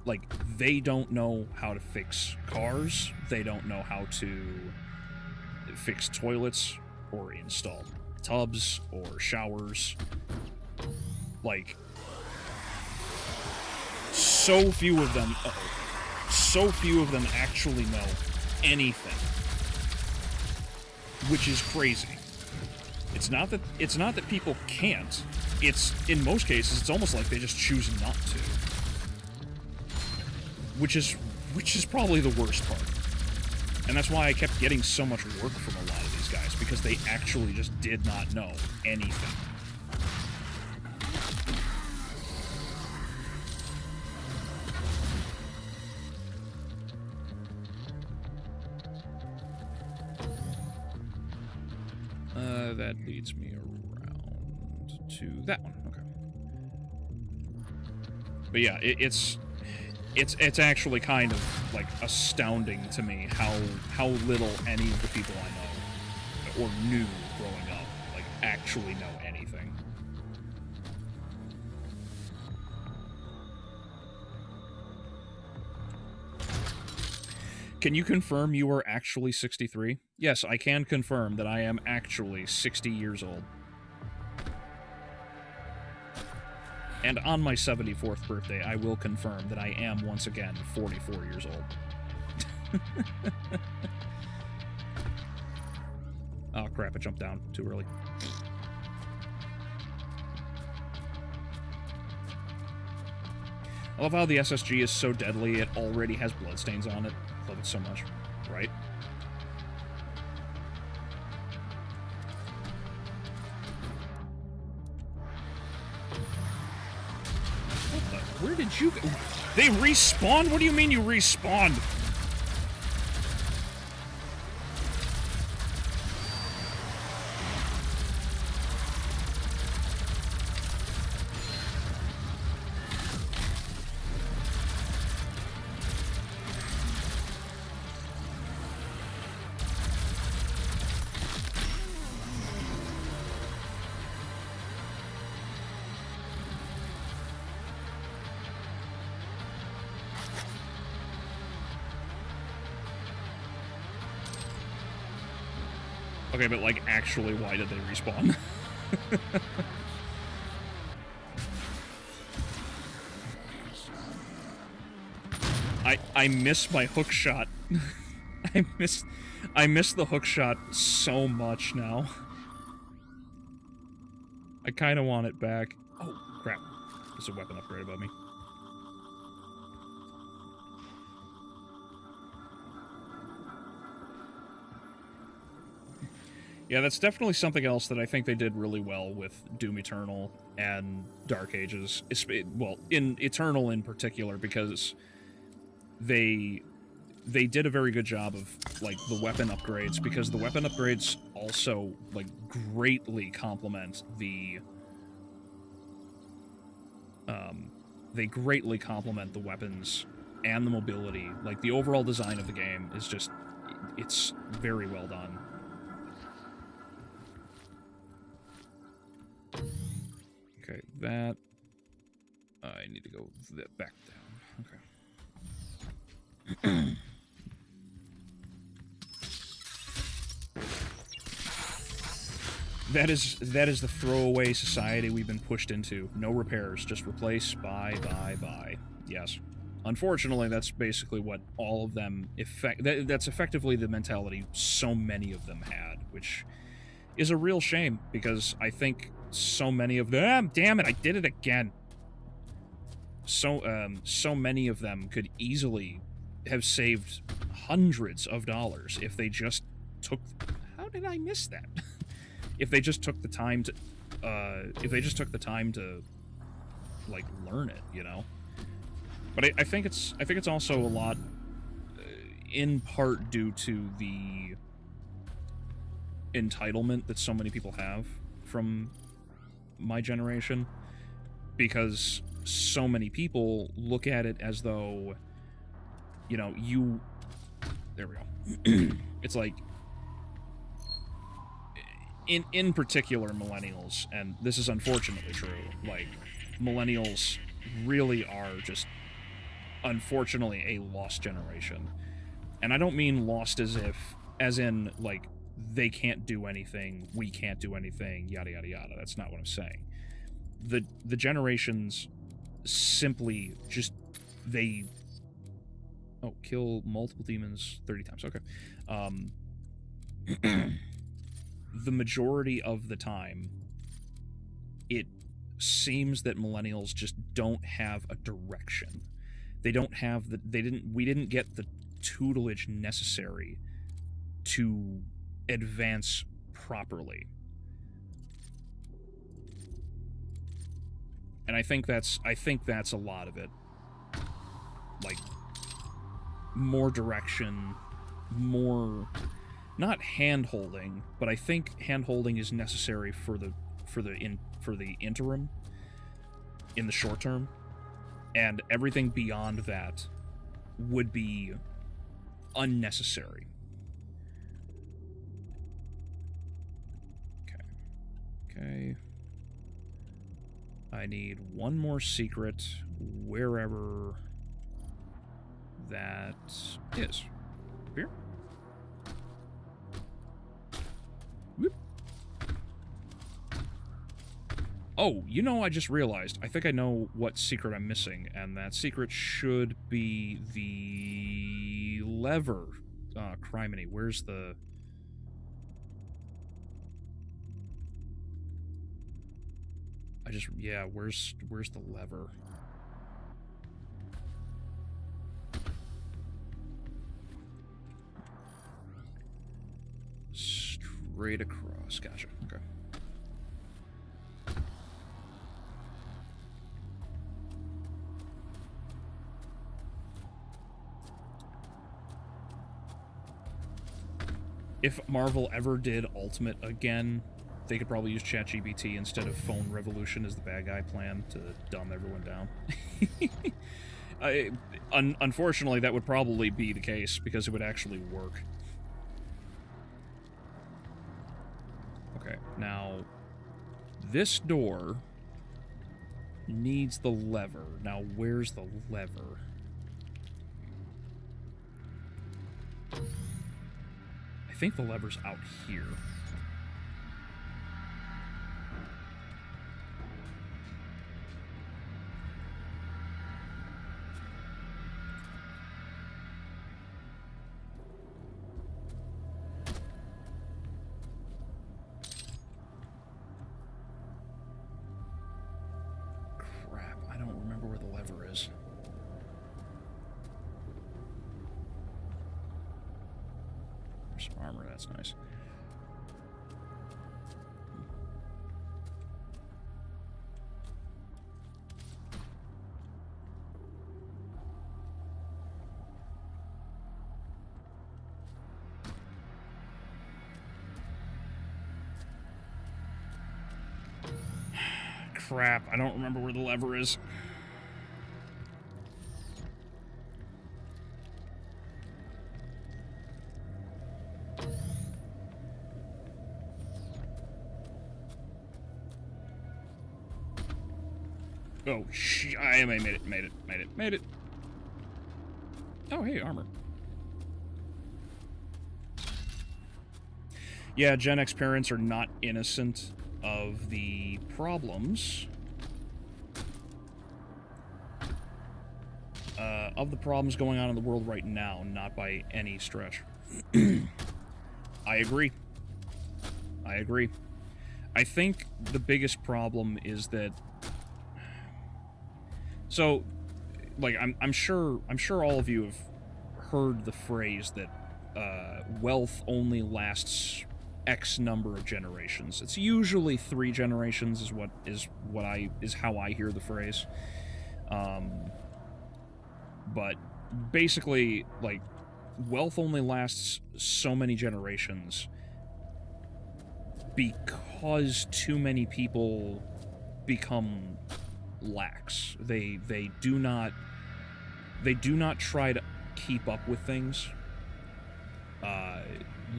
like, they don't know how to fix cars, they don't know how to fix toilets or install tubs or showers. Like, so few of them, so few of them actually know anything, which is crazy. It's not that people can't. It's, in most cases, it's almost like they just choose not to. Which is probably the worst part. And that's why I kept getting so much work from a lot of these guys, because they actually just did not know anything. That leads me around to that one. Okay. But yeah, it's actually kind of, like, astounding to me how little any of the people I know or knew growing up, like, actually know anything. Can you confirm you are actually 63? Yes, I can confirm that I am actually 60 years old. And on my 74th birthday, I will confirm that I am once again 44 years old. Oh crap, I jumped down too early. I love how the SSG is so deadly, it already has bloodstains on it. Love it so much, right? What the? Where did you go? They respawned? What do you mean you respawned? Okay, but, like, actually, why did they respawn? I miss my hook shot. I miss the hook shot so much now. I kind of want it back. Oh, crap. There's a weapon upgrade above me. Yeah, that's definitely something else that I think they did really well with Doom Eternal and Dark Ages. Well, in Eternal in particular, because they did a very good job of, like, the weapon upgrades, because the weapon upgrades also, like, greatly complement the weapons and the mobility. Like, the overall design of the game is just, it's very well done. Okay, that... I need to go back down. Okay. That is the throwaway society we've been pushed into. No repairs, just replace, buy. Yes. Unfortunately, that's basically what all of them... That's effectively the mentality so many of them had, which is a real shame, because I think so many of them... Damn it, I did it again! So many of them could easily have saved hundreds of dollars if they just took... How did I miss that? If they just took the time to... like, learn it, you know? But I think it's also a lot, in part due to the entitlement that so many people have from my generation, because so many people look at it as though, you know, there we go. It's like, in particular millennials, and this is unfortunately true, like, millennials really are just, unfortunately, a lost generation. And I don't mean lost as in, like, they can't do anything, we can't do anything, yada yada yada. That's not what I'm saying. The generations simply just, they... Oh, kill multiple demons 30 times, okay. The majority of the time, it seems that millennials just don't have a direction. They don't have we didn't get the tutelage necessary to advance properly. And I think that's a lot of it. Like, more direction, more, not hand-holding, but I think hand-holding is necessary for the interim, in the short term, and everything beyond that would be unnecessary. Okay. I need one more secret wherever that is. Here. Whoop. Oh, you know, I just realized. I think I know what secret I'm missing, and that secret should be the lever. Criminy, where's the... yeah, where's the lever? Straight across, gotcha, okay. If Marvel ever did Ultimate again, they could probably use ChatGPT instead of Phone Revolution as the bad guy plan to dumb everyone down. Unfortunately, that would probably be the case, because it would actually work. Okay, now, this door needs the lever. Now, where's the lever? I think the lever's out here. where the lever is. There's some armor, that's nice. Crap, I don't remember where the lever is. Oh, I made it. Oh, hey, armor. Yeah, Gen X parents are not innocent of the problems. Of the problems going on in the world right now, not by any stretch. I agree. I think the biggest problem is that... So, like, I'm sure all of you have heard the phrase that wealth only lasts X number of generations. It's usually 3 generations is how I hear the phrase. But basically, like, wealth only lasts so many generations because too many people become lax. They do not try to keep up with things.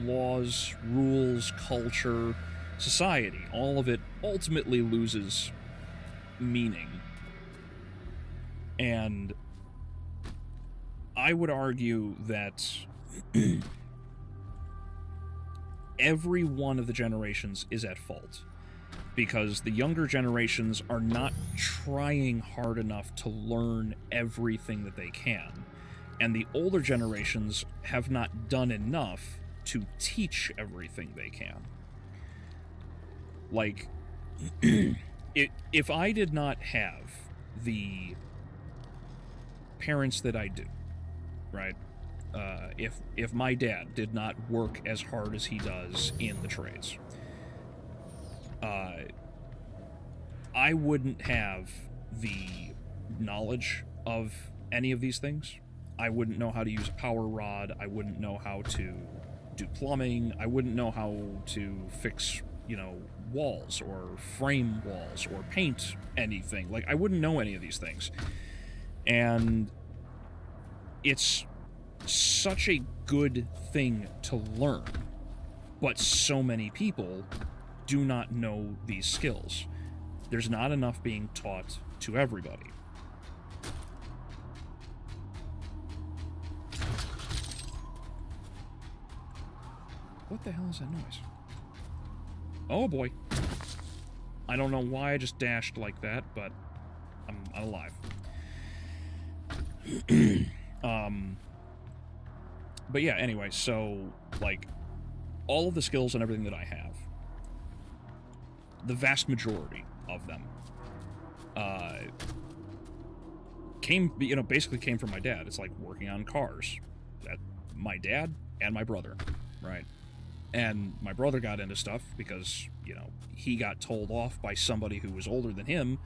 Laws, rules, culture, society, all of it ultimately loses meaning. And I would argue that every one of the generations is at fault, because the younger generations are not trying hard enough to learn everything that they can, and the older generations have not done enough to teach everything they can. Like, if I did not have the parents that I do, right? If my dad did not work as hard as he does in the trades, I wouldn't have the knowledge of any of these things. I wouldn't know how to use a power rod. I wouldn't know how to do plumbing. I wouldn't know how to fix, walls or frame walls or paint anything. Like, I wouldn't know any of these things. And it's such a good thing to learn, but so many people do not know these skills. There's not enough being taught to everybody. What the hell is that noise? Oh boy. I don't know why I just dashed like that, but I'm alive. But yeah, anyway, so, like, all of the skills and everything that I have, the vast majority of them, basically came from my dad. It's like working on cars. That my dad and my brother, right? And my brother got into stuff because, he got told off by somebody who was older than him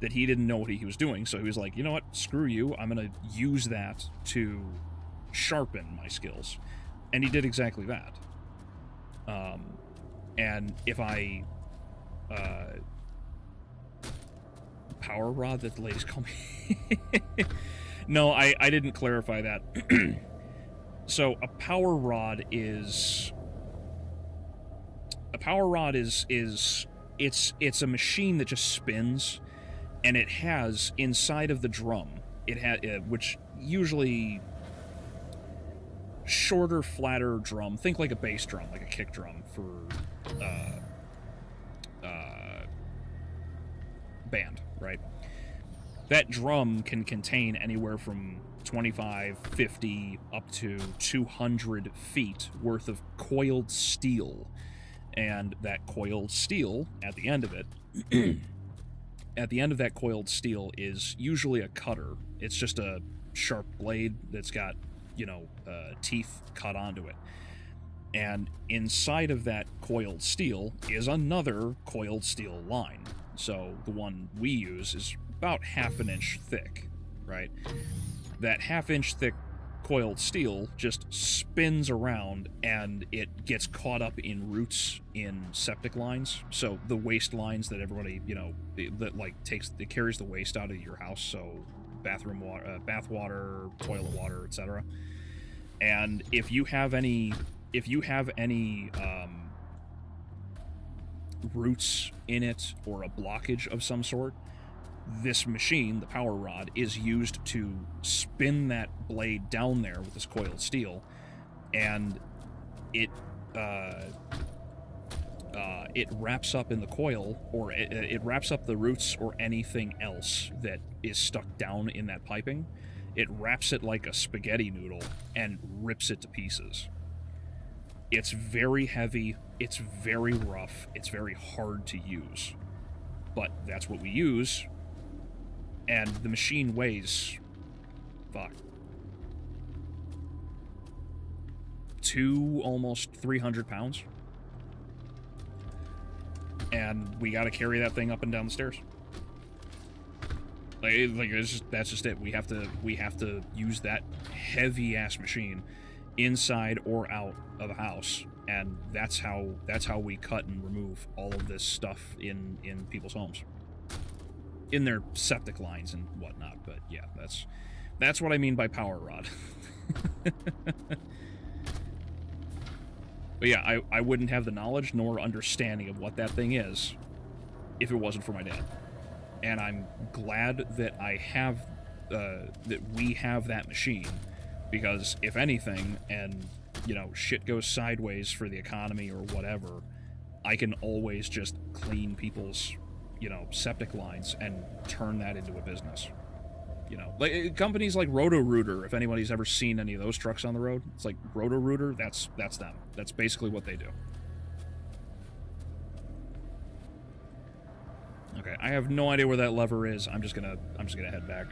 that he didn't know what he was doing. So he was like, you know what, screw you. I'm going to use that to sharpen my skills. And he did exactly that. And if I... power rod, that the ladies call me. No, I didn't clarify that. So a power rod is it's a machine that just spins, and it has inside of the drum, which usually shorter, flatter drum. Think like a bass drum, like a kick drum for band, right? That drum can contain anywhere from 25, 50, up to 200 feet worth of coiled steel. And that coiled steel, at the end of it, at the end of that coiled steel is usually a cutter. It's just a sharp blade that's got, teeth cut onto it. And inside of that coiled steel is another coiled steel line. So the one we use is about 1/2 inch thick, right? That 1/2 inch thick coiled steel just spins around and it gets caught up in roots in septic lines. So the waste lines that everybody, that carries the waste out of your house. So bathroom water, bath water, toilet water, etc. And if you have any roots in it or a blockage of some sort, this machine, the power rod, is used to spin that blade down there with this coiled steel, and it wraps up in the coil, or it wraps up the roots or anything else that is stuck down in that piping. It wraps it like a spaghetti noodle and rips it to pieces. It's very heavy, it's very rough, it's very hard to use. But that's what we use, and the machine weighs... almost 300 pounds. And we gotta carry that thing up and down the stairs. That's just it. We have to use that heavy-ass machine inside or out of a house, and that's how we cut and remove all of this stuff in people's homes, in their septic lines and whatnot. But yeah, that's what I mean by power rod. But yeah, I wouldn't have the knowledge nor understanding of what that thing is if it wasn't for my dad. And I'm glad that I have that we have that machine, because if anything, and shit goes sideways for the economy or whatever, I can always just clean people's septic lines and turn that into a business. Like companies like Roto-Rooter, if anybody's ever seen any of those trucks on the road, it's like Roto-Rooter, that's them. That's basically what they do. Okay, I have no idea where that lever is. I'm just gonna head back.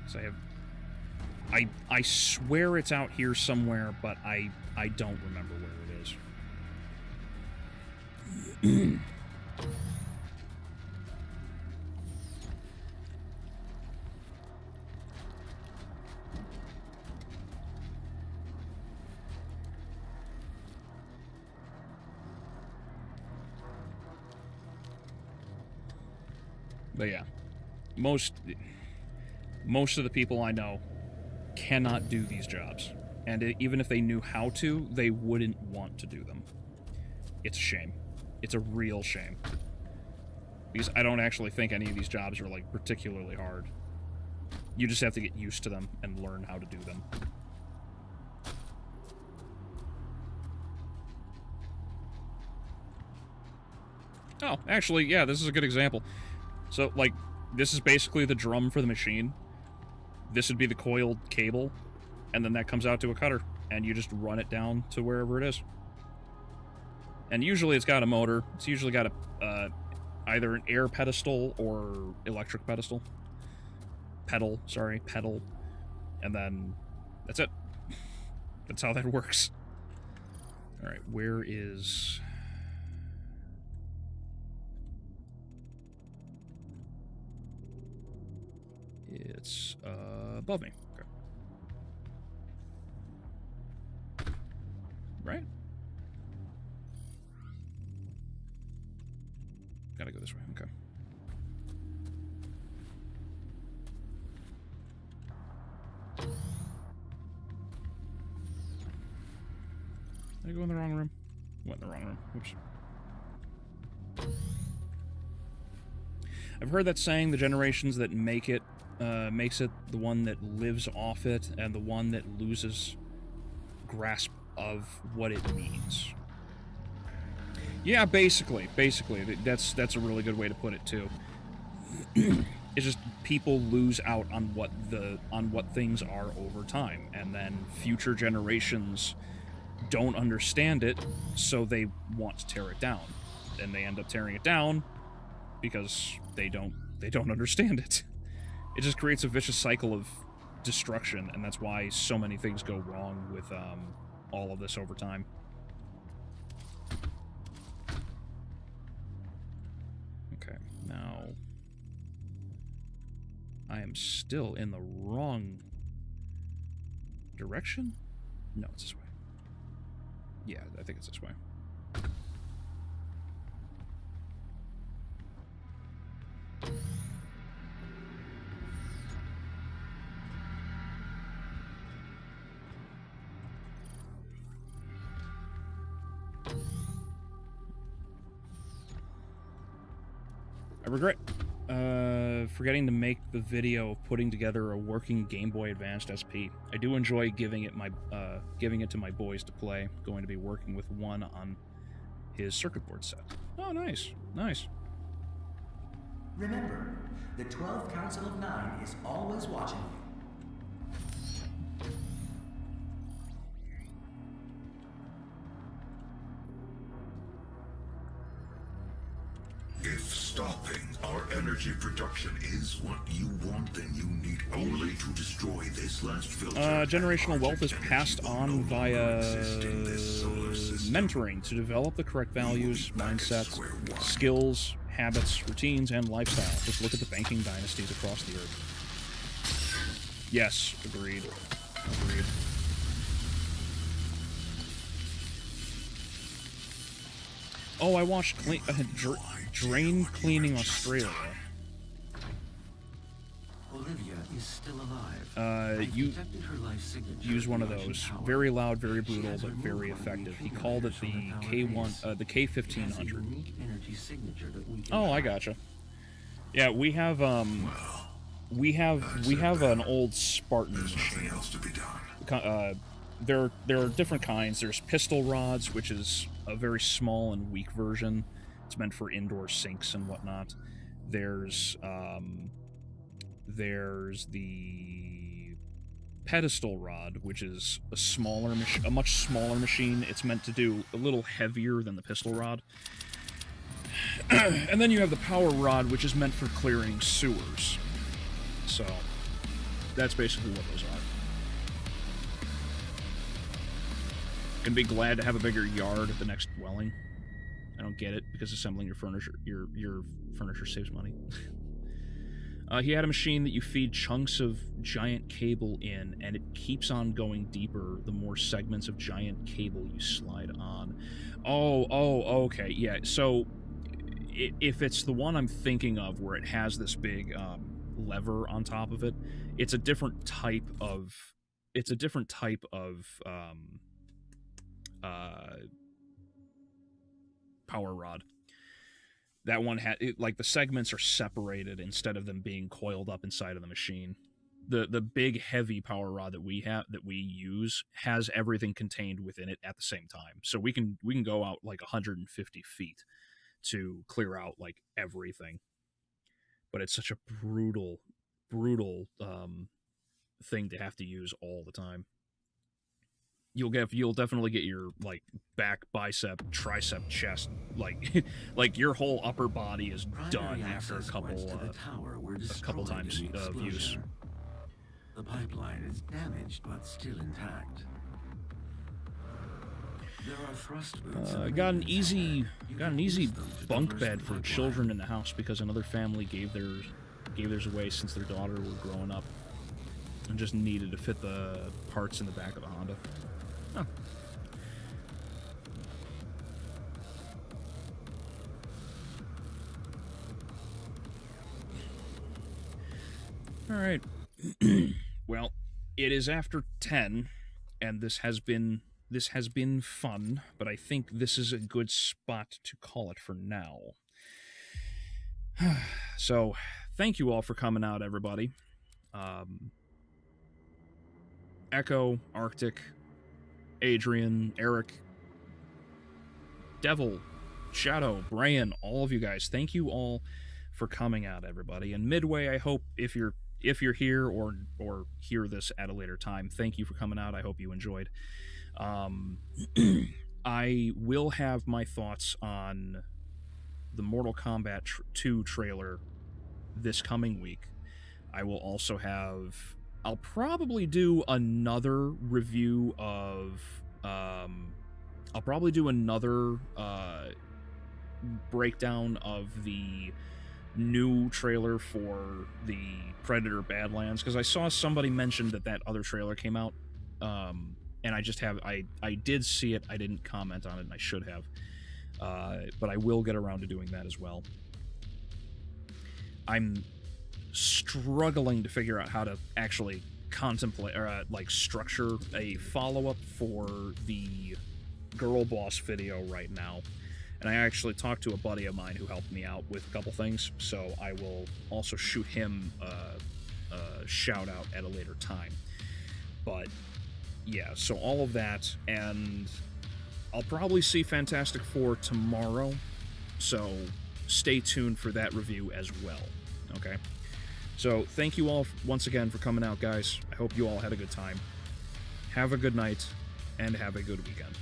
So I swear it's out here somewhere, but I don't remember where it is. But yeah, most of the people I know cannot do these jobs, and even if they knew how to, they wouldn't want to do them. It's a shame. It's a real shame. Because I don't actually think any of these jobs are, like, particularly hard. You just have to get used to them and learn how to do them. Oh, actually, yeah, this is a good example. So, like, this is basically the drum for the machine. This would be the coiled cable, and then that comes out to a cutter, and you just run it down to wherever it is. And usually it's got a motor. It's usually got a either an air pedestal or electric pedestal. Pedal. And then that's it. That's how that works. Alright, where is... It's above me. Okay. Right? Gotta go this way. Okay. Did I go in the wrong room? Went in the wrong room. Oops. I've heard that saying, the generations that make it makes it the one that lives off it, and the one that loses grasp of what it means. Yeah, basically, that's a really good way to put it too. It's just people lose out on what things are over time, and then future generations don't understand it, so they want to tear it down. And they end up tearing it down because they don't understand it. It just creates a vicious cycle of destruction, and that's why so many things go wrong with all of this over time. Okay, now I am still in the wrong direction? No, it's this way. Yeah, I think it's this way. I regret forgetting to make the video of putting together a working Game Boy Advanced SP. I do enjoy giving it to my boys to play. Going to be working with one on his circuit board set. Oh, nice, nice. Remember, the 12 Council of Nine is always watching you. If stopping our energy production is what you want, then you need only to destroy this last filter. Generational wealth is passed on via mentoring to develop the correct values, mindsets, skills, habits, routines, and lifestyle. Just look at the banking dynasties across the earth. Yes, agreed. Agreed. Oh, I watched Drain Cleaning Australia. Olivia is still alive. You use one of those. Very loud, very brutal, but very effective. He called it the K1, the K1500. Oh, I gotcha. Yeah, we have an old Spartan machine. There are different kinds. There's pistol rods, which is a very small and weak version. It's meant for indoor sinks and whatnot. There's the pedestal rod, which is a much smaller machine. It's meant to do a little heavier than the pistol rod. And then you have the power rod, which is meant for clearing sewers. So that's basically what those are. Gonna be glad to have a bigger yard at the next dwelling. I don't get it, because assembling your furniture saves money. He had a machine that you feed chunks of giant cable in, and it keeps on going deeper the more segments of giant cable you slide on. Oh, okay, yeah. So if it's the one I'm thinking of, where it has this big lever on top of it, it's a different type of. Power rod. That one had like the segments are separated instead of them being coiled up inside of the machine. The big heavy power rod that we use has everything contained within it at the same time. So we can go out like 150 feet to clear out like everything. But it's such a brutal thing to have to use all the time. You'll definitely get your like back, bicep, tricep, chest, like your whole upper body is done after a couple times of use. The pipeline is damaged but still intact. There are thrust boots. Got an easy bunk bed for children in the house because another family gave theirs away since their daughter was growing up and just needed to fit the parts in the back of the Honda. Huh. All right. Well, it is after 10, and this has been fun, but I think this is a good spot to call it for now. So, thank you all for coming out, everybody. Echo, Arctic, Adrian, Eric, Devil, Shadow, Brian, all of you guys, thank you all for coming out, everybody. And Midway, I hope if you're here or hear this at a later time, thank you for coming out. I hope you enjoyed. I will have my thoughts on the Mortal Kombat 2 trailer this coming week. I will also have... I'll probably do another review of... I'll probably do another breakdown of the new trailer for the Predator Badlands, because I saw somebody mention that other trailer came out, and I just have... I did see it, I didn't comment on it, and I should have. But I will get around to doing that as well. I'm struggling to figure out how to actually contemplate or structure a follow-up for the Girl Boss video right now, and I actually talked to a buddy of mine who helped me out with a couple things, so I will also shoot him a shout out at a later time. But yeah, so all of that, and I'll probably see Fantastic Four tomorrow, so stay tuned for that review as well. Okay? So, thank you all once again for coming out, guys. I hope you all had a good time. Have a good night, and have a good weekend.